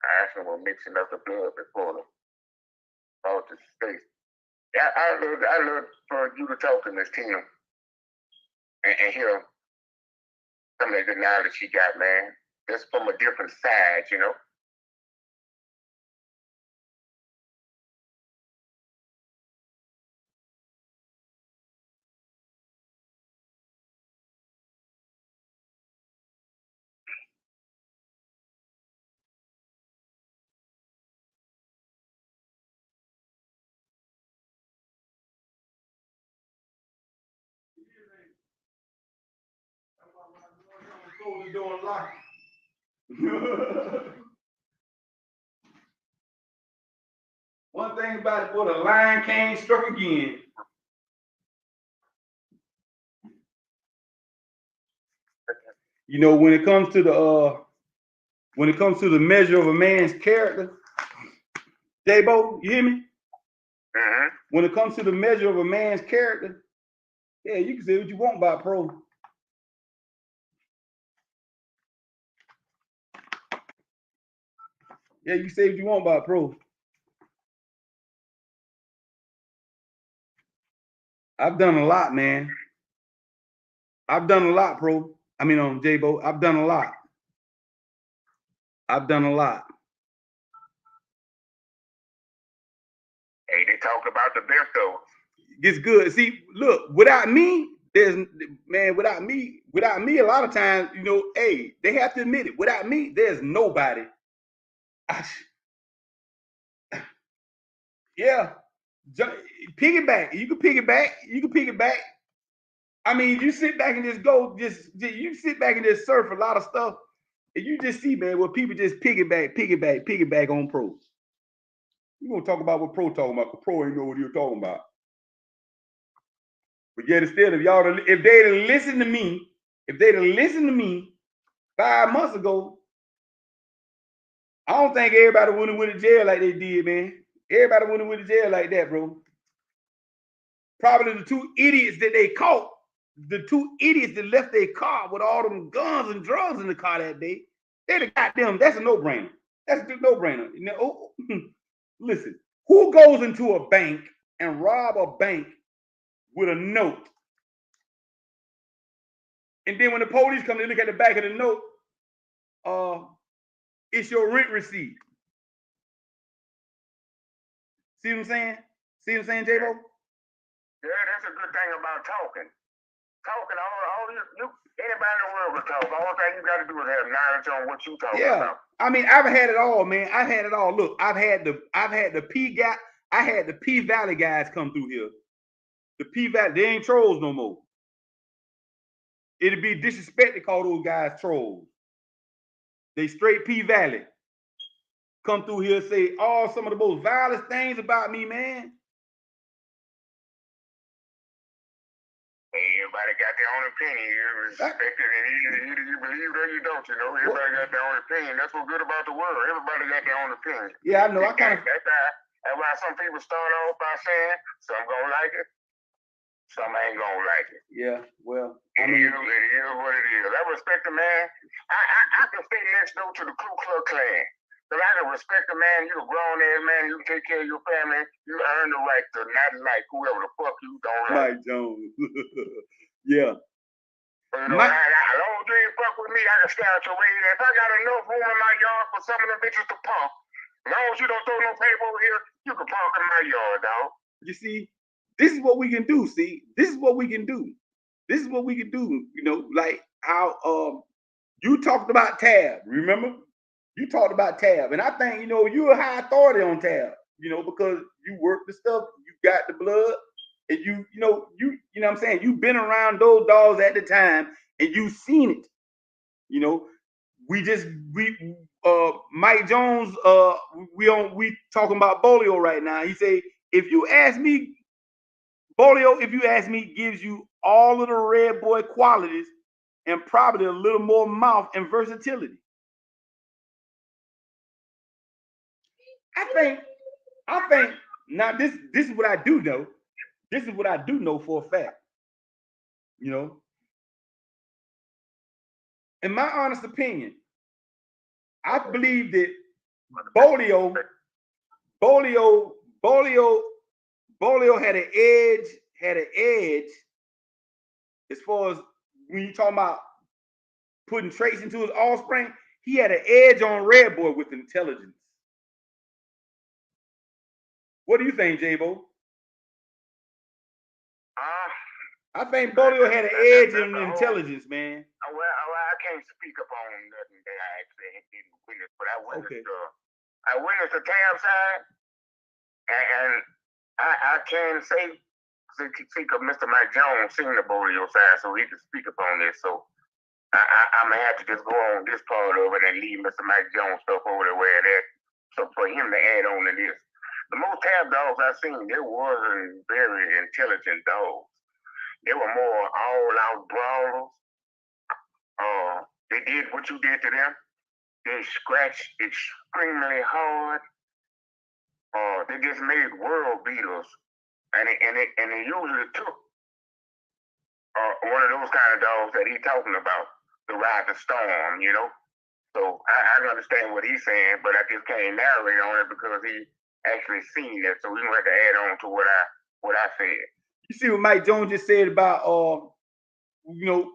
I actually was mixing up the blood before the brought to space. Yeah, I love for you to talk to Miss Tina and hear some of the knowledge she got, man. Just from a different side, you know. Close the door and lock it. One thing about it, boy, the line came struck again. You know, when it comes to the measure of a man's character, J-Bo, you hear me? Mm-hmm. When it comes to the measure of a man's character, yeah, you can say what you want about pro. Yeah, you say what you want about pro. I've done a lot, man. I've done a lot, pro. I mean, J-Bo, I've done a lot. I've done a lot. Hey, they talk about the best though. It's good. See, look, without me, without me, a lot of times, you know, hey, they have to admit it. Without me, there's nobody. Yeah. Piggyback. You can piggyback. I mean, you sit back and you sit back and just surf a lot of stuff, and you just see, man, where people just piggyback on pros. We're gonna talk about what pro talking about, because pro ain't know what you're talking about. But yet instead of if they'd have listened to me 5 months ago, I don't think everybody would have went to jail like they did, man. Everybody wouldn't have went to jail like that, bro. Probably the two idiots that they caught, the two idiots that left their car with all them guns and drugs in the car that day, they'd have got them. That's a no-brainer. That's a no-brainer. You know, listen, who goes into a bank and rob a bank with a note? And then when the police come, they look at the back of the note, it's your rent receipt. See what I'm saying? See what I'm saying, J-Bo? Yeah, that's a good thing about talking. Talking, anybody in the world will talk. All thing you got to do is have knowledge on what you talking about. I mean, I've had it all, man. I've had it all. Look, I had the P Valley guys come through here. The P Valley, they ain't trolls no more. It'd be disrespect to call those guys trolls. They straight P Valley. Come through here, say some of the most violent things about me, man. Everybody got their own opinion. You respect it, and either you believe it or you don't. You know, everybody got their own opinion. That's what's good about the world. Everybody got their own opinion. Yeah, I know. That's why some people start off by saying some gonna like it, some ain't gonna like it. Yeah, well, I mean, it is what it is. I respect the man. I can stay next door to the Ku Klux Klan. But I can respect the man. You're a grown ass man. You take care of your family. You earn the right to not like whoever the fuck you don't like. Mike Jones. Yeah. But, you know, as long as you ain't fuck with me, I can stay out your way. If I got enough room in my yard for some of the bitches to pump, as long as you don't throw no paper over here, you can park in my yard, dog. You see, this is what we can do. See, this is what we can do. This is what we can do. You know, like how you talked about Tab. Remember? You talked about Tab, and I think, you know, you're a high authority on Tab, you know, because you work the stuff, you got the blood, and you know what I'm saying, you've been around those dogs at the time, and you've seen it. You know, Mike Jones, we talking about Bolio right now. He say, if you ask me, Bolio, gives you all of the red boy qualities and probably a little more mouth and versatility. I think now this is what I do though. this is what I do know for a fact. You know, in my honest opinion, I believe that Bolio had an edge as far as when you talking about putting traits into his offspring. He had an edge on Red Boy with intelligence. What do you think, J-Bo? I think Bolio had an edge in intelligence, man. Well, I can't speak upon nothing that I actually didn't witness, but I witnessed the Tab side, and I can say, speak of Mr. Mike Jones seen the Bolio side, so he can speak upon this. So I'm gonna have to just go on this part of it and leave Mr. Mike Jones stuff over there where that. So for him to add on to this, the most Tab dogs I've seen, they wasn't very intelligent dogs. They were more all-out brawlers. They did what you did to them. They scratched extremely hard. They just made world beaters, and it usually took one of those kind of dogs that he's talking about to ride the storm, you know. So I understand what he's saying, but I just can't narrate on it because he actually seen it. So we gonna have to add on to what I said. You see what Mike Jones just said about you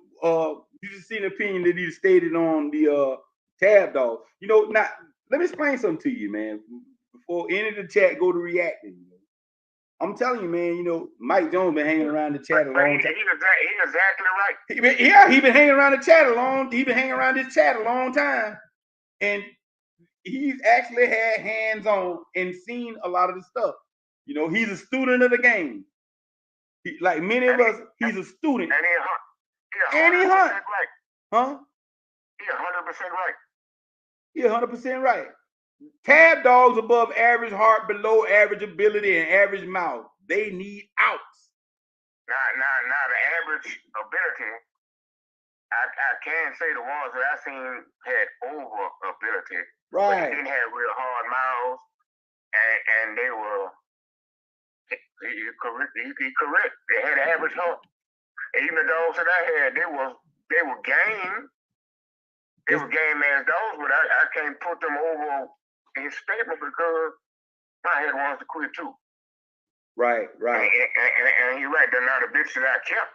just see an opinion that he stated on the Tab dog. You know, now let me explain something to you, man. Before any of the chat go to reacting, you know, I'm telling you, man. You know, Mike Jones been hanging around the chat a long time. He's exactly right. He been hanging around the chat a long. He been hanging around this chat a long time, and he's actually had hands on and seen a lot of the stuff. You know, he's a student of the game. Like many of us, he's a student. And he hunt. Right. Huh? He 100% right. He 100% right. Tab dogs above average heart, below average ability, and average mouth. They need outs. Now the average ability, I can say the ones that I seen had over ability. Right. But they didn't have real hard mouths, and they were correct. They had average heart. And even the dogs that I had, they were game. They were game ass dogs, but I can't put them over in stable because I had ones to quit too. Right. And you're right. They're not a bitch that I kept.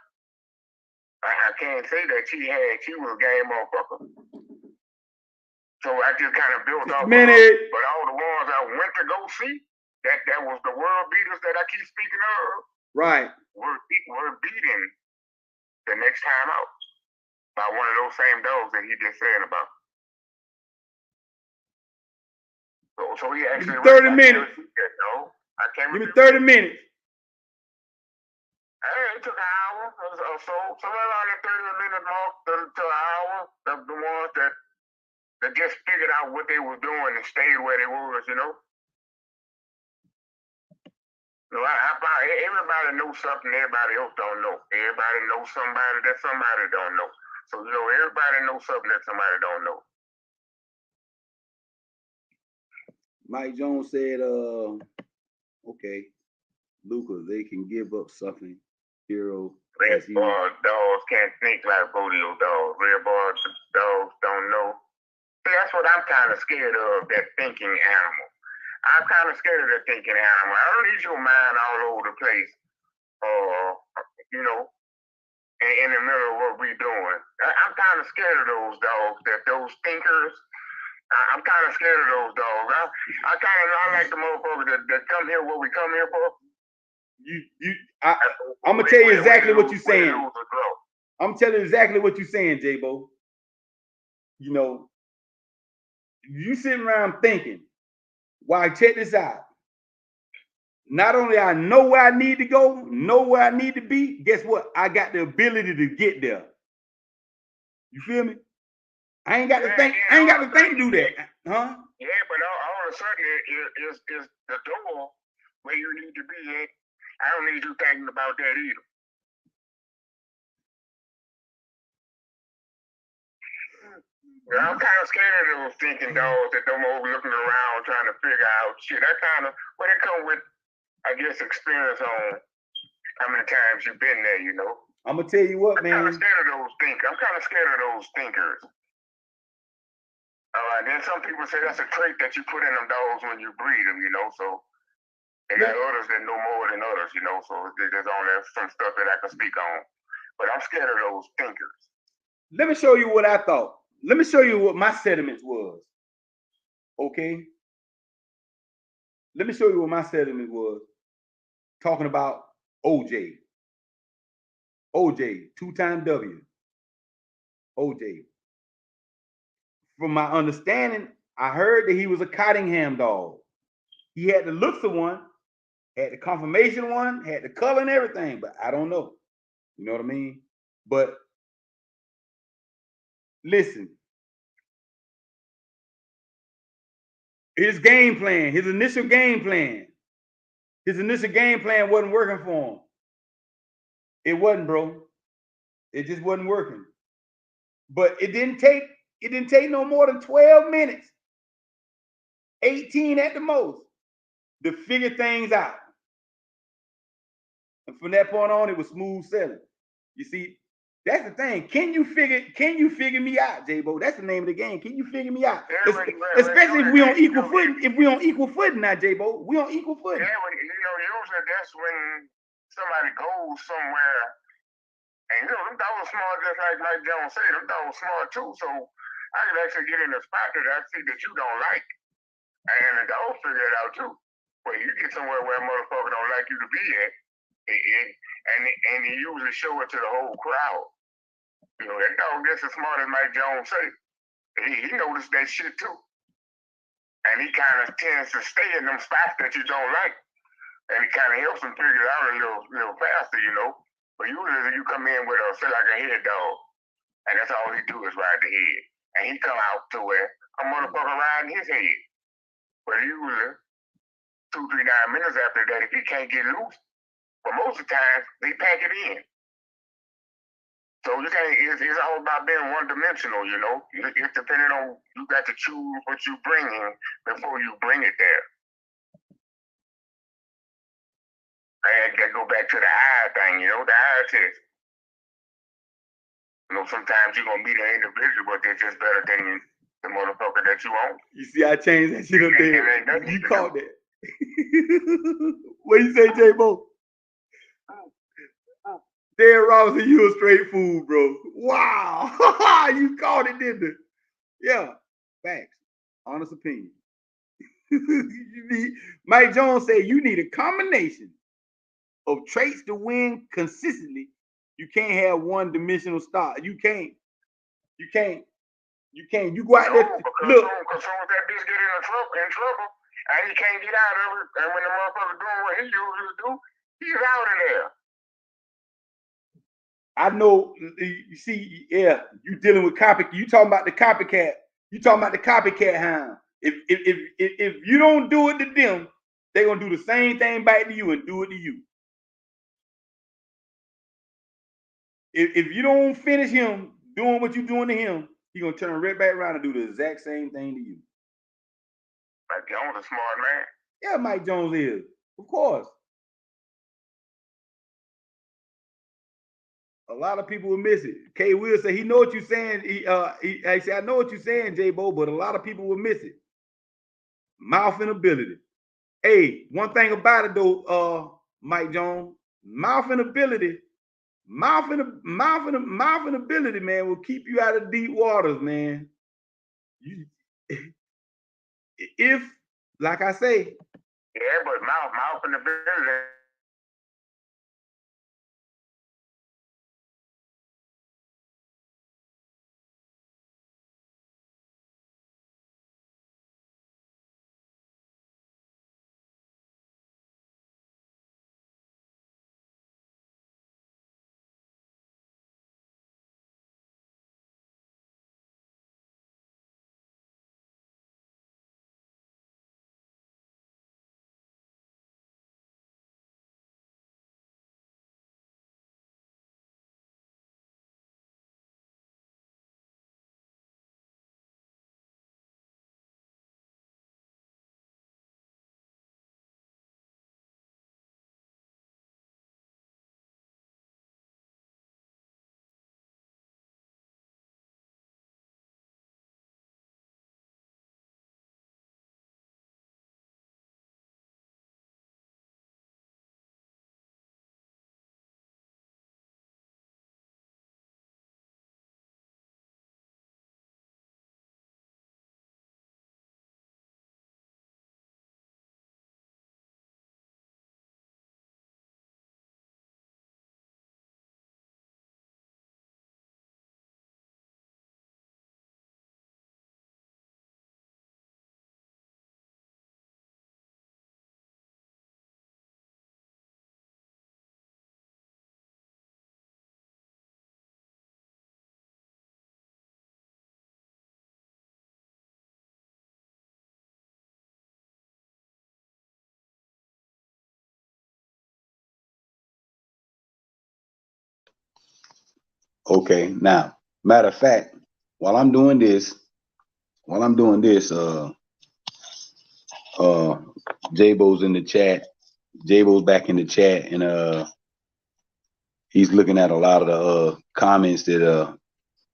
I can't say that she was a game motherfucker. So I just kind of built off. But all the ones I went to go see, that was the world beaters that I keep speaking of. Right. Were beating the next time out by one of those same dogs that he just said about. So he actually 30 minutes. Give me 30 minutes. Hey, it took an hour or so. Somewhere around the 30-minute mark to an hour. The ones that just figured out what they were doing and stayed where they was, you know. No, everybody knows something everybody else don't know. Everybody knows somebody that somebody don't know. So, you know, everybody knows something that somebody don't know. Mike Jones said, okay, Luca, they can give up something. Hero. Red bar dogs can't think like Bolio dogs. Red bar dogs don't know. See, that's what I'm kind of scared of, that thinking animal. I'm kind of scared of that thinking animal. I don't need your mind all over the place, you know, in the middle of what we're doing. I'm kind of scared of those dogs, those thinkers. I'm kind of scared of those dogs. I like the motherfuckers that come here what we come here for. I'm gonna tell you exactly what you're saying. I'm telling you exactly what you're saying, J-Bo. You know, you sitting around thinking, why, check this out. Not only I know where I need to go, know where I need to be, guess what? I got the ability to get there. You feel me? I ain't got to think. I ain't got to think to do that, huh? Yeah, but all of a sudden, it's the door where you need to be at. I don't need you thinking about that either. I'm kind of scared of those thinking dogs that don't over looking around trying to figure out shit. That kind of, well, they come with, I guess, experience on how many times you've been there, you know. I'm gonna tell you what, man. I'm kind of scared of those thinkers. I'm kind of scared of those thinkers. Then some people say that's a trait that you put in them dogs when you breed them, you know. So they got others that know more than others, you know. So there's only some stuff that I can speak on. But I'm scared of those thinkers. Let me show you what I thought. Let me show you what my sentiments was. Okay? Let me show you what my sentiment was. Talking about OJ. OJ, 2-time W. OJ. From my understanding, I heard that he was a Cottingham dog. He had the looks of one, had the confirmation one, had the color and everything, but I don't know. You know what I mean? But listen, his game plan, his initial game plan wasn't working for him. It wasn't, bro. It just wasn't working. But it didn't take no more than 12 minutes, 18 at the most, to figure things out. And from that point on, it was smooth sailing. You see, that's the thing. Can you figure me out, J-Bo? That's the name of the game. Can you figure me out? Especially if we on equal footing. If we on equal footing now, J-Bo, we on equal footing. Yeah, usually that's when somebody goes somewhere, and them dogs smart, just like Mike Jones said. Them dogs smart too. So I can actually get in a spot that I see that you don't like, and the dog figure it out too. But you get somewhere where a motherfucker don't like you to be at, and he usually show it to the whole crowd. You know, that dog gets as smart as Mike Jones say. He noticed that shit too. And he kind of tends to stay in them spots that you don't like. And it kind of helps him figure it out a little faster, you know. But usually you come in with say like a head dog, and that's all he do is ride the head. And he come out to where a motherfucker riding his head. But usually 2, 3, 9 minutes after that, if he can't get loose, but most of the time, they pack it in. So you can't, it's all about being one-dimensional, you know. It's depending on, you got to choose what you bring in before you bring it there. I got to go back to the eye thing, you know, the eye test. You know, sometimes you're going to be the individual, but they're just better than the motherfucker that you own. You see, I changed that shit up there. You caught that. What you say, J-Bo? Darren Robinson, you a straight fool, bro. Wow. You caught it, didn't you? Yeah. Facts. Honest opinion. Mike Jones said you need a combination of traits to win consistently. You can't have one-dimensional style. You can't. You go out there. Look. Because soon as that bitch get in trouble, and he can't get out of it, and when the motherfucker doing what he usually do, he's out of there. I know. You see, yeah, you dealing with copycat. You talking about the copycat. You talking about the copycat hound. If you don't do it to them, they're gonna do the same thing back to you and do it to you. If you don't finish him doing what you're doing to him, he's gonna turn right back around and do the exact same thing to you. Mike Jones a smart man. Yeah, Mike Jones is, of course. A lot of people will miss it. K. Will say he know what you're saying. He said, I know what you're saying, J-Bo, but a lot of people will miss it. Mouth and ability. Hey, one thing about it though, Mike Jones, mouth and ability, mouth and ability, man, will keep you out of deep waters, man. If, like I say, yeah, but mouth and ability. Okay, now, matter of fact, while I'm doing this, J-Bo's in the chat. J-Bo's back in the chat, and he's looking at a lot of the comments that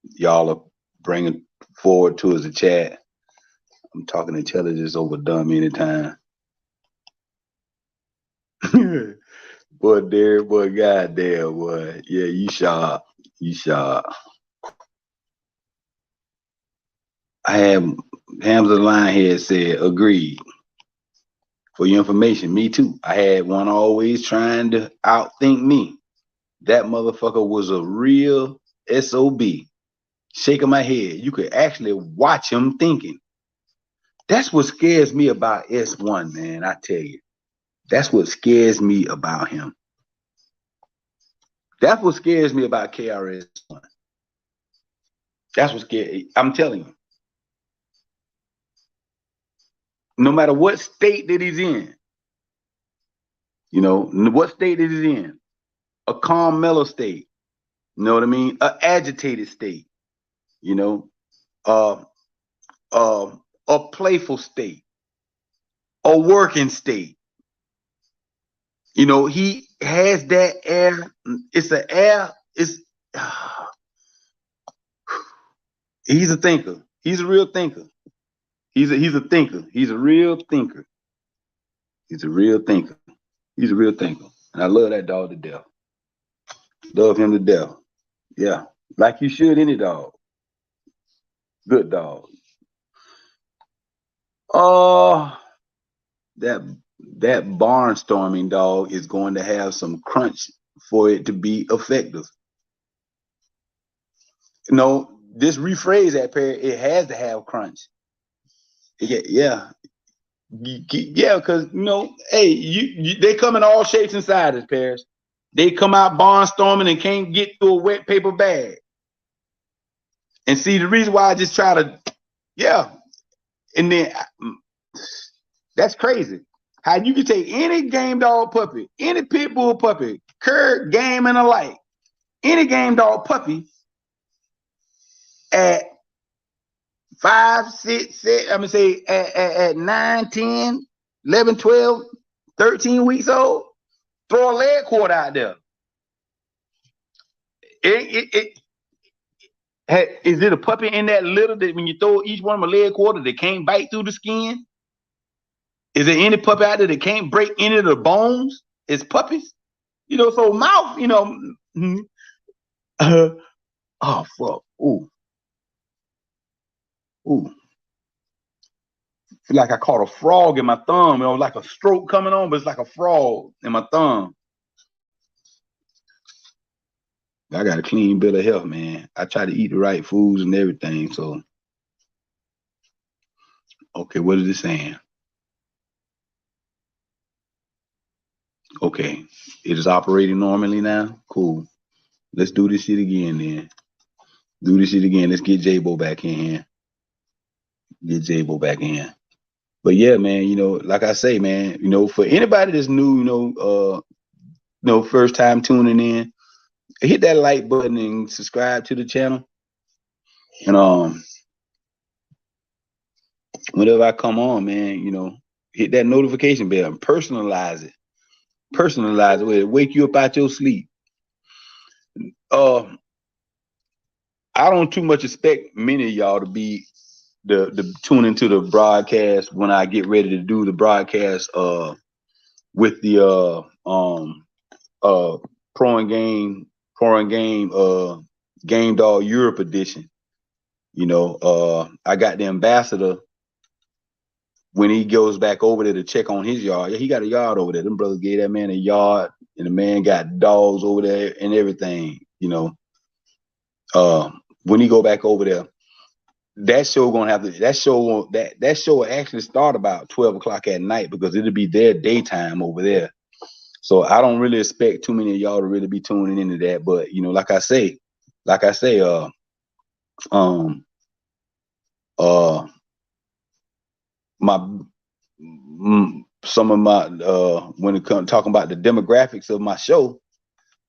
y'all are bringing forward to us the chat. I'm talking intelligence over dumb anytime. Boy, Derek, boy, goddamn, boy. Yeah, you sharp. You sharp. I have Hamza Lionhead said, agreed. For your information, me too. I had one always trying to outthink me. That motherfucker was a real SOB. Shaking my head. You could actually watch him thinking. That's what scares me about S1, man. I tell you. That's what scares me about him. That's what scares me about KRS-One. That's what scares. I'm telling you. No matter what state that he's in, you know, what state that he's in, a calm, mellow state, you know what I mean? An agitated state, you know, uh, a playful state, a working state. You know, he has that air. It's an air. It's he's a thinker. He's a real thinker. He's a thinker. He's a real thinker. He's a real thinker. He's a real thinker. And I love that dog to death. Love him to death. Yeah. Like you should any dog. Good dog. Oh, that barnstorming dog is going to have some crunch for it to be effective. No, just rephrase that pair. It has to have crunch. Yeah. Yeah, because hey, they come in all shapes and sizes, pairs. They come out barnstorming and can't get through a wet paper bag. And see, the reason why I just try to, yeah, and then that's crazy. How you can take any game dog puppy, any pit bull puppy, cur, game, and alike, any game dog puppy at 5, 6, 7, I'm gonna say at 9, 10, 11, 12, 13 weeks old, throw a leg cord out there. Is it a puppy in that litter that when you throw each one of a leg quarter, they can't bite through the skin? Is there any puppy out there that can't break any of the bones? It's puppies, so mouth, oh fuck, ooh, feel like I caught a frog in my thumb, like a stroke coming on, but it's like a frog in my thumb. I got a clean bill of health, man. I try to eat the right foods and everything, so. Okay, what is it saying? Okay, it is operating normally now? Cool. Let's do this shit again then. Do this shit again. Let's get J-Bo back in here. Get J-Bo back in. But yeah, man, like I say, man, for anybody that's new, first time tuning in, hit that like button and subscribe to the channel. And whenever I come on, man, hit that notification bell and personalize it. Personalize it. Wake you up out your sleep. I don't too much expect many of y'all to be the tune into the broadcast when I get ready to do the broadcast with the Pro and Game Game Dog Europe edition. I got the ambassador when he goes back over there to check on his yard. Yeah, he got a yard over there. Them brothers gave that man a yard, and the man got dogs over there and everything. When he go back over there, that show gonna have to. That show will actually start about 12 o'clock at night because it'll be their daytime over there. So I don't really expect too many of y'all to really be tuning into that. But like I say, some of my when it comes talking about the demographics of my show,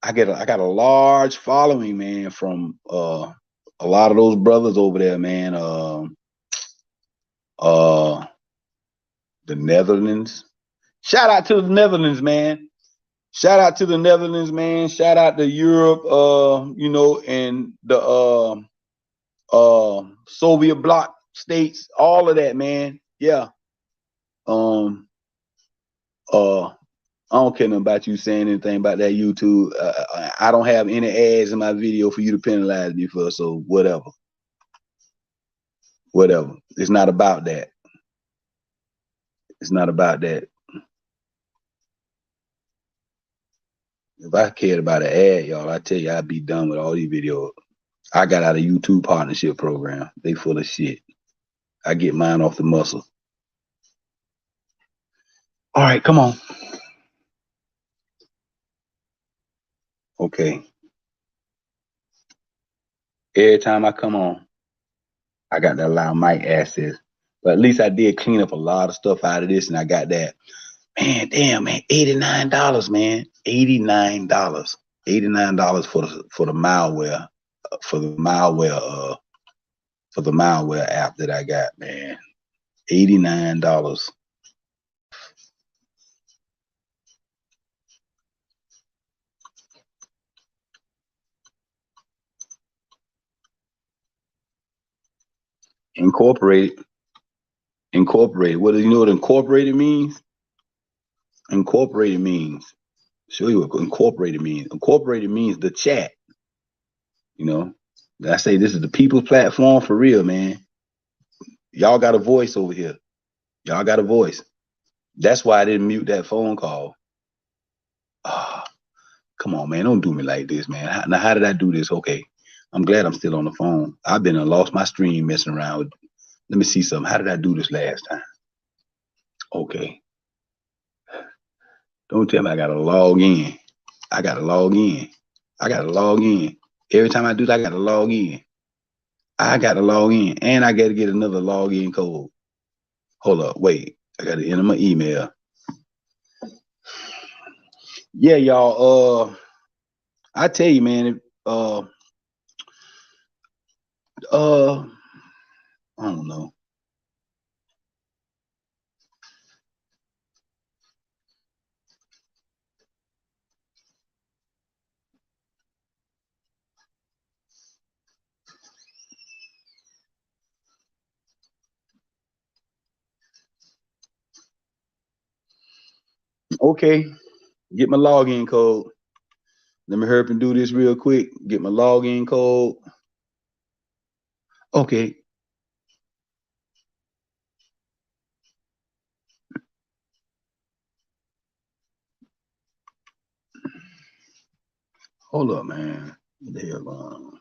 I got a large following, man, from a lot of those brothers over there, man. The Netherlands. Shout out to the Netherlands, man. Shout out to the Netherlands, man. Shout out to Europe, you know, and the Soviet bloc states, all of that, man. Yeah. I don't care nothing about you saying anything about that YouTube. I don't have any ads in my video for you to penalize me for, so whatever. Whatever. It's not about that. It's not about that. If I cared about an ad, y'all, I tell you, I'd be done with all these videos. I got out of YouTube partnership program. They full of shit. I get mine off the muscle. All right, come on. Okay. Every time I come on, I got to allow mic access. But at least I did clean up a lot of stuff out of this, and I got that. Man, damn, man, $89, man. $89. $89 for the malware, for the malware app that I got, man. $89. Incorporated. Incorporated. What do you know what incorporated means? Incorporated means. Show you what incorporated means. Incorporated means the chat. You know, I say this is the people's platform for real, man. Y'all got a voice over here. Y'all got a voice. That's why I didn't mute that phone call. Ah, come on, man. Don't do me like this, man. Now, how did I do this? Okay. I'm glad I'm still on the phone. I've been and lost my stream messing around with. Let me see something. How did I do this last time? Okay. Don't tell me I gotta log in. I gotta log in. I gotta log in. Every time I do that, I gotta log in. I gotta log in. And I gotta get another login code. Hold up, wait. I gotta enter my email. Yeah, y'all. I tell you, man, I don't know. Okay, get my login code. Let me hurry up and do this real quick. Get my login code. Okay. Hold up, man. What the hell going on?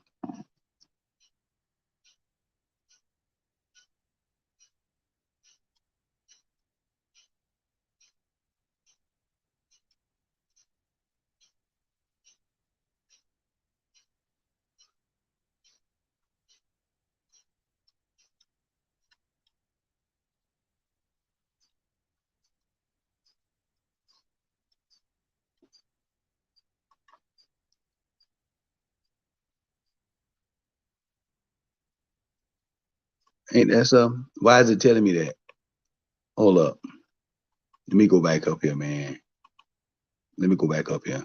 Ain't that something? Why is it telling me that? Hold up. Let me go back up here, man. Let me go back up here.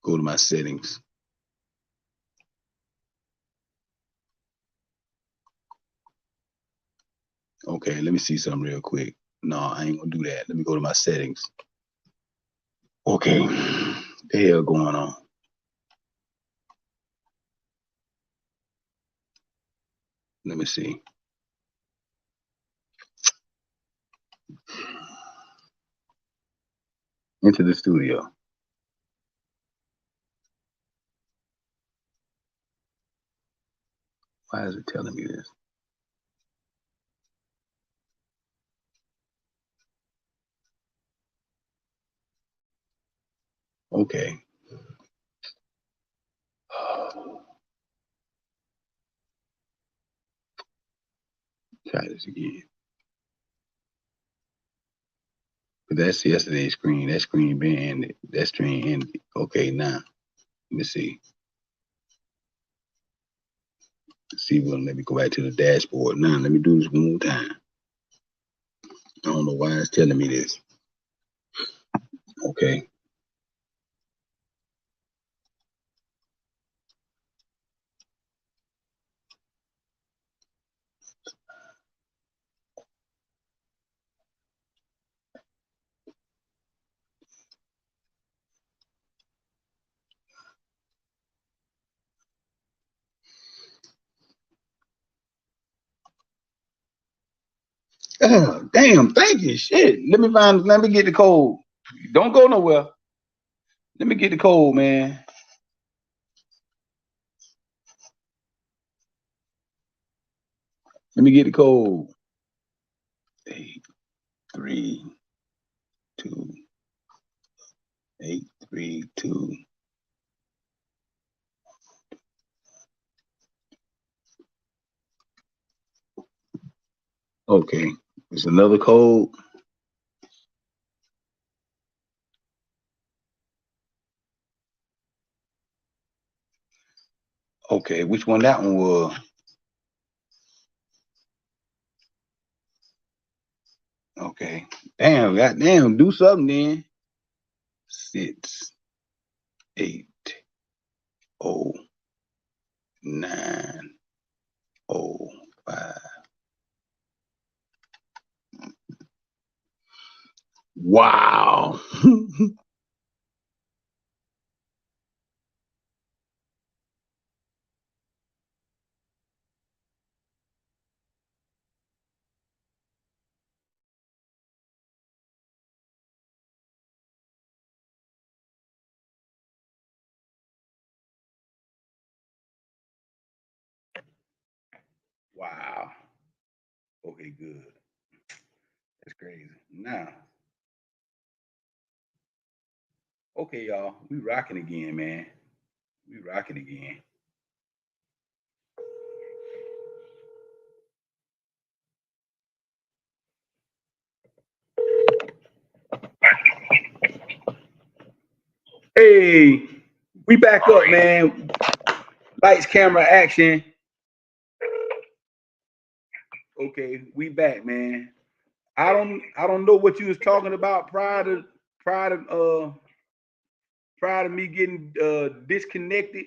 Go to my settings. Okay, let me see something real quick. No, I ain't gonna do that. Let me go to my settings. Okay, the hell going on? Let me see. Into the studio. Why is it telling me this? Okay. Try this again. That's yesterday's screen. That screen been ended. That screen ended. Okay, now let me see. Well, let me go back to the dashboard. Now let me do this one more time. I don't know why it's telling me this. Okay. Oh, damn, thank you. Shit. Let me get the code. Don't go nowhere. Let me get the code, man. Let me get the code. 832. 832. Okay. It's another code. Okay, which one that one was? Okay. Damn, goddamn, do something then. 6 8 0 9 0 5. Wow. Wow. Okay, good. That's crazy. Now, okay, y'all, we rocking again, man. We rocking again. Hey, we back up, man. Lights, camera, action. Okay, we back, man. I don't know what you was talking about prior to me getting disconnected,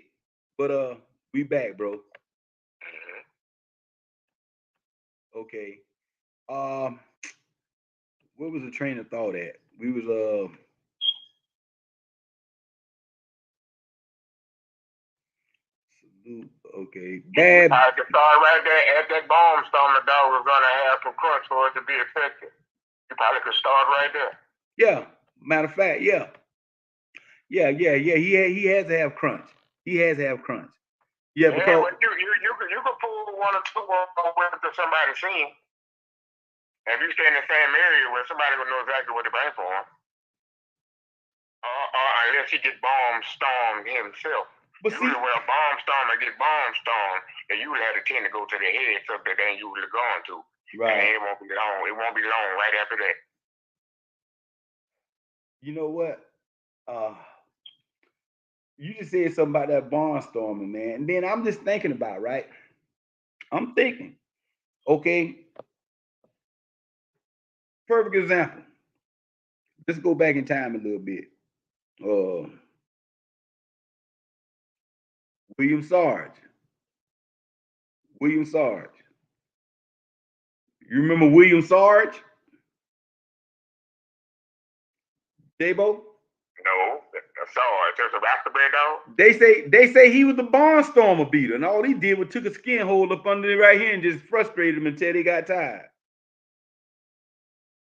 but we back, bro. Okay. What was the train of thought at? We was okay. Bad. I can start right there at that bomb storm the dog was gonna have some crunch for it to be effective. You probably could start right there. Yeah. Matter of fact, yeah. Yeah. He has to have crunch. He has to have crunch. Yeah, because well, you could pull one or two with somebody scene. If you stay in the same area where somebody will know exactly what to bring for him. Unless he get bomb stormed himself. But usually where a bomb stormer get bomb stormed, and you would have to tend to go to the head stuff that they ain't usually going to. Right. And it won't be long. It won't be long right after that. You know what? You just said something about that barnstorming, man. And then I'm just thinking about, right? I'm thinking, okay, perfect example. Let's go back in time a little bit. William Sarge. You remember William Sarge? Dabo? No, Sarge. There's a Rastaberry dog. They say he was the barnstormer beater, and all he did was took a skin hole up under it right here and just frustrated him until they got tired.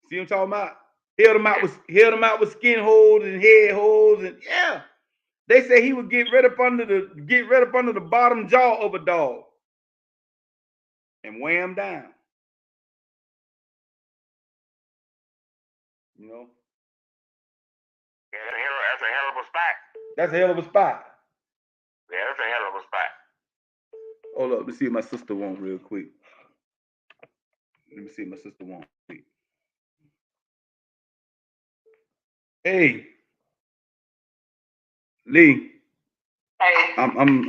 See what I'm talking about? Held him out with skin holes and head holes, and yeah. They say he would get right up under the bottom jaw of a dog and weigh him down. You know? Yeah, that's a hell of a spot. That's a hell of a spot. Yeah, that's a hell of a spot. Hold up, let's see if my sister wants real quick. Let me see if my sister wants. Hey, Lee. Hey. I'm in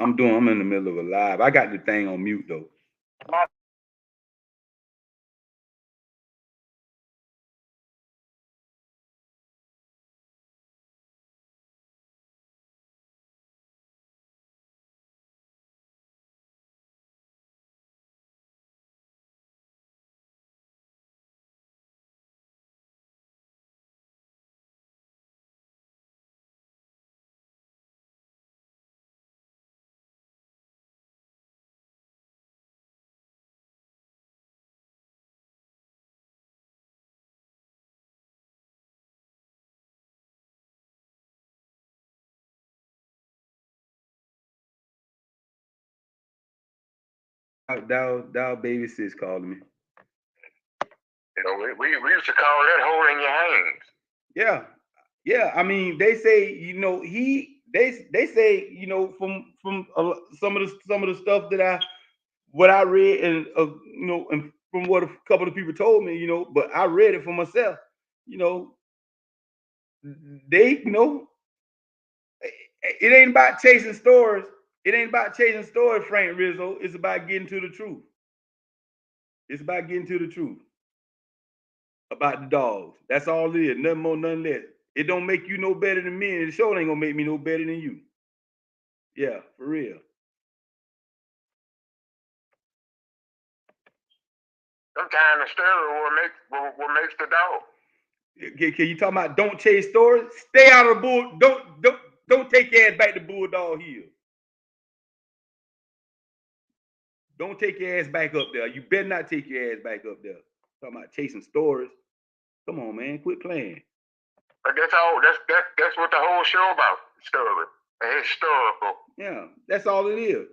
the middle of a live. I got the thing on mute though. Dow baby sis calling me. You know, we used to call that holding your hands. Yeah. Yeah. I mean, they say, you know, they say, you know, from some of the stuff that what I read and you know, and from what a couple of people told me, you know, but I read it for myself, you know, they, you know, it ain't about chasing stories. It ain't about chasing stories, Frank Rizzo. It's about getting to the truth. It's about getting to the truth about the dogs. That's all it is. Nothing more, nothing less. It don't make you no better than me, and the show ain't gonna make me no better than you. Yeah, for real. Sometimes the story will makes the dog. Can you talk about don't chase stories? Stay out of the bull. Don't take your ass back to Bulldog Hill. Don't take your ass back up there. You better not take your ass back up there. Talking about chasing stories. Come on, man. Quit playing. But that's all. That's what the whole show about. Story. Historical. Yeah, that's all it is.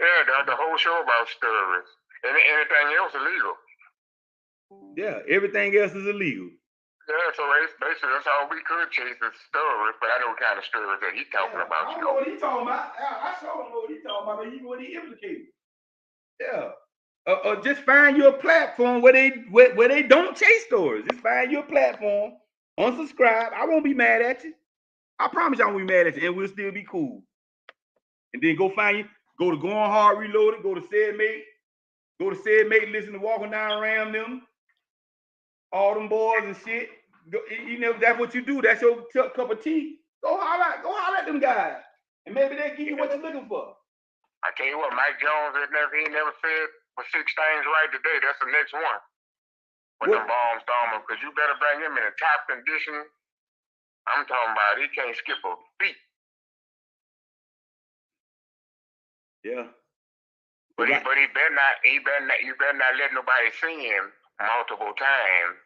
Yeah, the whole show about stories. And anything else illegal. Yeah, everything else is illegal. Yeah, so basically that's all we could chase is stories, but I know what kind of stories that he's talking about. I don't know what he's talking about. I sure don't know what he's talking about, but even what he implicated. Yeah. Just find your platform where they don't chase stories. Just find your platform, unsubscribe. I won't be mad at you. I promise you I won't be mad at you, and we'll still be cool. And then go find you, go to Going Hard Reloaded, go to Said Mate, listen to Walking Down Ram them, all them boys and shit. Go, you know, that's what you do. That's your cup of tea. Go holler at them guys. And maybe they'll give you what you're looking for. I tell you what, Mike Jones, he never said for 6 things right today. That's the next one. With them bombs storming, because you better bring him in a top condition. I'm talking about he can't skip a beat. Yeah. But he better not. You better not let nobody see him multiple times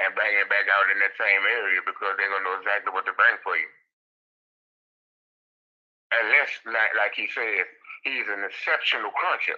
and bring him back out in that same area because they're gonna know exactly what to bring for you. Unless, like he said, he's an exceptional cruncher.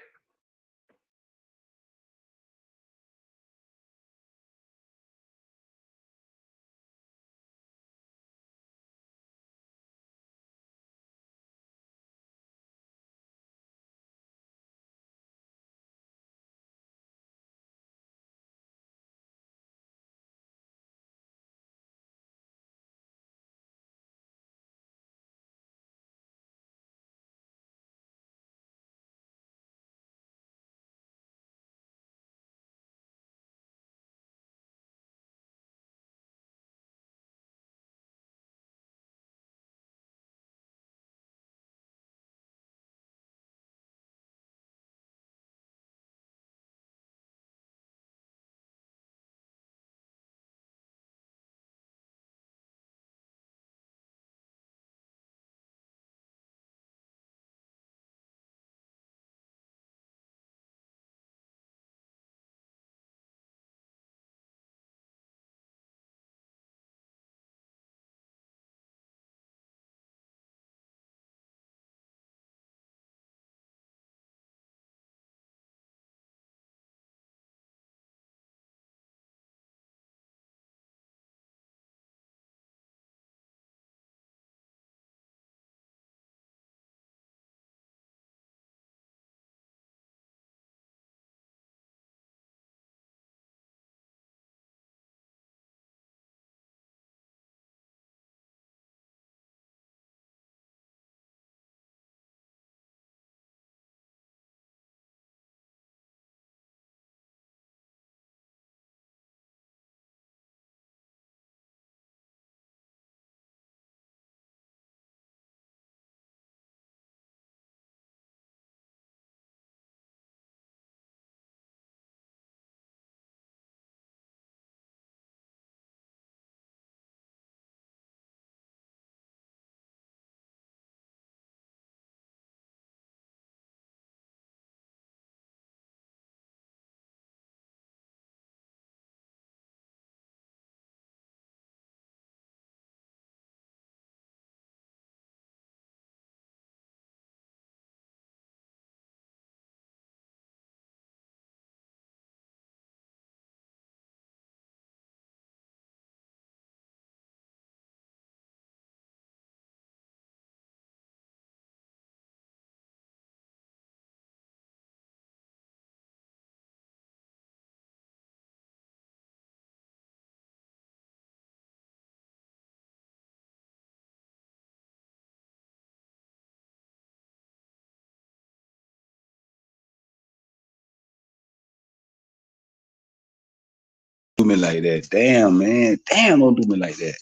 me like that. Damn, man. Damn, don't do me like that.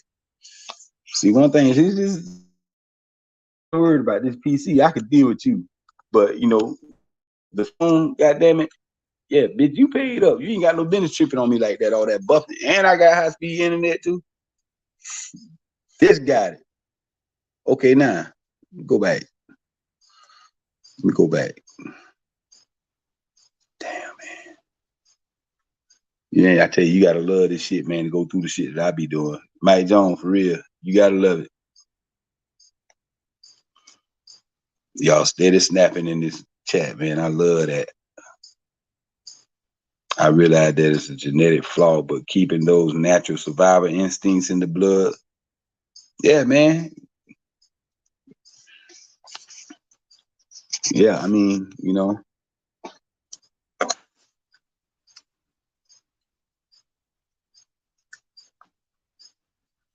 See, one thing is just worried about this PC. I could deal with you, but you know, the phone, goddamn it. Yeah, bitch, you paid up. You ain't got no business tripping on me like that, all that buffing. And I got high-speed internet too. This got it. Okay, now, go back. Let me go back. Damn, man. Yeah, I tell you, you gotta love this shit, man, to go through the shit that I be doing. Mike Jones, for real. You gotta love it. Y'all steady snapping in this chat, man. I love that. I realize that it's a genetic flaw, but keeping those natural survival instincts in the blood. Yeah, man. Yeah, I mean, you know.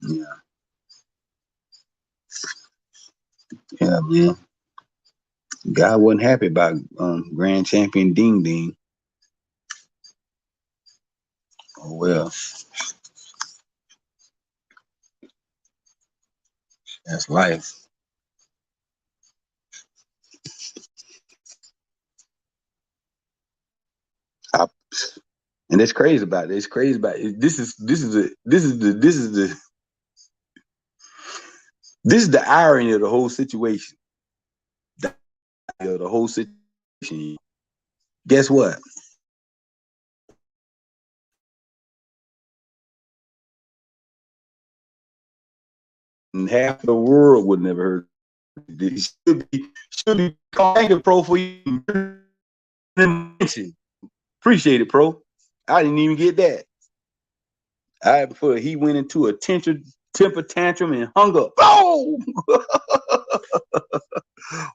Yeah. Yeah, man. God wasn't happy about Grand Champion Ding Ding. Oh well. That's life. And it's crazy about it. It's crazy about it. This is the irony of the whole situation. The whole situation. Guess what? And half the world would never heard of this. Should be thank you, Pro, for you. Appreciate it, Pro. I didn't even get that. Before he went into a temper tantrum and hung up. Oh!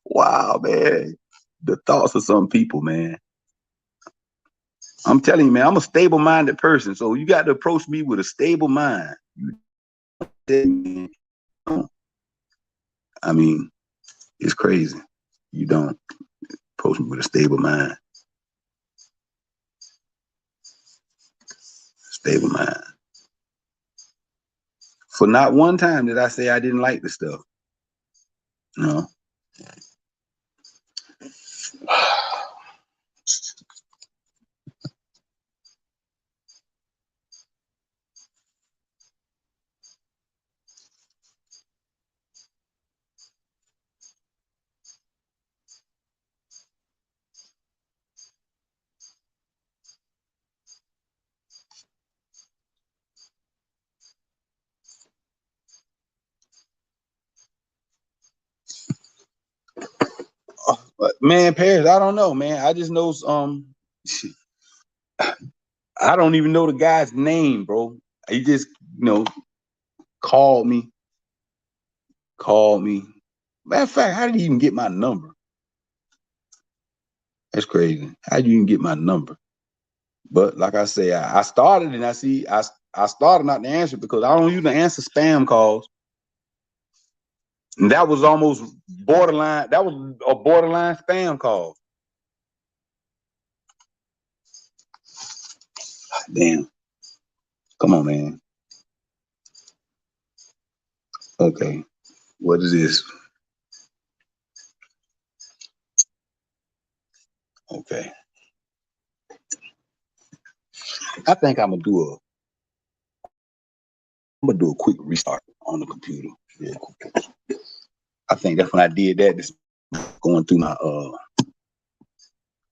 Wow, man. The thoughts of some people, man. I'm telling you, man, I'm a stable-minded person, so you got to approach me with a stable mind. I mean, it's crazy. You don't approach me with a stable mind. Stable mind. For not one time did I say I didn't like the stuff. No. Man, Paris, I don't know, man. I just know I don't even know the guy's name, bro. He just, called me. Matter of fact, how did he even get my number? That's crazy. How did you even get my number? But like I say, I started and I started not to answer because I don't usually answer spam calls. And that was almost borderline. That was a borderline spam call. Damn. Come on, man. Okay. What is this? Okay. I think I'm gonna do a quick restart on the computer. Yeah. I think that's when I did that. This going through my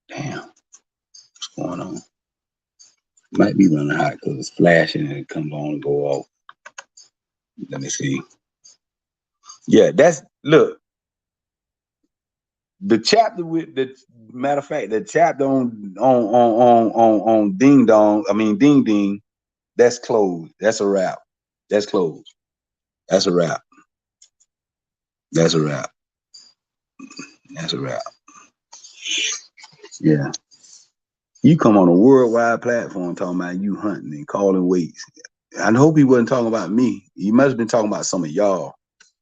damn. What's going on? Might be running hot because it's flashing and it comes on and go off. Let me see. Yeah, look. The chapter with the matter of fact, the chapter on Ding Dong, Ding Ding, that's closed. That's a wrap. That's closed. That's a wrap. That's a wrap. That's a wrap. Yeah. You come on a worldwide platform talking about you hunting and calling weights. I hope he wasn't talking about me. He must have been talking about some of y'all.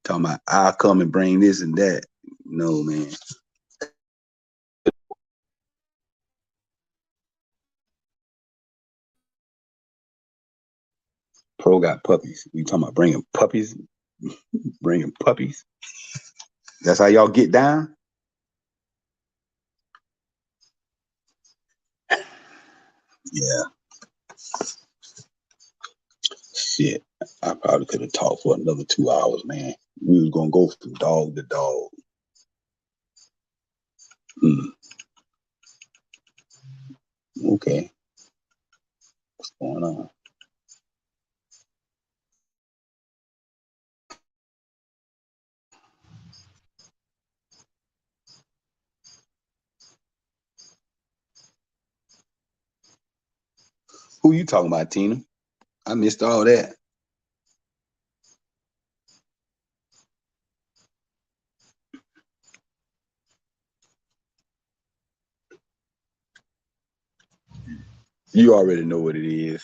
Talking about I'll come and bring this and that. No, man. Pro got puppies. We talking about bringing puppies? Bringing puppies? That's how y'all get down? Yeah. Shit. I probably could have talked for another 2 hours, man. We was gonna go from dog to dog. Okay. What's going on? Who you talking about, Tina? I missed all that. You already know what it is.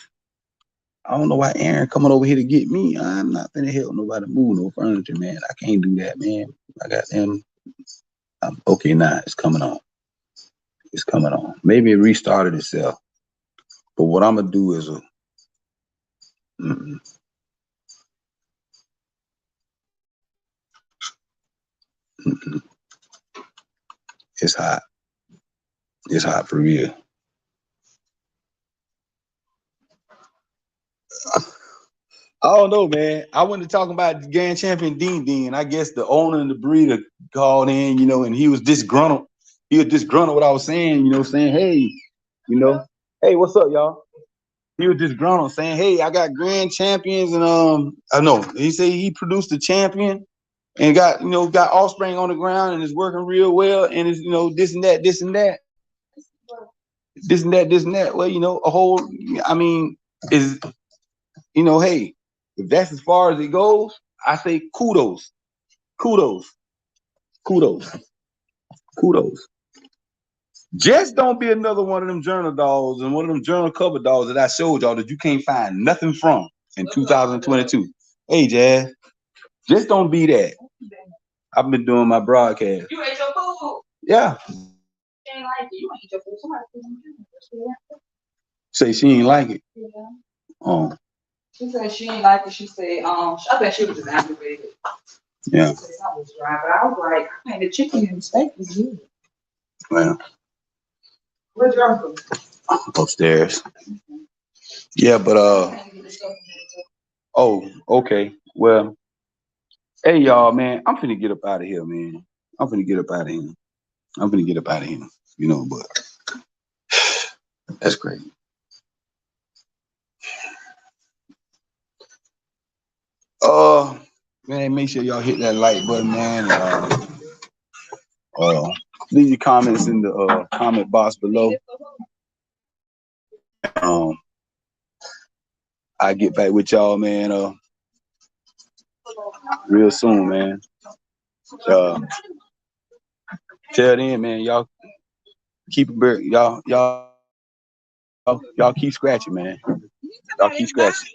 I don't know why Aaron coming over here to get me. I'm not gonna help nobody move no furniture, man. I can't do that, man. I got them. Okay, now it's coming on. It's coming on. Maybe it restarted itself. But what I'm gonna do is it's hot. It's hot for real. I don't know, man. I went to talk about Grand Champion Dean. I guess the owner and the breeder called in, you know, and he was disgruntled. He was disgruntled what I was saying, you know, saying, hey, you know, hey, what's up, y'all? He was disgruntled saying, hey, I got grand champions, and I know he said he produced a champion and got, you know, got offspring on the ground and is working real well, and is, you know, this and that, this and that. This and that, this and that. Well, you know, a whole, I mean, is, you know, hey, if that's as far as it goes, I say kudos. Just don't be another one of them journal dolls and one of them journal cover dolls that I showed y'all that you can't find nothing from in 2022. Hey, Jazz, just don't be that. I've been doing my broadcast. You ate your food? Yeah. She ain't like it. You ain't your food. Somebody Say she ain't like it. Yeah. Oh. She said she ain't like it. She said, I think she was just aggravated. Yeah. She said something was dry, but I was like, man, the chicken and the steak is good. Well. Where's your food? Upstairs. Yeah, but oh, okay. Well, hey y'all, man, I'm finna get up out of here, man. I'm finna get up out of here. You know, but that's great. Man, make sure y'all hit that like button, man. Leave your comments in the comment box below. I get back with y'all, man. Real soon, man. Till then, man, y'all keep y'all keep scratching, man. Y'all keep scratching.